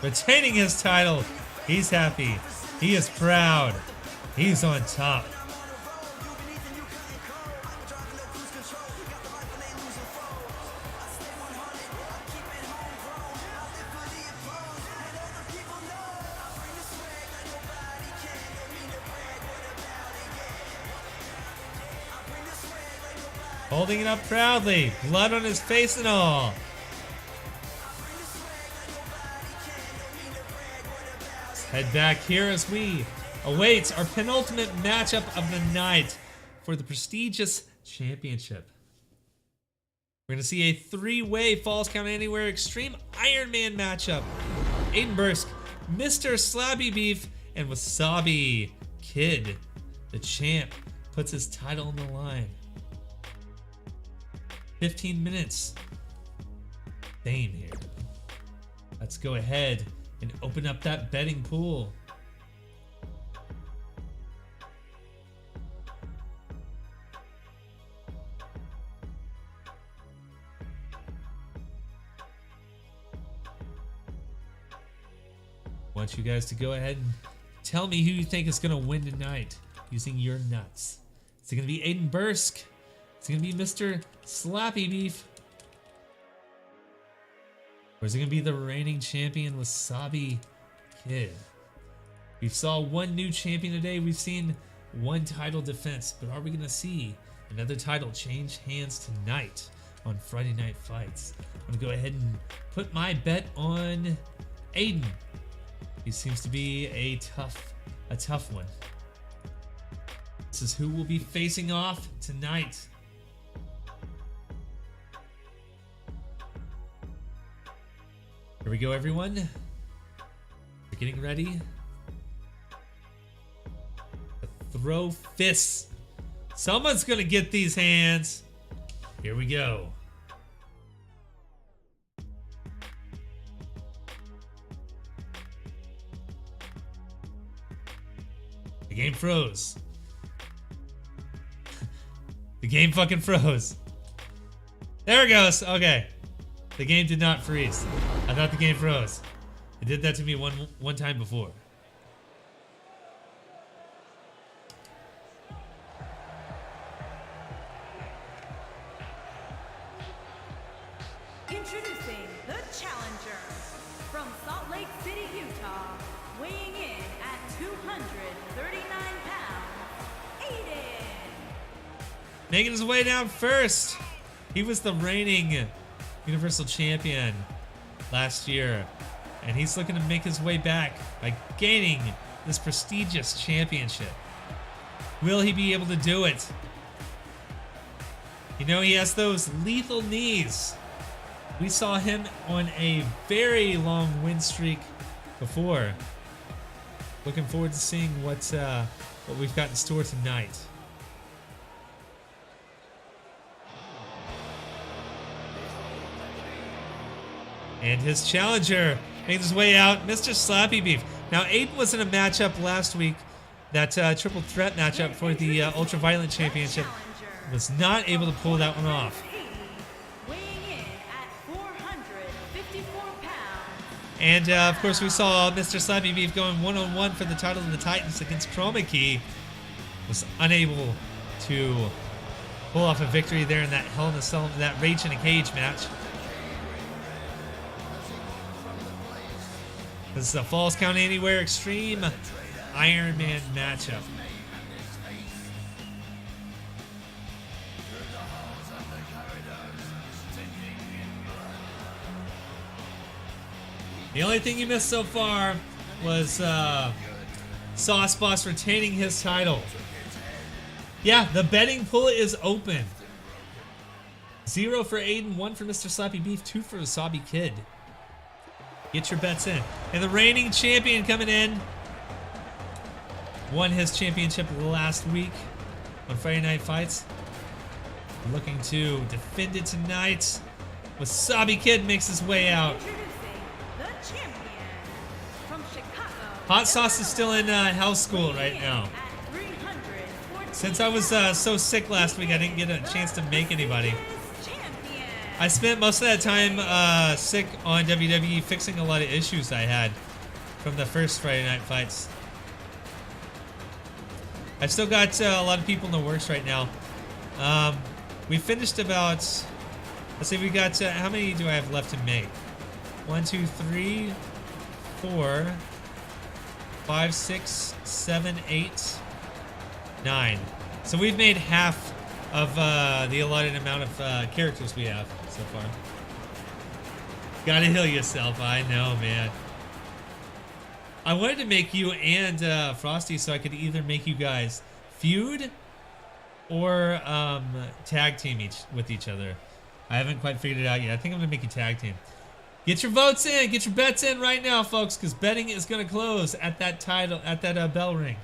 Retaining his title. He's happy. He is proud. He's on top. Holding it up proudly. Blood on his face and all. Let's head back here as we await our penultimate matchup of the night for the prestigious championship. We're going to see a 3-way Falls Count Anywhere Extreme Iron Man matchup. Aiden Bursk, Mr. Slabby Beef, and Wasabi Kid. The champ puts his title on the line. 15 minutes. Same here. Let's go ahead and open up that betting pool. I want you guys to go ahead and tell me who you think is going to win tonight using your nuts. Is it going to be Aiden Bursk? Is it going to be Mr. Slappy Beef? Or is it going to be the reigning champion, Wasabi Kid? We saw one new champion today. We've seen one title defense. But are we going to see another title change hands tonight on Friday Night Fights? I'm going to go ahead and put my bet on Aiden. He seems to be a tough one. This is who will be facing off tonight. Here we go, everyone. We're getting ready to throw fists. Someone's gonna get these hands. Here we go. The game froze. The game fucking froze. There it goes. Okay. The game did not freeze. I thought the game froze. It did that to me one time before. Introducing the challenger from Salt Lake City, Utah, weighing in at 239 pounds, Aiden. Making his way down first. He was the reigning Universal Champion last year, and he's looking to make his way back by gaining this prestigious championship. Will he be able to do it? You know, he has those lethal knees. We saw him on a very long win streak before. Looking forward to seeing what we've got in store tonight. And his challenger makes his way out, Mr. Slappy Beef. Now, Aiden was in a matchup last week, that triple threat matchup for the Ultraviolent Championship. Was not able to pull that one off. Weighing in at 454 pounds. And of course, we saw Mr. Slappy Beef going one-on-one for the title of the Titans against Chroma Key. Was unable to pull off a victory there in that Hell in a Cell, that Rage in a Cage match. This is a Falls Count Anywhere Extreme Iron Man matchup. The only thing you missed so far was Sauce Boss retaining his title. Yeah, the betting pool is open. 0 for Aiden, 1 for Mr. Slappy Beef, 2 for Wasabi Kid. Get your bets in. And the reigning champion coming in. Won his championship last week on Friday Night Fights. Looking to defend it tonight. Wasabi Kid makes his way out. Introducing the champion from Chicago. Hot Sauce is still in health school right now. At 314 Since I was so sick last week, I didn't get a chance to make anybody. champion. I spent most of that time sick on WWE fixing a lot of issues I had from the first Friday Night Fights. I've still got a lot of people in the works right now. We finished about, let's see, we got, how many do I have left to make? 1, 2, 3, 4, 5, 6, 7, 8, 9. So we've made half of the allotted amount of characters we have so far. Gotta heal yourself, I know, man. I wanted to make you and Frosty so I could either make you guys feud or tag team with each other. I haven't quite figured it out yet. I think I'm gonna make you tag team. Get your votes in. Get your bets in right now, folks, because betting is going to close at that title, at that bell ring.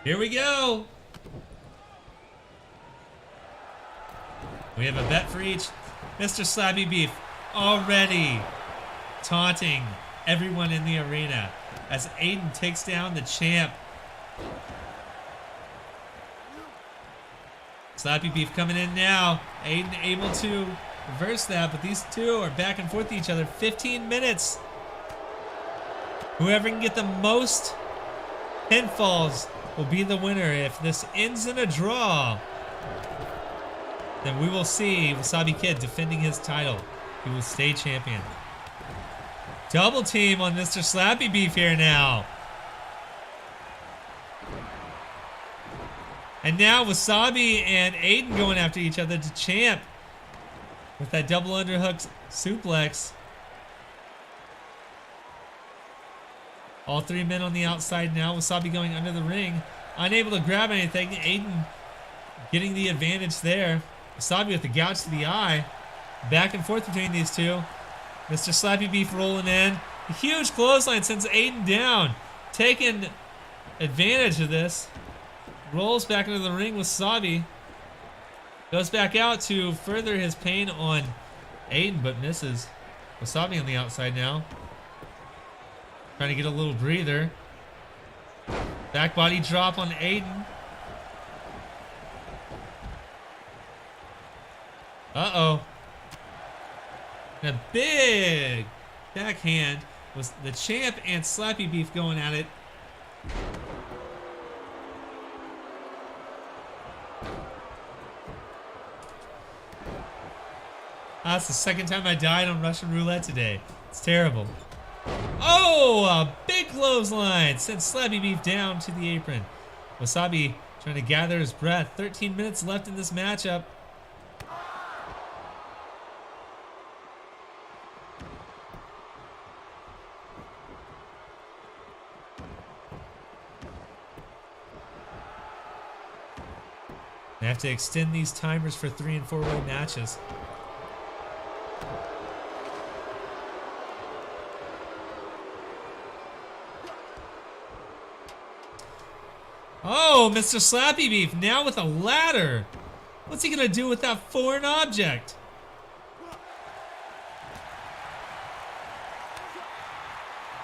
Here we go. We have a bet for each. Mr. Slappy Beef already taunting everyone in the arena as Aiden takes down the champ. Slappy Beef coming in now. Aiden able to reverse that, but these two are back and forth to each other. 15 minutes. Whoever can get the most pinfalls will be the winner. If this ends in a draw, then we will see Wasabi Kid defending his title. He will stay champion. Double team on Mr. Slappy Beef here now. And now Wasabi and Aiden going after each other to champ with that double underhook suplex. All three men on the outside now. Wasabi going under the ring. Unable to grab anything. Aiden getting the advantage there. Wasabi with the gouge to the eye. Back and forth between these two. Mr. Slappy Beef rolling in. A huge clothesline sends Aiden down. Taking advantage of this. Rolls back into the ring with Wasabi. Goes back out to further his pain on Aiden, but misses. Wasabi on the outside now. Trying to get a little breather. Back body drop on Aiden. Uh-oh. And a big backhand was the champ and Slappy Beef going at it. That's the second time I died on Russian roulette today. It's terrible. Oh, a big clothesline sends Slappy Beef down to the apron. Wasabi trying to gather his breath. 13 minutes left in this matchup. They have to extend these timers for 3- and 4-way matches. Oh, Mr. Slappy Beef now with a ladder. What's he gonna do with that foreign object?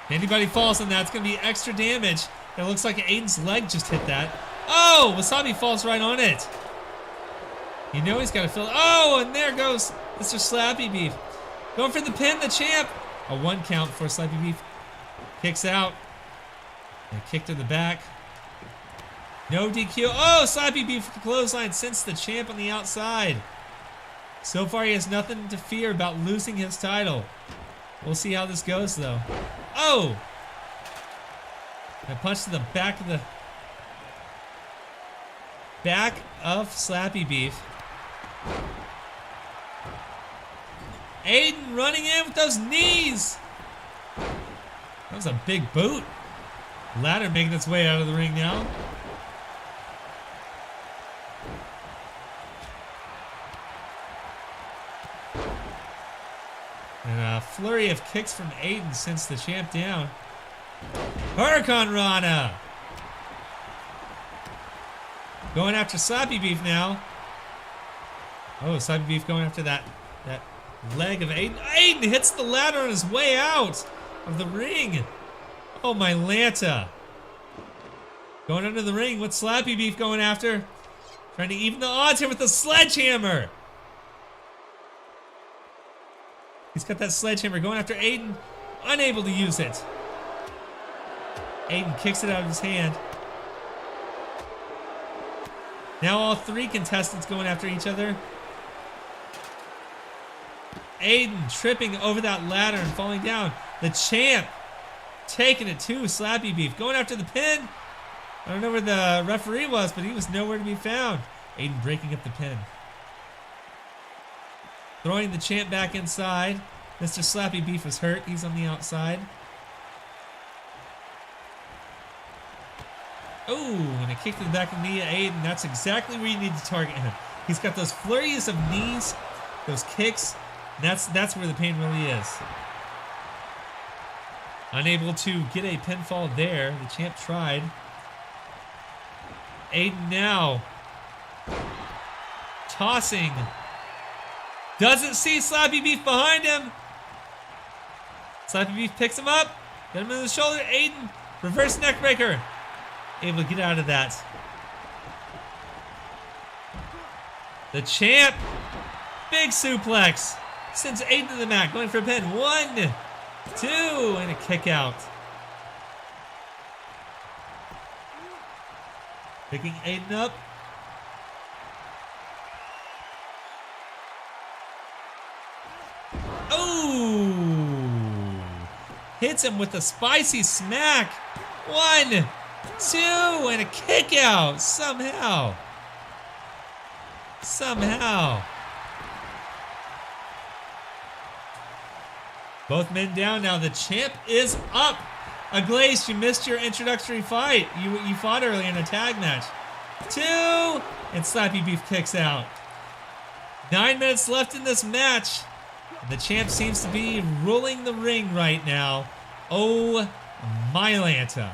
Anybody falls on that, it's gonna be extra damage. It looks like Aiden's leg just hit that. Oh, Wasabi falls right on it. You know he's gotta fill. Oh, and there goes Mr. Slappy Beef. Going for the pin, the champ. A 1 count for Slappy Beef. Kicks out. And a kick to the back. No DQ. Oh, Slappy Beef with the clothesline sends the champ on the outside. So far, he has nothing to fear about losing his title. We'll see how this goes, though. Oh! A punch to the back of Slappy Beef. Aiden running in with those knees. That was a big boot. Ladder making its way out of the ring now. And a flurry of kicks from Aiden sends the champ down. Hurricane Rana! Going after Slappy Beef now. Oh, Slappy Beef going after that leg of Aiden. Aiden hits the ladder on his way out of the ring. Oh, my Lanta. Going under the ring. What's Slappy Beef going after? Trying to even the odds here with the sledgehammer. He's got that sledgehammer going after Aiden. Unable to use it. Aiden kicks it out of his hand. Now all three contestants going after each other. Aiden tripping over that ladder and falling down. The champ taking it to Slappy Beef. Going after the pin. I don't know where the referee was, but he was nowhere to be found. Aiden breaking up the pin. Throwing the champ back inside. Mr. Slappy Beef is hurt. He's on the outside. Oh, and a kick to the back of the knee of Aiden. That's exactly where you need to target him. He's got those flurries of knees, those kicks. That's where the pain really is. Unable to get a pinfall there. The champ tried. Aiden now tossing. Doesn't see Slappy Beef behind him. Slappy Beef picks him up. Got him in the shoulder. Aiden, reverse neckbreaker. Able to get out of that. The champ. Big suplex. Sends Aiden to the mat. Going for a pin. 1, 2, and a kick out. Picking Aiden up. Oh! Hits him with a spicy smack. 1, 2, and a kick out. Somehow. Both men down now. The champ is up. Aglace, you missed your introductory fight. You fought earlier in a tag match. 2, and Slappy Beef kicks out. 9 minutes left in this match. The champ seems to be ruling the ring right now. Oh, my Lanta.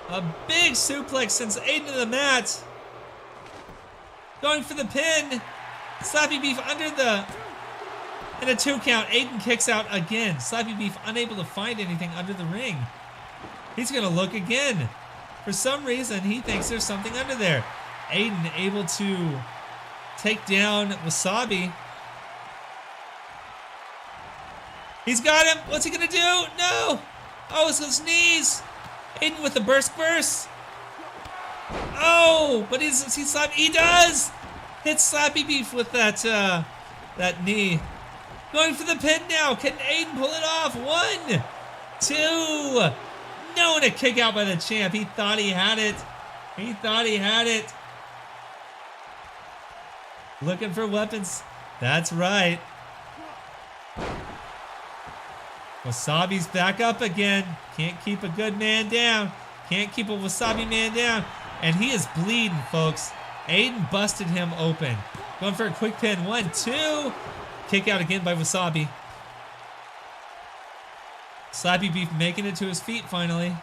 A big suplex sends Aiden to the mat. Going for the pin. Slappy Beef under the... And a 2 count. Aiden kicks out again. Slappy Beef unable to find anything under the ring. He's going to look again. For some reason, he thinks there's something under there. Aiden able to take down Wasabi. He's got him. What's he going to do? No. Oh, it's his knees. Aiden with the burst. Oh, but he Slappy. He does. Hits Slappy Beef with that knee. Going for the pin now. Can Aiden pull it off? 1, 2. No, and a kick out by the champ. He thought he had it. Looking for weapons. That's right. Wasabi's back up again. Can't keep a good man down. Can't keep a Wasabi man down. And he is bleeding, folks. Aiden busted him open. Going for a quick pin. 1, 2. Kick out again by Wasabi. Slappy Beef making it to his feet finally.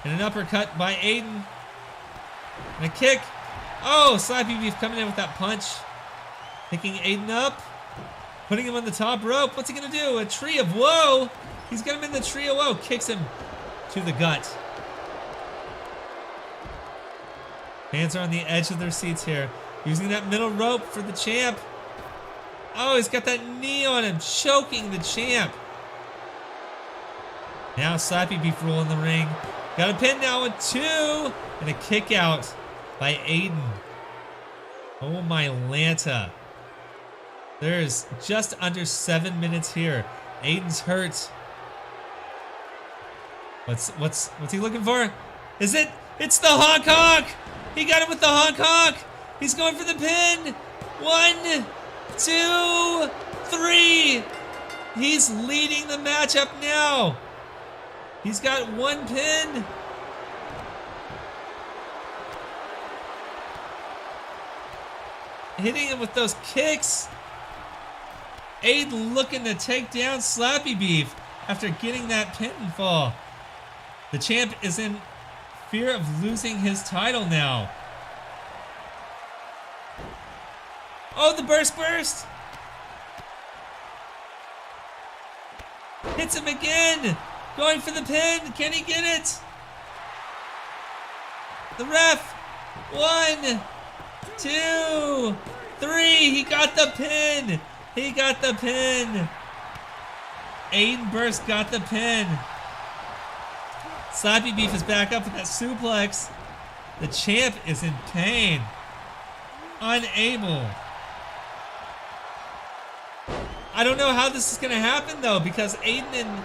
And an uppercut by Aiden. And a kick. Oh, Slappy Beef coming in with that punch. Picking Aiden up. Putting him on the top rope. What's he going to do? A tree of woe. He's got him in the tree of woe. Kicks him to the gut. Fans are on the edge of their seats here. Using that middle rope for the champ. Oh, he's got that knee on him. Choking the champ. Now Slappy Beef rolling the ring. Got a pin now with 2. And a kick out by Aiden. Oh my Lanta. There's just under 7 minutes here. Aiden's hurt. What's he looking for? Is it? It's the honk honk. He got him with the honk honk. He's going for the pin. 1, 2, 3. He's leading the matchup now. He's got 1 pin. Hitting him with those kicks. Aiden looking to take down Slappy Beef after getting that pinfall. The champ is in fear of losing his title now. Oh, the burst. Hits him again. Going for the pin. Can he get it? The ref. 1, 2, 3. He got the pin. Aiden Burst got the pin. Slappy Beef is back up with that suplex. The champ is in pain. Unable. I don't know how this is going to happen, though, because Aiden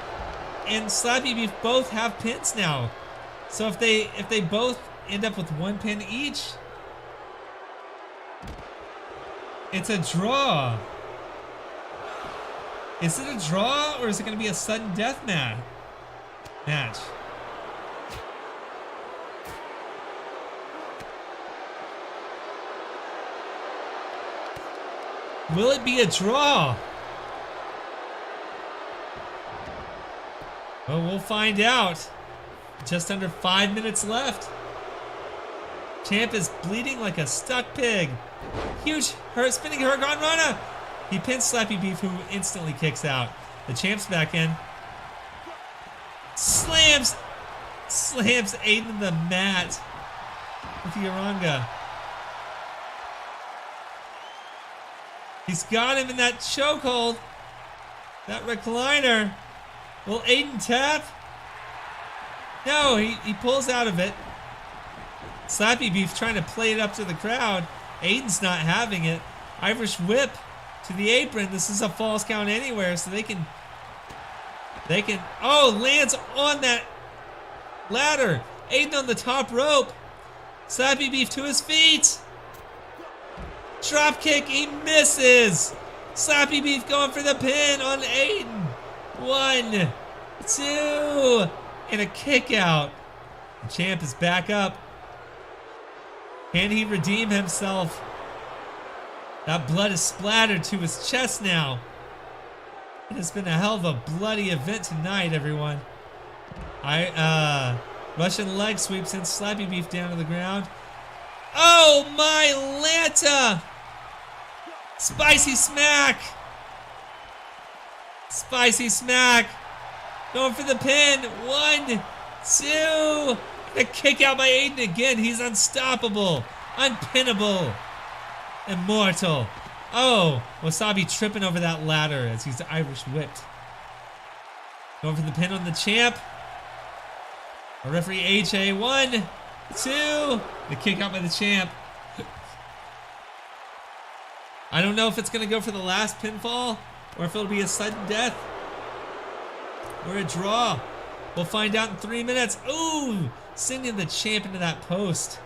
and Slappy Beef both have pins now. So if they both end up with 1 pin each. It's a draw. Is it a draw or is it going to be a sudden death match? Will it be a draw? Well, we'll find out. Just under 5 minutes left. Champ is bleeding like a stuck pig. Huge spinning Hurricane Rana. He pins Slappy Beef, who instantly kicks out. The Champ's back in. Slams Aiden in the mat with the Oranga. He's got him in that chokehold. That recliner. Will Aiden tap? No, he pulls out of it. Slappy Beef trying to play it up to the crowd. Aiden's not having it. Irish whip to the apron. This is a false count anywhere, so they can. Oh, lands on that ladder. Aiden on the top rope. Slappy Beef to his feet. Drop kick, he misses. Slappy Beef going for the pin on Aiden. 1, 2, and a kick out. The Champ is back up. Can he redeem himself? That blood is splattered to his chest now. It has been a hell of a bloody event tonight, everyone. Russian leg sweep sends Slappy Beef down to the ground. Oh my Lanta! Spicy smack! Spicy smack! Going for the pin. 1, 2. A kick out by Aiden again. He's unstoppable. Unpinnable. Immortal. Oh, Wasabi tripping over that ladder as he's Irish whipped. Going for the pin on the Champ. Our referee HA. 1, 2. The kick out by the Champ. I don't know if it's going to go for the last pinfall or if it'll be a sudden death or a draw. We'll find out in 3 minutes. Ooh, sending the Champ into that post.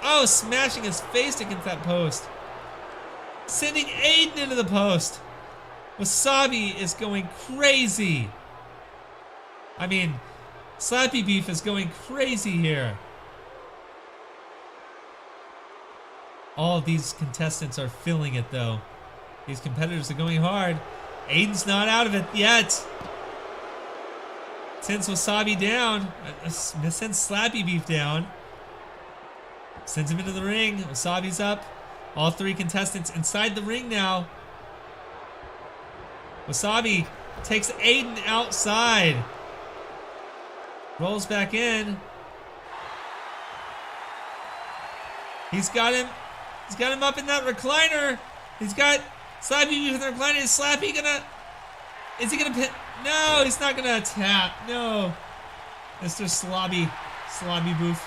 Oh, smashing his face against that post. Sending Aiden into the post. Wasabi is going crazy. I mean, Slappy Beef is going crazy here. All of these contestants are feeling it, though. These competitors are going hard. Aiden's not out of it yet. Sends Wasabi down. Sends Slappy Beef down. Sends him into the ring. Wasabi's up. All 3 contestants inside the ring now. Wasabi takes Aiden outside. Rolls back in. He's got him. He's got him up in that recliner. He's got Slappy Beef in the recliner. Is Slappy gonna... Is he gonna pin? No, he's not gonna tap. No. Mr. Slobby Boof.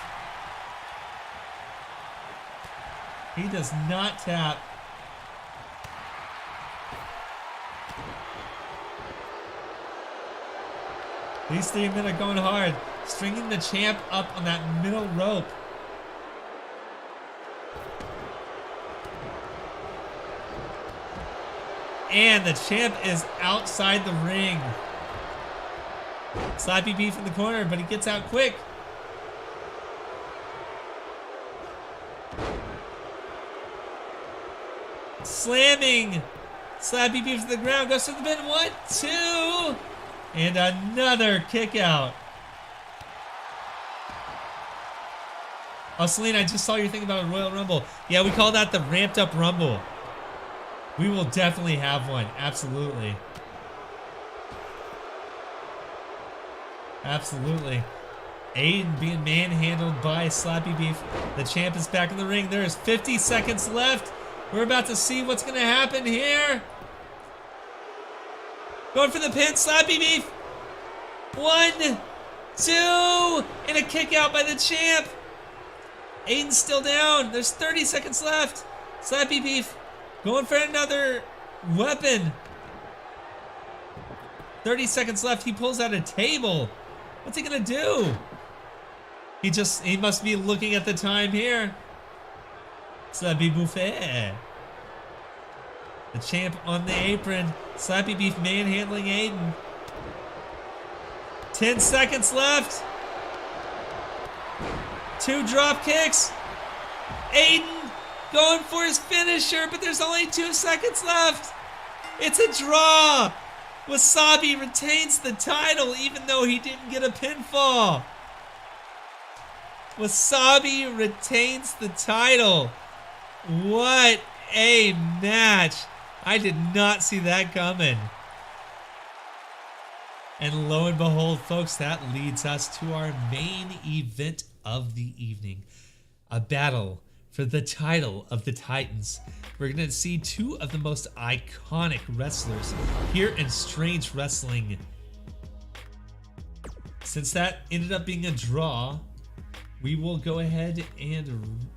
He does not tap. These 3 men are going hard. Stringing the Champ up on that middle rope. And the Champ is outside the ring. Slappy Beef in the corner, but he gets out quick. Slamming Slappy Beef to the ground. Goes to the pin. 1, 2. And another kick out. Oh, Celine, I just saw your thing about a Royal Rumble. Yeah, we call that the ramped up Rumble. We will definitely have one. Absolutely. Absolutely. Aiden being manhandled by Slappy Beef. The Champ is back in the ring. There is 50 seconds left. We're about to see what's going to happen here. Going for the pin. Slappy Beef. 1, 2. And a kick out by the Champ. Aiden's still down. There's 30 seconds left. Slappy Beef going for another weapon. 30 seconds left. He pulls out a table. What's he gonna do? He must be looking at the time here. Slappy Buffet. The champ on the apron. Slappy Beef manhandling Aiden. 10 seconds left. 2 drop kicks. Aiden going for his finisher, but there's only 2 seconds left. It's a draw. Wasabi retains the title even though he didn't get a pinfall. Wasabi retains the title. What a match. I did not see that coming. And lo and behold, folks, that leads us to our main event of the evening. A battle for the title of the Titans. We're going to see 2 of the most iconic wrestlers here in Strange Wrestling. Since that ended up being a draw, we will go ahead and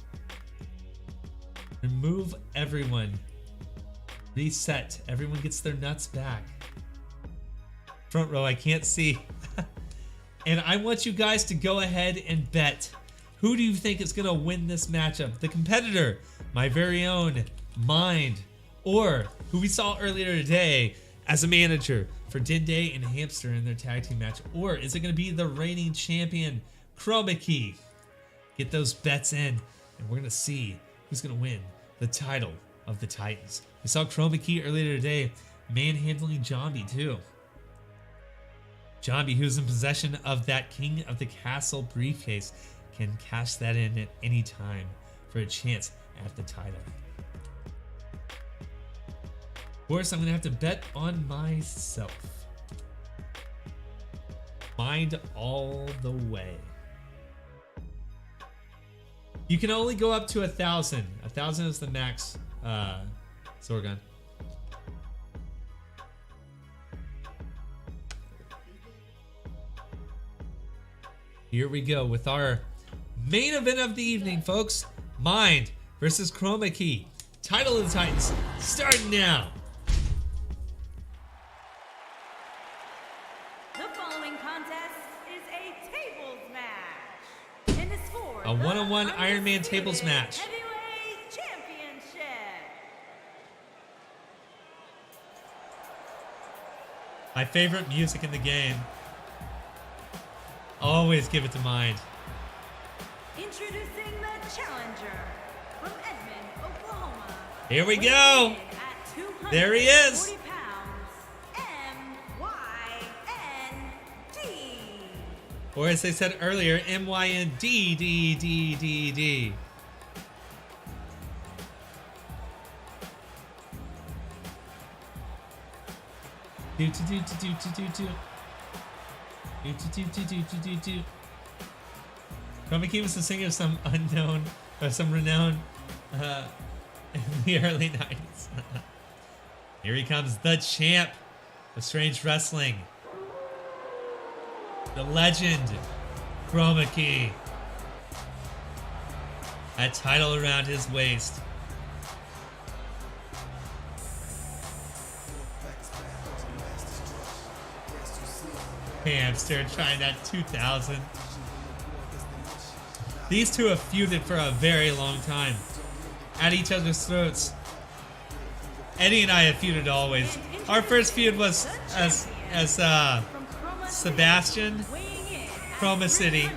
remove everyone. Reset. Everyone gets their nuts back. Front row, I can't see. And I want you guys to go ahead and bet. Who do you think is going to win this matchup? The competitor, my very own Mind, or who we saw earlier today as a manager for Dende and Hamster in their tag team match? Or is it going to be the reigning champion, Chroma Key? Get those bets in, and we're going to see who's going to win the title of the Titans. We saw Chroma Key earlier today manhandling Jambi too. Jambi, who's in possession of that King of the Castle briefcase, can cash that in at any time for a chance at the title. Of course, I'm going to have to bet on myself. Mind all the way. You can only go up to 1,000. 1,000 is the max Zorgon. Here we go with our main event of the evening, folks. Mind versus Chroma Key. Title of the Titans starting now. The following contest is a tables match. And it's for A one-on-one Iron Man tables match. Heavyweight Championship. My favorite music in the game. Always give it to Mind. Introducing the challenger from Edmond, Oklahoma. Here we go. There he is. 40 pounds, MYND. Or as they said earlier, MYNDDDDD. Do do do do do do do. Do do do do do do do. Chroma Key was the singer of some unknown or some renowned in the early 90s. Here he comes, the champ of Strange Wrestling. The legend, Chroma Key. A title around his waist. Hamster trying that 2000. These two have feuded for a very long time. At each other's throats. Eddie and I have feuded always. Our first feud was as Sebastian, Chroma City.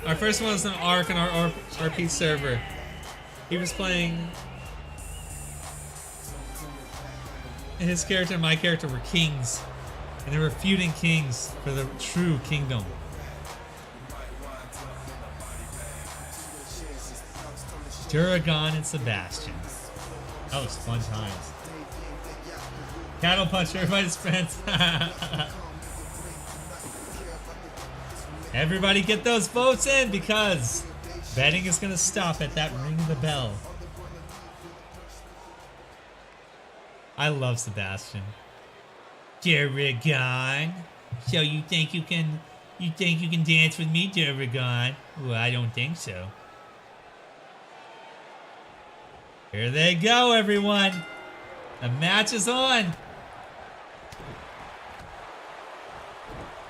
Our first one was an ARC on our RP server. He was playing. His character and my character were kings. And they were feuding kings for the true kingdom. Duragon and Sebastian. That was fun times. Cattle punch, everybody's friends. Everybody get those votes in because betting is going to stop at that ring of the bell. I love Sebastian. Duragon. So you think you can dance with me, Duragon? Well, I don't think so. Here they go, everyone. The match is on.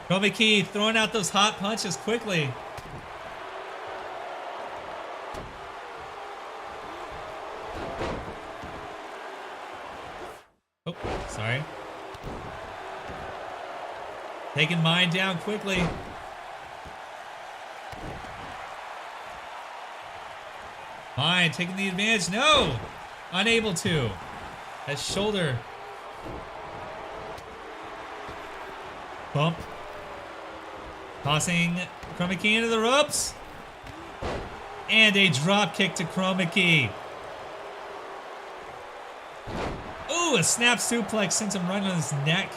Chroma Key throwing out those hot punches quickly. Oh, sorry. Taking mine down quickly. Mine taking the advantage. No! Unable to. That shoulder. Bump. Tossing Chroma Key into the ropes. And a drop kick to Chroma Key. Ooh, a snap suplex sends him right on his neck.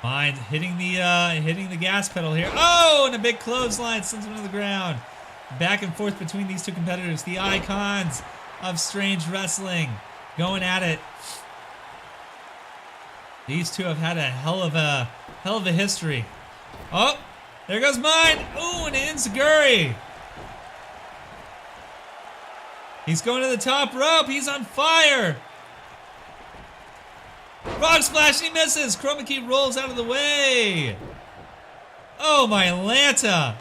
Mind hitting the gas pedal here. Oh, and a big clothesline sends him to the ground. Back and forth between these two competitors, the icons of Strange Wrestling, going at it. These two have had a hell of a history. Oh, there goes Mind. Ooh, and Enziguri. He's going to the top rope. He's on fire. Frog splash, he misses. Chroma Key rolls out of the way. Oh, my Atlanta.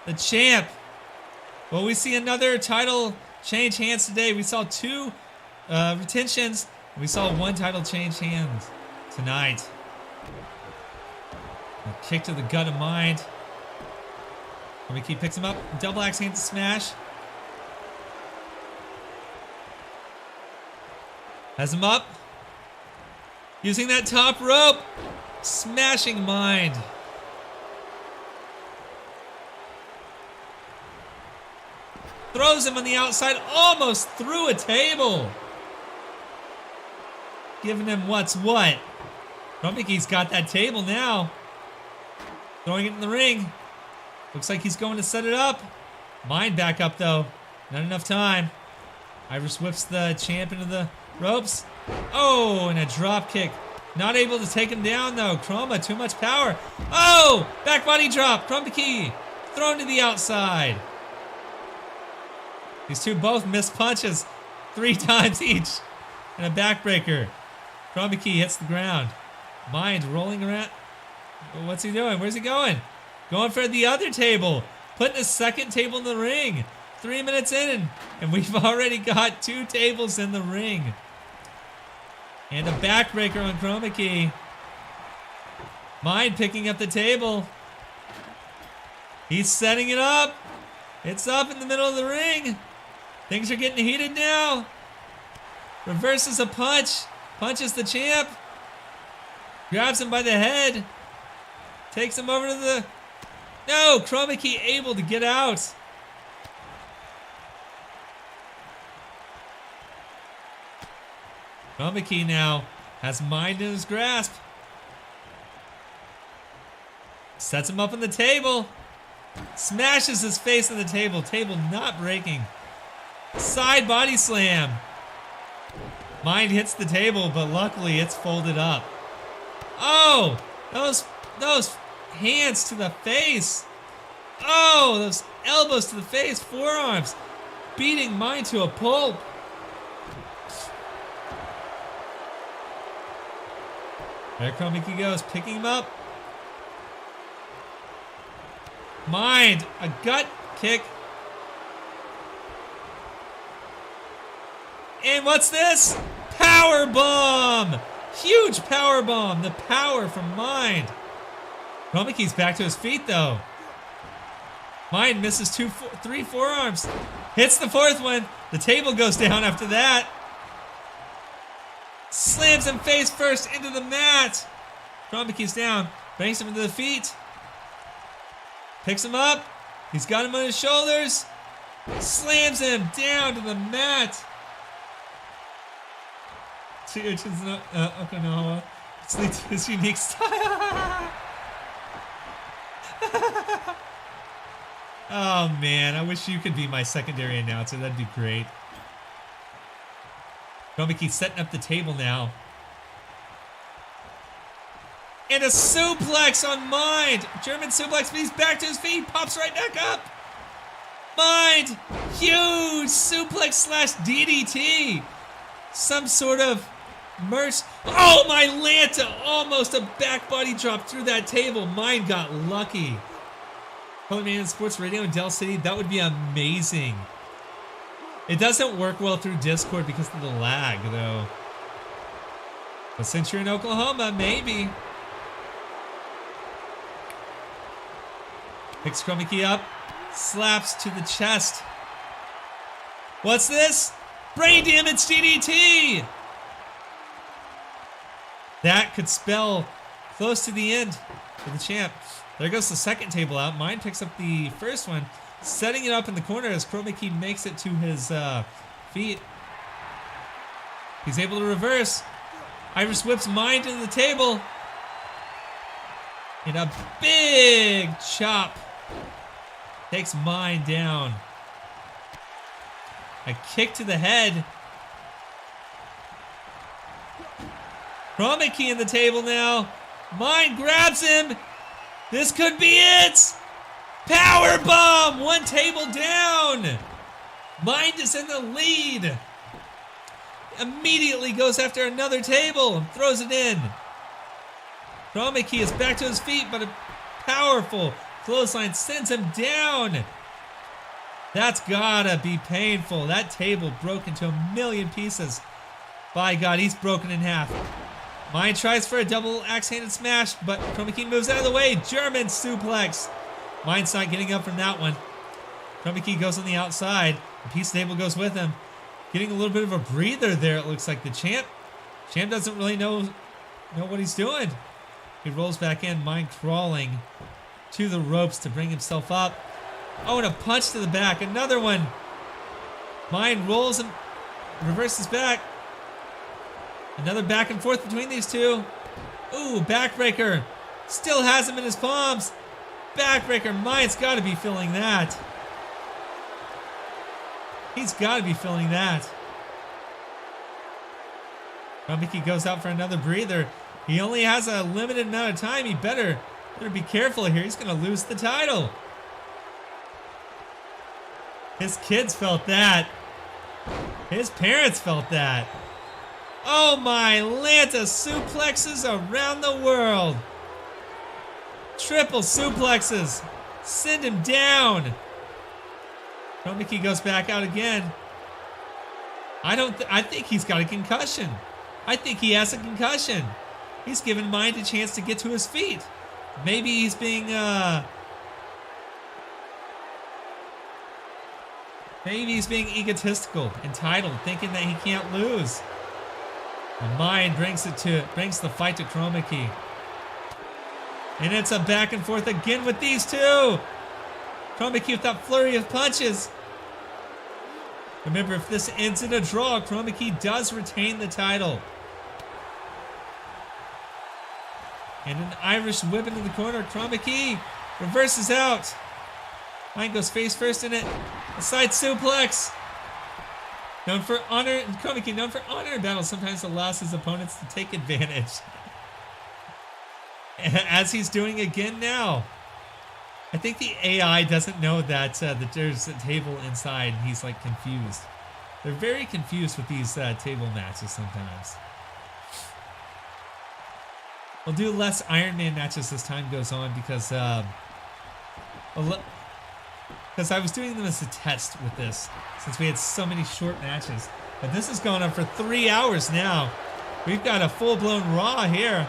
The champ. Well, we see another title change hands today. We saw 2 retentions. We saw 1 title change hands tonight. A kick to the gut of Mind. Chroma Key picks him up. Double axe handle smash. Has him up. Using that top rope. Smashing Mind. Throws him on the outside. Almost through a table. Giving him what's what. Chroma Key's got that table now. Throwing it in the ring. Looks like he's going to set it up. Mind back up though. Not enough time. Irish whips the champ into the ropes. Oh, and a drop kick. Not able to take him down though. Chroma, too much power. Oh, back body drop. Chroma Key thrown to the outside. These two both missed punches 3 times each. And a backbreaker. Chroma Key hits the ground. Mind rolling around. What's he doing? Where's he going? Going for the other table. Putting a second table in the ring. 3 minutes in, and we've already got 2 tables in the ring. And a backbreaker on Chroma Key. Mind picking up the table. He's setting it up. It's up in the middle of the ring. Things are getting heated now. Reverses a punch. Punches the champ. Grabs him by the head. Takes him over to the... No! Chroma Key able to get out. Chroma Key now has Mind in his grasp. Sets him up on the table. Smashes his face on the table. Table not breaking. Side body slam. Mind hits the table, but luckily it's folded up. Oh, those hands to the face. Oh, those elbows to the face, forearms. Beating Mind to a pulp. There Chroma Key goes, picking him up. Mind, a gut kick. And what's this? Power bomb! Huge power bomb. The power from Mind. Chroma Key's back to his feet though. Mind misses 3 forearms. Hits the 4th one. The table goes down after that. Slams him face first into the mat. Chroma Key's down. Bangs him into the feet. Picks him up. He's got him on his shoulders. Slams him down to the mat. Urchins no Okinawa. It's his unique style. Oh man, I wish you could be my secondary announcer. That'd be great. Chroma Key setting up the table now. And a suplex on Mind. German suplex, but he's back to his feet. Pops right back up. Mind. Huge suplex slash DDT. Some sort of Merch. Oh, my Lanta! Almost a back body drop through that table. Mine got lucky. Colorman Sports Radio in Del City, that would be amazing. It doesn't work well through Discord because of the lag, though. But since you're in Oklahoma, maybe. Picks Chroma Key up. Slaps to the chest. What's this? Brain damage DDT! That could spell close to the end for the champ. There goes the second table out. Mine picks up the first one, setting it up in the corner as Chroma Key makes it to his feet. He's able to reverse. Irish whips Mine to the table. And a big chop takes Mine down. A kick to the head. Chroma Key in the table now. Mine grabs him. This could be it. Power bomb. One table down. Mind is in the lead. Immediately goes after another table and throws it in. Chroma Key is back to his feet, but a powerful clothesline sends him down. That's gotta be painful. That table broke into a million pieces. By God, he's broken in half. Mine tries for a double axe-handed smash, but Chroma Key moves out of the way. German suplex. Mine's not getting up from that one. Chroma Key goes on the outside. The piece of the table goes with him. Getting a little bit of a breather there, it looks like the champ. Champ doesn't really know what he's doing. He rolls back in, Mine crawling to the ropes to bring himself up. Oh, and a punch to the back. Another one. Mine rolls and reverses back. Another back and forth between these two. Ooh, backbreaker. Still has him in his palms. Backbreaker. Mine's got to be feeling that. He's got to be feeling that. Chroma Key goes out for another breather. He only has a limited amount of time. He better be careful here. He's going to lose the title. His kids felt that. His parents felt that. Oh my Lanta, suplexes around the world. Triple suplexes. Send him down. Chroma Key goes back out again. I think he's got a concussion. I think he has a concussion. He's given Mind a chance to get to his feet. Maybe he's being egotistical, entitled, thinking that he can't lose. And Mind brings the fight to Chroma Key. And it's a back and forth again with these two. Chroma Key with that flurry of punches. Remember, if this ends in a draw, Chroma Key does retain the title. And an Irish whip into the corner. Chroma Key reverses out. Mind goes face first in it. A side suplex. Known for honor, Chroma Key known for honor in battle, sometimes allows his opponents to take advantage. As he's doing again now. I think the AI doesn't know that there's a table inside and he's like confused. They're very confused with these table matches sometimes. We'll do less Iron Man matches as time goes on because I was doing them as a test with this since we had so many short matches. But this has gone on for 3 hours now. We've got a full-blown Raw here.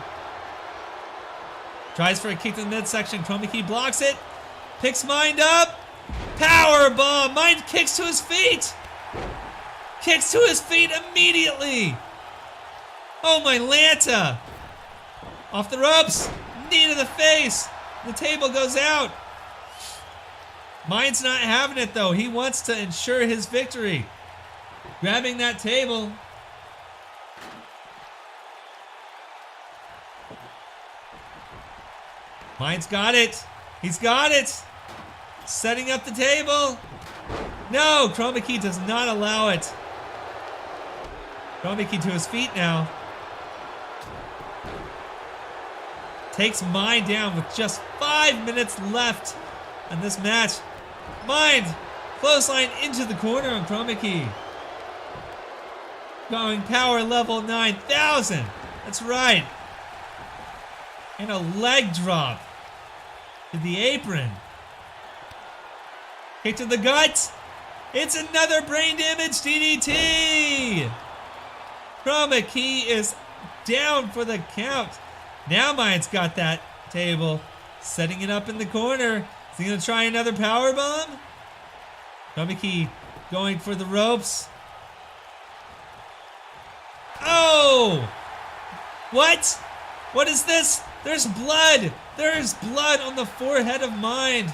Tries for a kick to the midsection. Chroma Key blocks it. Picks Mind up. Power bomb. Mind kicks to his feet. Kicks to his feet immediately. Oh, my Lanta. Off the ropes. Knee to the face. The table goes out. Mind's not having it, though. He wants to ensure his victory. Grabbing that table. Mind's got it. He's got it. Setting up the table. No, Chroma Key does not allow it. Chroma Key to his feet now. Takes Mind down with just 5 minutes left in this match. Mind, clothesline into the corner on Chroma Key. Going power level 9,000. That's right. And a leg drop to the apron. Kick to the gut. It's another brain damage DDT. Chroma Key is down for the count. Now Mind's got that table. Setting it up in the corner. Is he going to try another power bomb? Chroma Key going for the ropes. Oh! What? What is this? There's blood. There's blood on the forehead of Mind.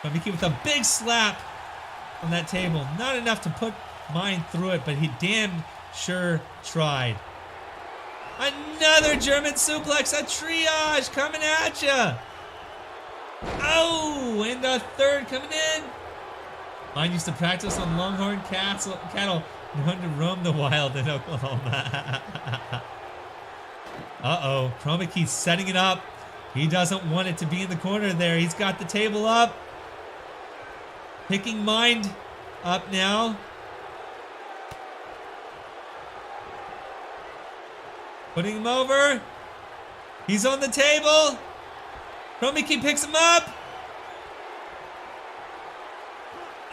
Chroma Key with a big slap on that table. Not enough to put Mind through it, but he damn sure tried. Another German suplex, a triage coming at ya. Oh, and a third coming in. Mind used to practice on Longhorn cattle known to roam the wild in Oklahoma. Uh-oh, Chroma Key's setting it up. He doesn't want it to be in the corner there. He's got the table up. Picking Mind up now. Putting him over. He's on the table. Chroma Key picks him up.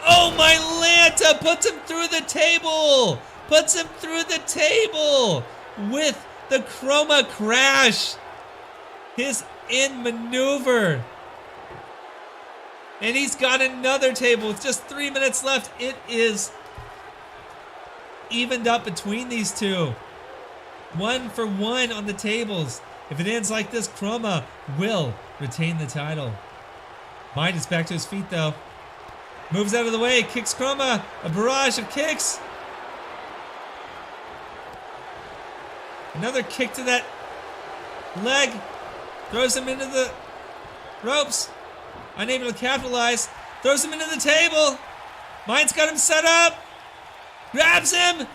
Oh, my Lanta puts him through the table. Puts him through the table with the Chroma Crash. His in maneuver. And he's got another table with just 3 minutes left. It is evened up between these two. 1 for 1 on the tables. If it ends like this, Chroma will retain the title. Mind is back to his feet though. Moves out of the way, kicks Chroma. A barrage of kicks. Another kick to that leg. Throws him into the ropes. Unable to capitalize. Throws him into the table. Mind's got him set up. Grabs him.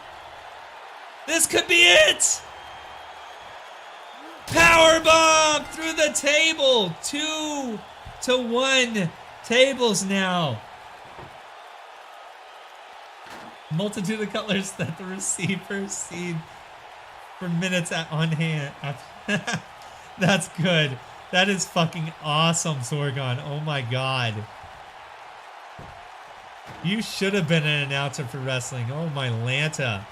This could be it. Power bomb through the table. 2-1 tables now. Multitude of colors that the receivers seen for minutes on hand. That's good. That is fucking awesome, Sorgon. Oh my god. You should have been an announcer for wrestling. Oh my Lanta.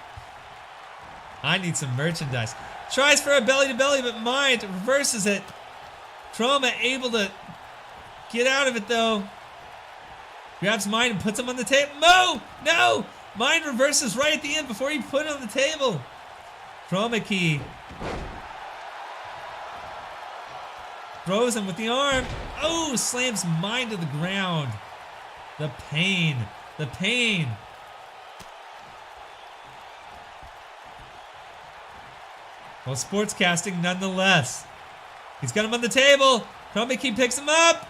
I need some merchandise. Tries for a belly-to-belly, but Mind reverses it. Chroma able to get out of it, though. Grabs Mind and puts him on the table. No! No! Mind reverses right at the end before he put it on the table. Chroma Key throws him with the arm. Oh, slams Mind to the ground. The pain. The pain. Well, sportscasting nonetheless. He's got him on the table. Chroma Key picks him up.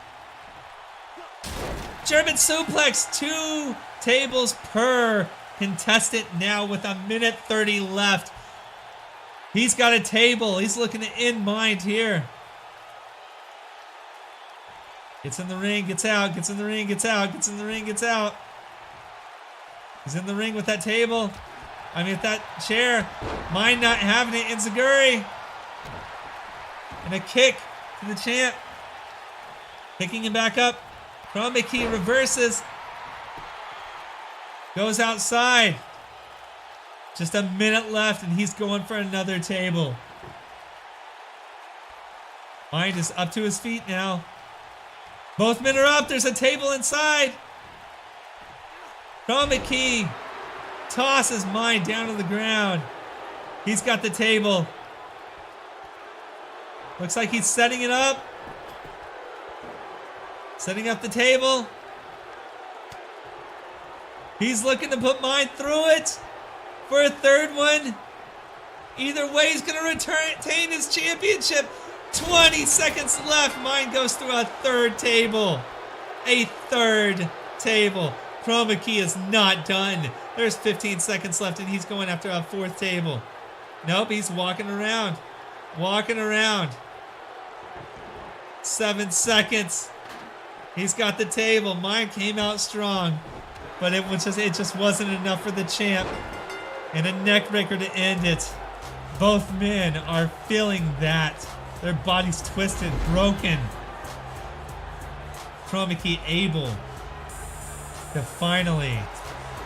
German suplex. 2 tables per contestant now with 1:30 left. He's got a table. He's looking to end Mind here. Gets in the ring, gets out, gets in the ring, gets out, gets in the ring, gets out. He's in the ring with that table. I mean, with that chair. Mind not having it. Enziguri. And a kick to the champ. Picking him back up. Chroma Key reverses. Goes outside. Just a minute left and he's going for another table. Mind is up to his feet now. Both men are up. There's a table inside. Chroma Key tosses Mind down to the ground. He's got the table. Looks like he's setting it up. Setting up the table. He's looking to put Mind through it for a third one. Either way, he's going to retain his championship. 20 seconds left. Mind goes through a third table. A third table. Chroma Key is not done. There's 15 seconds left and he's going after a fourth table. Nope, he's walking around. Walking around. 7 seconds. He's got the table. Mind came out strong. But it just wasn't enough for the champ. And a neckbreaker to end it. Both men are feeling that. Their bodies twisted, broken. Chroma Key able to finally Here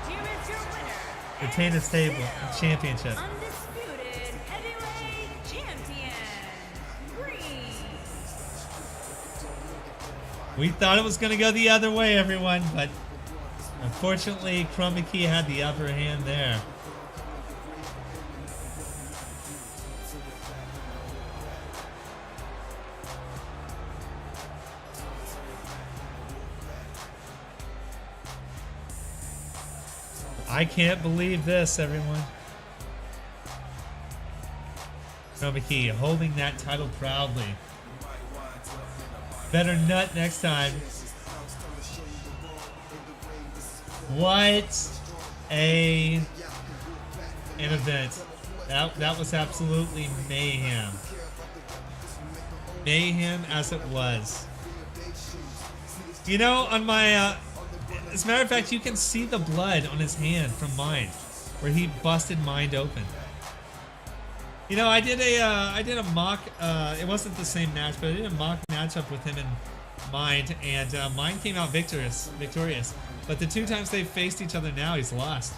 is your winner. retain his table and championship. still Undisputed heavyweight champion, Green. We thought it was going to go the other way, everyone, but unfortunately, Chroma Key had the upper hand there. I can't believe this, everyone. Chroma Key holding that title proudly. Better nut next time. What an event. That was absolutely mayhem. Mayhem as it was. You know, on my as a matter of fact, you can see the blood on his hand from Mind, where he busted Mind open. You know, I did a mock. It wasn't the same match, but I did a mock matchup with him and Mind, and Mind came out victorious. But the 2 times they've faced each other now, he's lost.